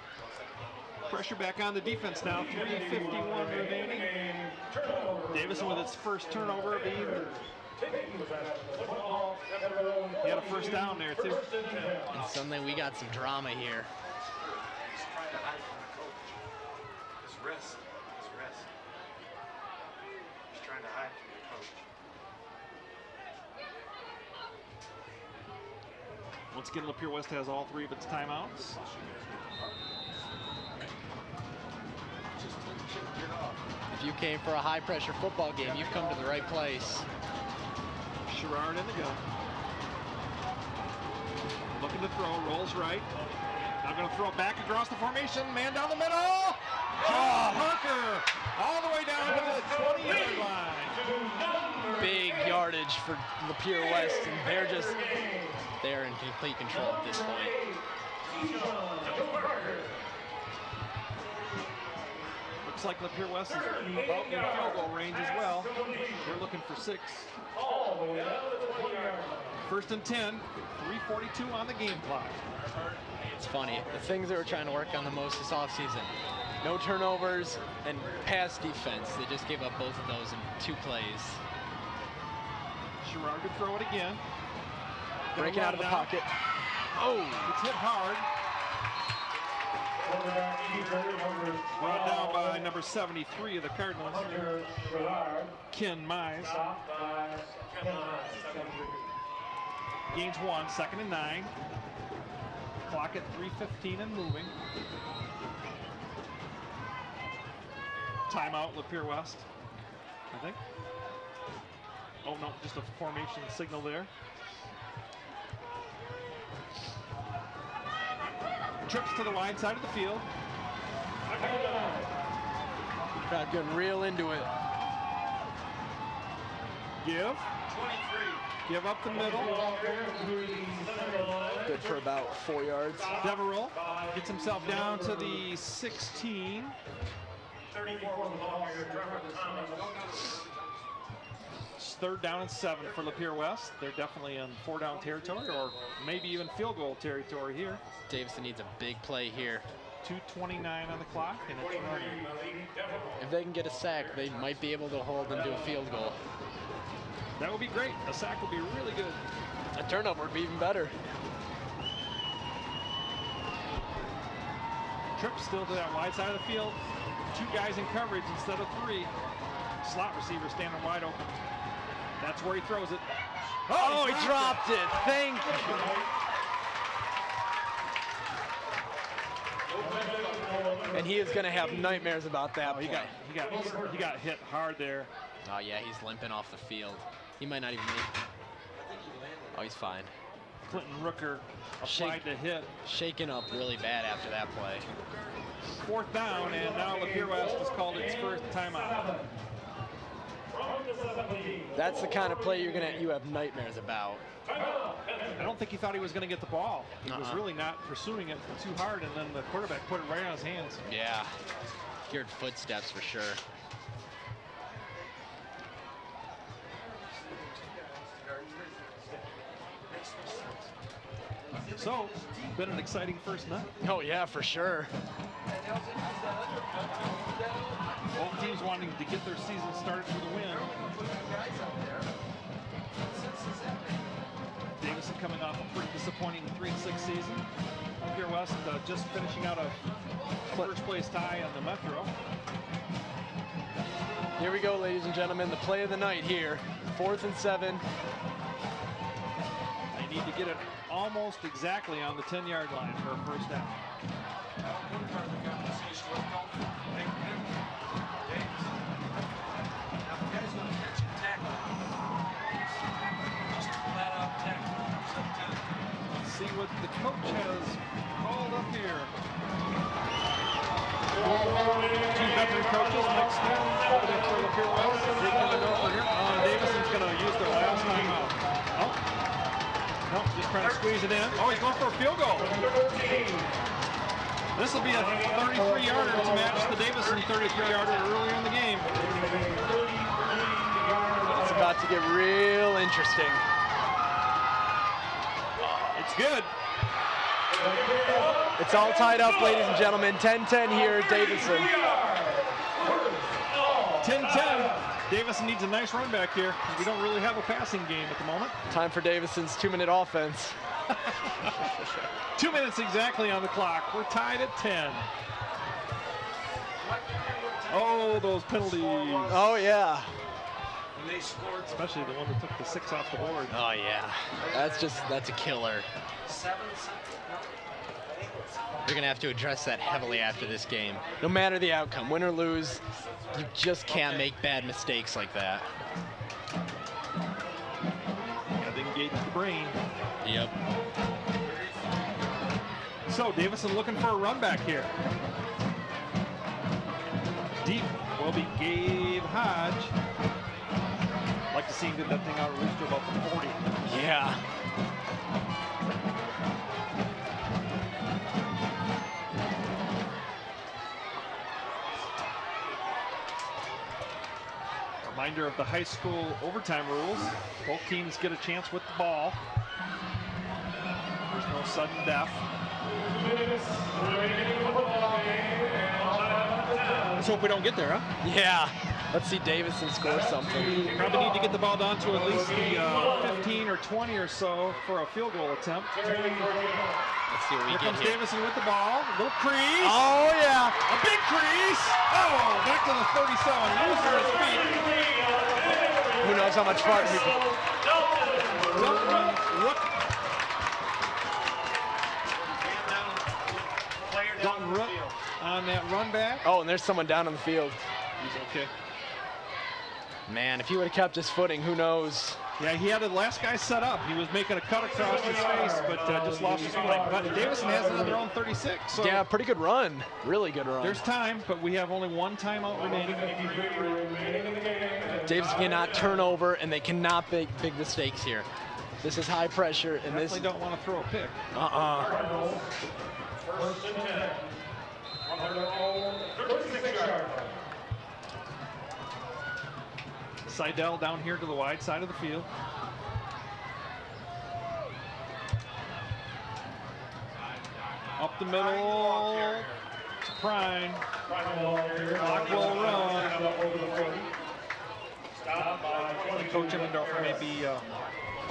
Pressure back on the defense now. 3:51 remaining. Davison with its first turnover of the evening. He had a first down there too. And suddenly we got some drama here. He's trying to hide from the coach. His wrist. He's trying to hide from the coach. Once again, Lapeer West has all 3 of its timeouts. If you came for a high-pressure football game, you've come to the right place. Sherrard in the gun. Looking to throw, rolls right. Now going to throw back across the formation. Man down the middle. Parker all the way down to the 20-yard line. Big yardage for Lapeer West, and They're in complete control at this point. Looks like Lapeer West is about in field goal range as well. We're looking for 6. First and 10, 3:42 on the game clock. It's funny. The things that we're trying to work on the most this offseason. no turnovers and pass defense. They just gave up both of those in 2 plays. Sherrard could throw it again. Breaking out of the pocket. Oh, it's hit hard. Brought down by number 73 of the Cardinals, Ken Mize. Gains 1, 2nd and 9. Clock at 3:15 and moving. Timeout, Lapeer West, I think. Oh no, just a formation signal there. Trips to the wide side of the field. Crowd getting real into it. Give. 23. Give up the middle. Good for about 4 yards. Deverell gets himself down to the 16. 34 was the ball here, Trevor Thomas. 3rd down and 7 for Lapeer West. They're definitely in 4-down territory, or maybe even field goal territory here. Davison needs a big play here. 2:29 on the clock, and it's running. If they can get a sack, they might be able to hold them to a field goal. That would be great. A sack would be really good. A turnover would be even better. Tripp still to that wide side of the field. 2 guys in coverage instead of 3. Slot receiver standing wide open. That's where he throws it. Oh, he dropped it. Thank you. And he is going to have nightmares about that. He got hit hard there. Oh yeah, he's limping off the field. He might not even make it. Oh, he's fine. Clinton Rooker applied the hit. Shaken up really bad after that play. 4th down, and now Lapeer West has called its first timeout. That's the kind of play you have nightmares about. I don't think he thought he was going to get the ball. He was really not pursuing it too hard, and then the quarterback put it right on his hands. Yeah, heard footsteps for sure. So, been an exciting first night. Oh yeah, for sure. Both teams wanting to get their season started with a win. Davison coming off a pretty disappointing 3-6 season. Lapeer West just finishing out a first place tie on the Metro. Here we go, ladies and gentlemen, the play of the night here. 4th and 7. They need to get it almost exactly on the 10-yard line for a first down. Let's see what the coach has called up here. 2 veteran coaches next to over there for Lapeer West. Taking it over here. Davison's going to use their last timeout. Oh. Nope, just trying to squeeze it in. Oh, he's going for a field goal. This will be a 33-yarder to match the Davison 33-yarder earlier in the game. It's about to get real interesting. It's good. It's all tied up, ladies and gentlemen. 10-10 here, Davison. 10-10. Davison needs a nice run back here. We don't really have a passing game at the moment. Time for Davison's 2-minute offense. 2 minutes exactly on the clock. We're tied at 10. Oh, those penalties. Oh, yeah. And they scored, Especially the one that took the 6 off the board. Oh yeah, that's a killer. 7-6. They're gonna have to address that heavily after this game. No matter the outcome, win or lose, You just can't make bad mistakes like that. Got to engage the brain. Yep. So Davison looking for a run back here. Deep will be Gabe Hodge. Like to see him get that thing out at least to about the 40. yeah. Reminder of the high school overtime rules. Both teams get a chance with the ball. There's no sudden death. Let's hope we don't get there, huh? Yeah. Let's see Davison score something. Probably need to get the ball down to at least the 15 or 20 or so for a field goal attempt. Let's see what we Here get comes here. Davison with the ball. Little crease. Oh, yeah. A big crease. Oh, back to the 37. Losing his feet. Who knows how much fun people. Dalton Rook on that run back. Oh, and there's someone down on the field. He's okay. Man, if he would have kept his footing, who knows? Yeah, he had the last guy set up. He was making a cut across his face, but just lost his footing. But Davison has it on their own 36. So Yeah, pretty good run. Really good run. there's time, but we have only one timeout remaining. Davison cannot turn over, and they cannot make big mistakes here. This is high pressure, and this. Definitely don't want to throw a pick. First and 10. On their own 36-yard line. Seidel down here to the wide side of the field. Up the middle to Prine. Clock will run. Coach Immendorfer may be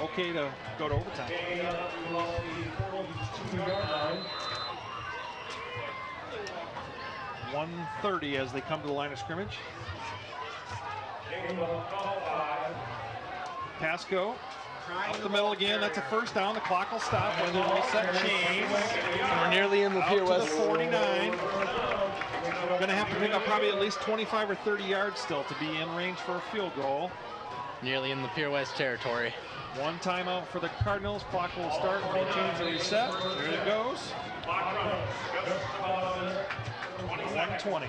okay to go to overtime. 1:30 as they come to the line of scrimmage. Pasco up the middle again. That's a first down. The clock will stop when the reset chains. We're nearly in Lapeer Out to West. the 49. Going to have to pick up probably at least 25 or 30 yards still to be in range for a field goal. Nearly in the Lapeer West territory. One timeout for the Cardinals. Clock will start when they change the reset. There it goes. 1:20.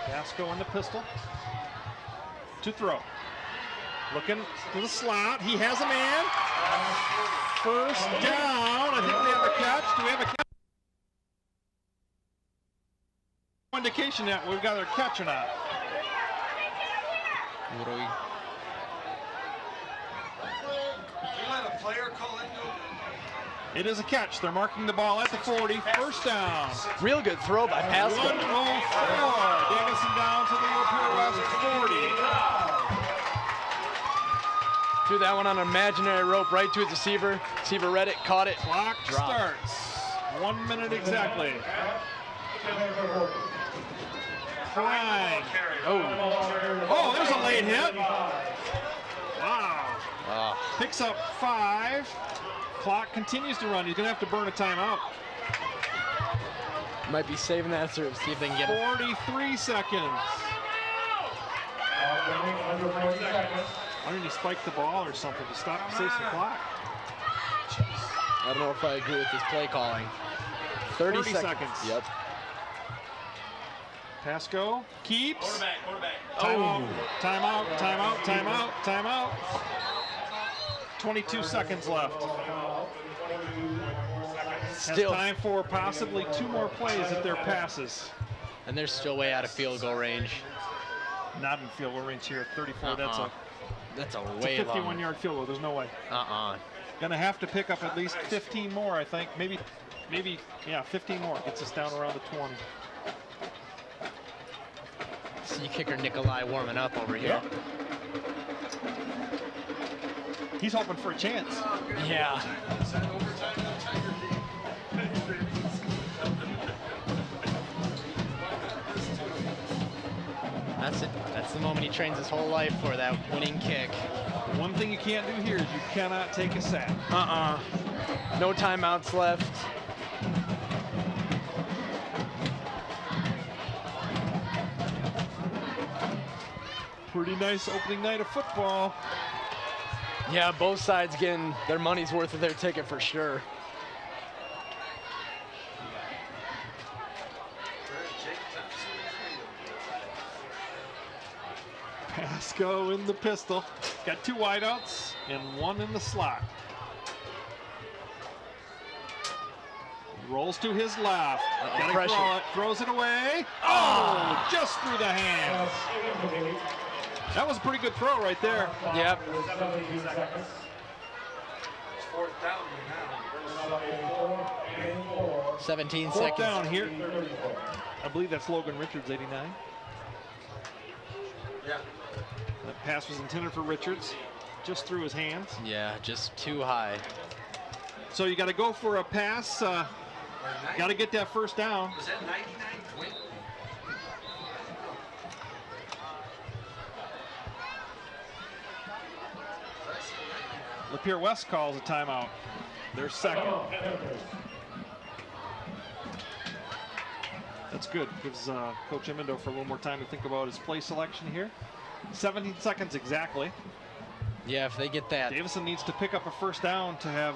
Pasco in the pistol. To throw. Looking to the slot. He has a man. First down. I think we have a catch. Do we have a catch? No indication that we've got a catch or not. What do we? You let a player call into it? It is a catch. They're marking the ball at the 40. First down. Real good throw by Pasco. 104. Davison down to the Lapeer West 40. Threw that one on an imaginary rope right to his receiver. Receiver read it, caught it. Clock Drop. starts. 1 minute exactly. Prime. Oh, there's a late hit. Wow. Picks up 5. Clock continues to run. He's going to have to burn a timeout. Might be saving that serve. See if they can get it. 43 seconds. Why didn't he spike the ball or something to stop save the clock? I don't know if I agree with this play calling. 30 seconds. Yep. Pasco keeps. Quarterback. Timeout. 22 seconds left. Still. Has time for possibly 2 more plays if they're passes. And they're still way out of field goal range. Not in field goal range here at 34. That's a It's way a long. 51-yard field goal. There's no way. Gonna have to pick up at least 15 more, I think. Maybe, yeah, 15 more. Gets us down around the 20. See kicker Nikolai warming up over here. He's hoping for a chance. Yeah. That's it. That's the moment he trains his whole life for, that winning kick. One thing you can't do here is you cannot take a sack. No timeouts left. Pretty nice opening night of football. Yeah, both sides getting their money's worth of their ticket for sure. Pasco in the pistol. Got 2 wideouts and 1 in the slot. Rolls to his left. Gotta pressure. throw it. Throws it away. Oh, just through the hands. That was a pretty good throw right there. Yep. 4th down now. 17 Fourth seconds. down here. I believe that's Logan Richards, 89. Yeah. That pass was intended for Richards. Just through his hands. Yeah, just too high. So you got to go for a pass. Got to get that first down. Was that 99 point? Lapeer West calls a timeout. They're second. That's good. Gives Coach Immendorfer a little more time to think about his play selection here. 17 seconds exactly. Yeah, if they get that. Davison needs to pick up a first down to have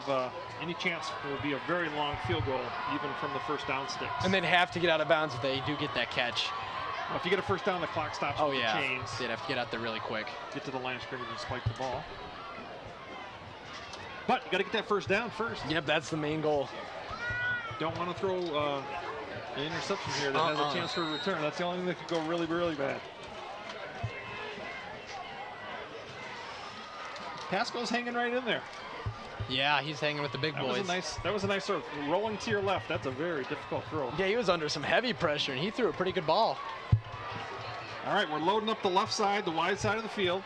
any chance. It will be a very long field goal, even from the first down sticks. And they'd have to get out of bounds. If they do get that catch. Well, if you get a first down, the clock stops Oh with yeah, the chains. they'd have to get out there really quick. Get to the line of scrimmage and spike the ball. But you got to get that first down first. Yep, that's the main goal. Don't want to throw an interception here that has a chance for a return. That's the only thing that could go really, really bad. Pasco's hanging right in there. Yeah, he's hanging with the big boys. That was a nice sort of rolling to your left. That's a very difficult throw. Yeah, he was under some heavy pressure, and he threw a pretty good ball. All right, we're loading up the left side, the wide side of the field.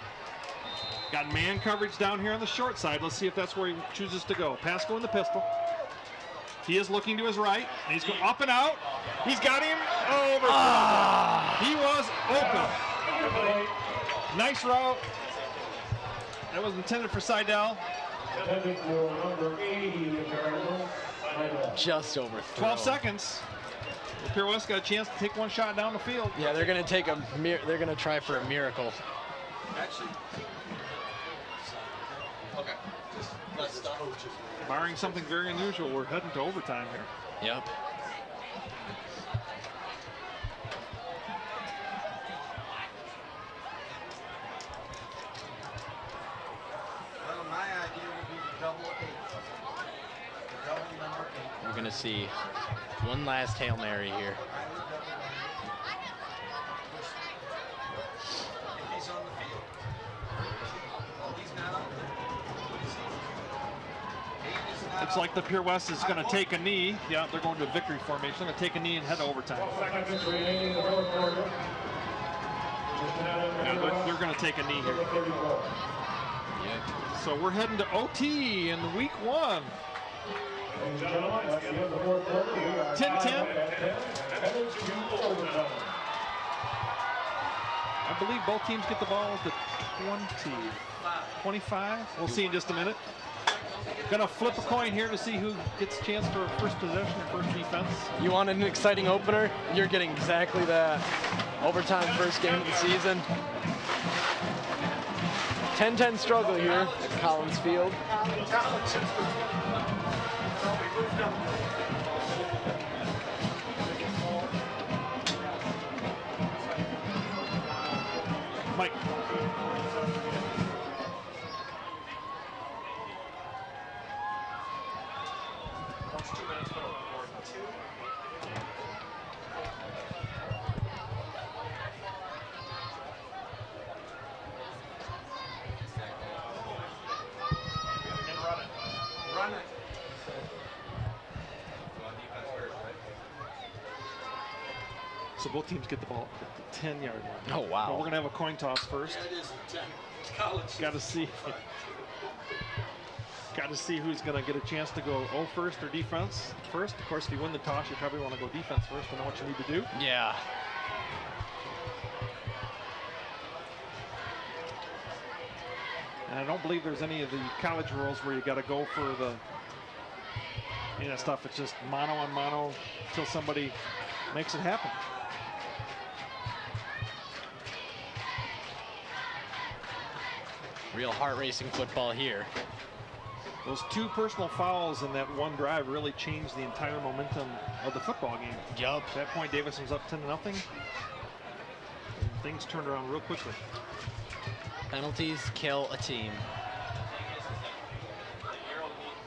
Got man coverage down here on the short side. Let's see if that's where he chooses to go. Pasco in the pistol. He is looking to his right, and he's going up and out. He's got him over. He was open. Nice route. That was intended for Seidel. Just over 12 seconds. Lapeer West got a chance to take one shot down the field. Yeah, they're gonna they're gonna try for a miracle. Actually. Okay. Just let stuff. Barring something very unusual, we're heading to overtime here. Yep. Well, my idea would be the double 8. The double number 8. We're going to see one last Hail Mary here. If he's on the field. Well, he's not on there. Looks like the Lapeer West is going to take a knee. Yeah, they're going to victory formation. They're going to take a knee and head to overtime. 12 seconds remaining in the fourth quarter. Yeah, they're going to take a knee here. 34. So we're heading to OT in week 1. Ladies and gentlemen, that's the end of the fourth quarter. We are 10-10. headed to overtime. I believe both teams get the ball at the 25. We'll see in just a minute. Gonna flip a coin here to see who gets a chance for first possession or first defense. You want an exciting opener? You're getting exactly that. Overtime first game of the season. 10-10 struggle here at Collins Field. Mike. Run it. So both teams get the ball at the 10-yard line. Oh, wow. But we're gonna have a coin toss first. That is 10. It's college. Got to see who's going to get a chance to go first or defense first. Of course, if you win the toss, you probably want to go defense first to know what you need to do. Yeah. And I don't believe there's any of the college rules where you got to go for the stuff. It's just mano on mano until somebody makes it happen. Real heart-racing football here. Those 2 personal fouls in that one drive really changed the entire momentum of the football game. Yup. At that point, Davison's up 10-0. And things turned around real quickly. Penalties kill a team.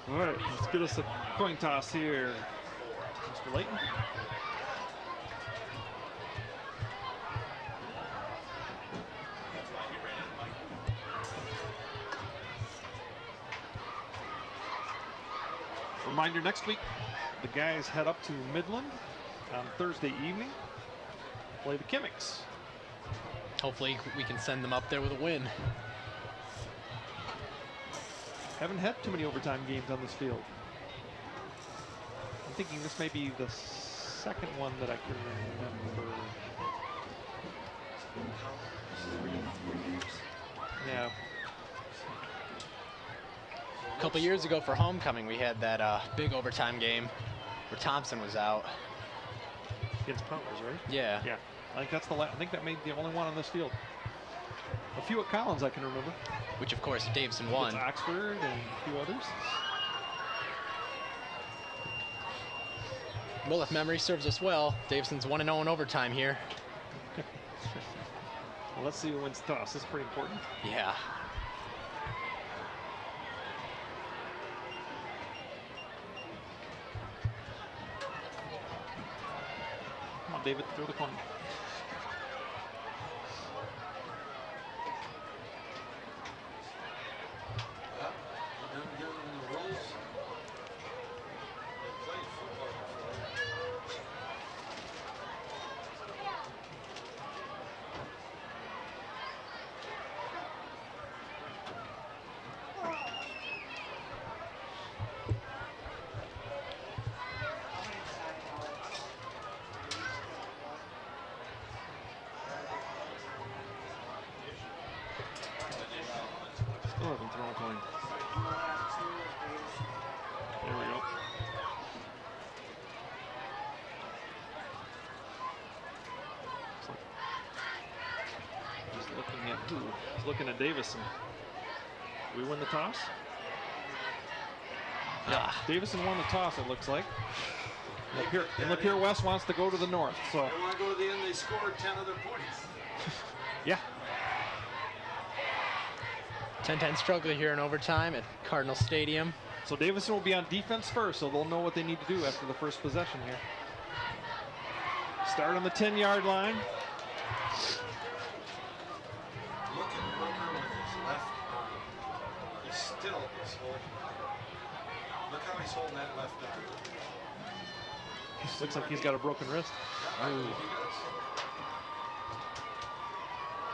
All right, let's get us a coin toss here. Mr. Layton. Reminder, next week, the guys head up to Midland on Thursday evening, play the Kimmicks. Hopefully we can send them up there with a win. Haven't had too many overtime games on this field. I'm thinking this may be the second one that I can remember. Yeah. A couple years ago for homecoming, we had that big overtime game where Thompson was out. Against Pounders, right? Yeah. Yeah. I think that's I think that made the only one on this field. A few at Collins I can remember. Which of course Davison won. It's Oxford and a few others. Well, if memory serves us well, Davison's 1-0 in overtime here. Well, let's see who wins the toss. This is pretty important. Yeah. on, David, throw the coin. Still haven't thrown a coin. There we go. Just looking at who? He's looking at Davison. We win the toss? Yeah. Davison won the toss, it looks like. Lapeer West wants to go to the north. So They want to go to the end, they scored 10 other points. yeah. 10-10 struggle here in overtime at Cardinal Stadium. So Davison will be on defense first, so they'll know what they need to do after the first possession here. Start on the 10-yard line. Look at Brooker with his left arm. He still is holding. Look how he's holding that left arm. Looks like he's got a broken wrist. I believe he does.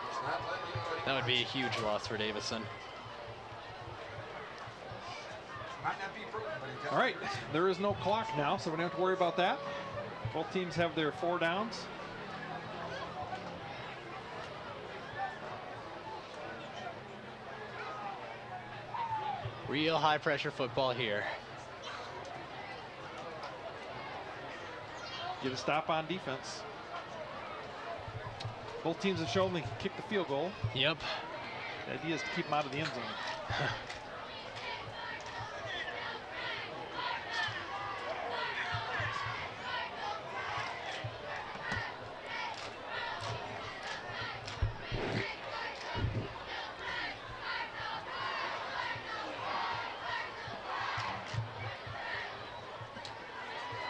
He's not letting anybody. That would be a huge loss for Davison. Might not be broken, but he All right, there is no clock now, so we don't have to worry about that. Both teams have their 4 downs. Real high pressure football here. Get a stop on defense. Both teams have shown they can kick the field goal. Yep. The idea is to keep them out of the end zone.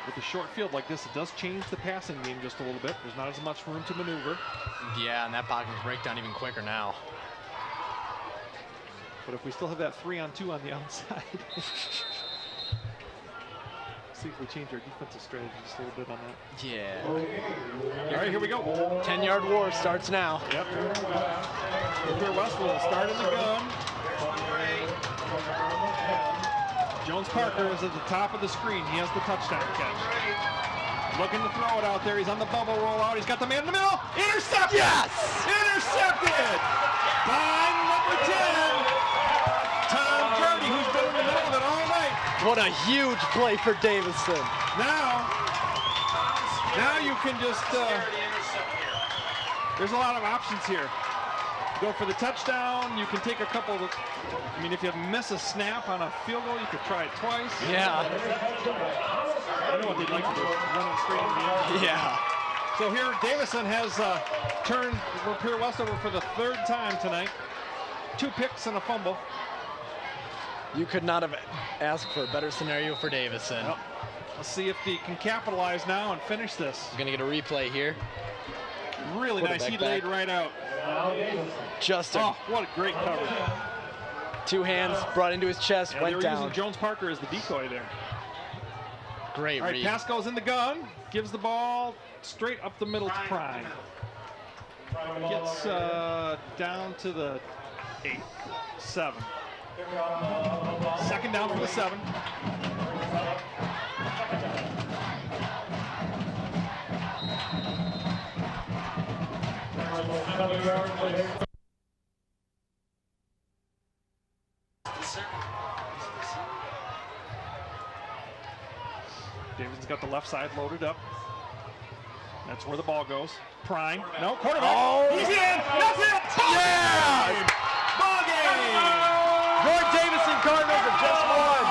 With a short field like this, it does change the passing game just a little bit. There's not as much room to maneuver. Yeah, and that pocket can break down even quicker now. But if we still have that 3-on-2 on the outside, see if we change our defensive strategy just a little bit on that. Yeah. All right, here we go. 10-yard war starts now. Yep. Lapeer West will start in the gun. Jones Parker is at the top of the screen. He has the touchdown catch. Looking to throw it out there. He's on the bubble rollout. He's got the man in the middle. Intercepted! Yes! Intercepted! By number 10, Tom Jardy, who's been in the middle of it all night. What a huge play for Davison. Now you can just, there's a lot of options here. Go for the touchdown. You can take a couple of, I mean, if you miss a snap on a field goal, you could try it twice. Yeah. I know what they'd like to do, run it straight in the end. Yeah. So here, Davison has turned Lapeer West over for the 3rd time tonight. 2 picks and a fumble. You could not have asked for a better scenario for Davison. Well, let's see if they can capitalize now and finish this. We're gonna get a replay here. Really nice. He laid right out. Justin. Oh, what a great coverage. 2 hands brought into his chest, Yeah, went they were down. using Jones Parker as the decoy there. Great All right, read. pass goes in the gun. Gives the ball straight up the middle to Prime. Gets down to the 8, 7. 2nd down for the 7. Davison's got the left side loaded up. That's where the ball goes. Prime. No, quarterback. Oh. He's in. That's it. Yeah! Ball game. Your Davison Cardinals have just won.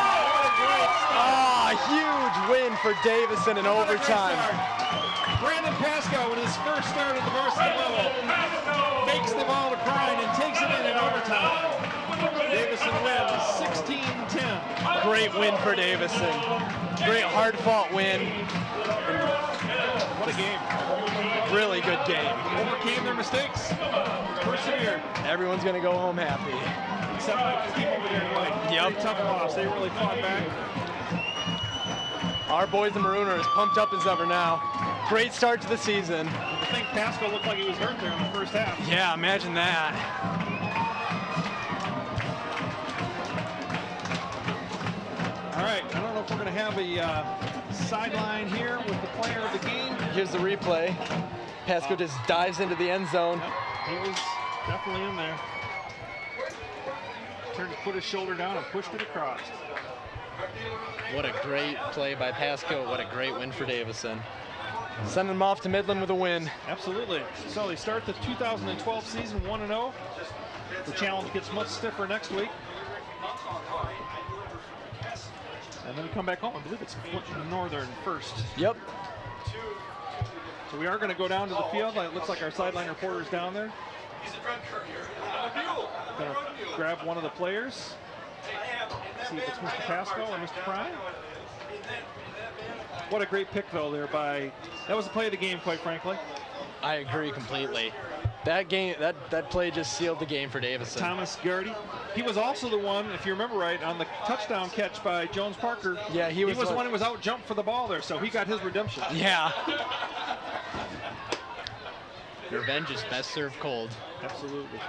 Ah, huge win for Davison in overtime. Brandon Pasco with his first start at the varsity level fakes the ball to Prime and takes it in overtime. Davison wins 16-10. Great win for Davison. Great hard-fought win. What a game. Really good game. Overcame their mistakes. Persevered. Everyone's going to go home happy. Except the team over there in white. Yep. Pretty tough loss. They really fought back. Our boys, the Maroon, are as pumped up as ever now. Great start to the season. I think Pasco looked like he was hurt there in the first half. Yeah, imagine that. All right, I don't know if we're going to have a sideline here with the player of the game. Here's the replay. Pasco just dives into the end zone. Yep, he was definitely in there. Turned to put his shoulder down and pushed it across. What a great play by Pasco. What a great win for Davison. Sending them off to Midland with a win. Absolutely. So they start the 2012 season 1-0. The challenge gets much stiffer next week. And then we come back home. I believe it's Flint Northern first. Yep. So we are going to go down to the field. It looks like our sideline reporter is down there. Going to grab one of the players. See if it's Mr. Pasco or Mr. Prime. What a great pick, though, there by... That was the play of the game, quite frankly. I agree completely. That play just sealed the game for Davison. Thomas Gardy. He was also the one, if you remember right, on the touchdown catch by Jones Parker. Yeah, he was the one who was out jumped for the ball there, so he got his redemption. Yeah. Revenge is best served cold. Absolutely.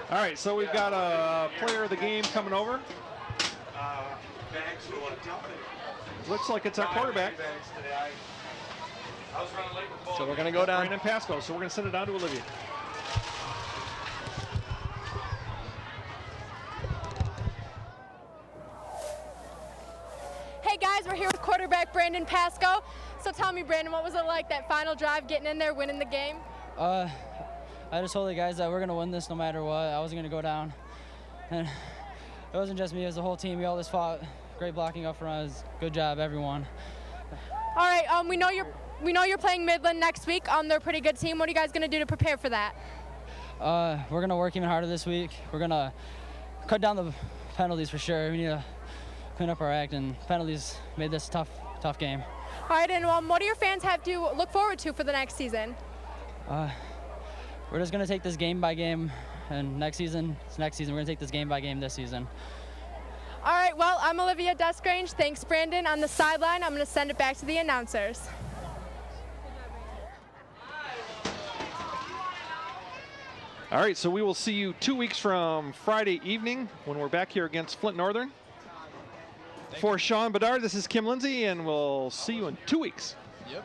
All right, so we've got a player of the game coming over. Looks like it's our quarterback. So we're going to go down. Brandon Pasco, so we're going to send it down to Olivia. Hey guys, we're here with quarterback Brandon Pasco. So tell me, Brandon, what was it like that final drive, getting in there, winning the game? I just told the guys that we're going to win this no matter what. I wasn't going to go down. And it wasn't just me, it was the whole team. We all just fought. Great blocking up front. It was good job, everyone. All right, we know you're playing Midland next week. They're a pretty good team. What are you guys going to do to prepare for that? We're going to work even harder this week. We're going to cut down the penalties for sure. We need to clean up our act, and penalties made this a tough game. All right, and what do your fans have to look forward to for the next season? We're just going to take this game by game, and next season. We're going to take this game by game this season. All right, well, I'm Olivia Deskrange. Thanks, Brandon. On the sideline, I'm going to send it back to the announcers. All right, so we will see you 2 weeks from Friday evening when we're back here against Flint Northern. For Sean Bedard, this is Kim Lindsay, and we'll see you in 2 weeks. Yep.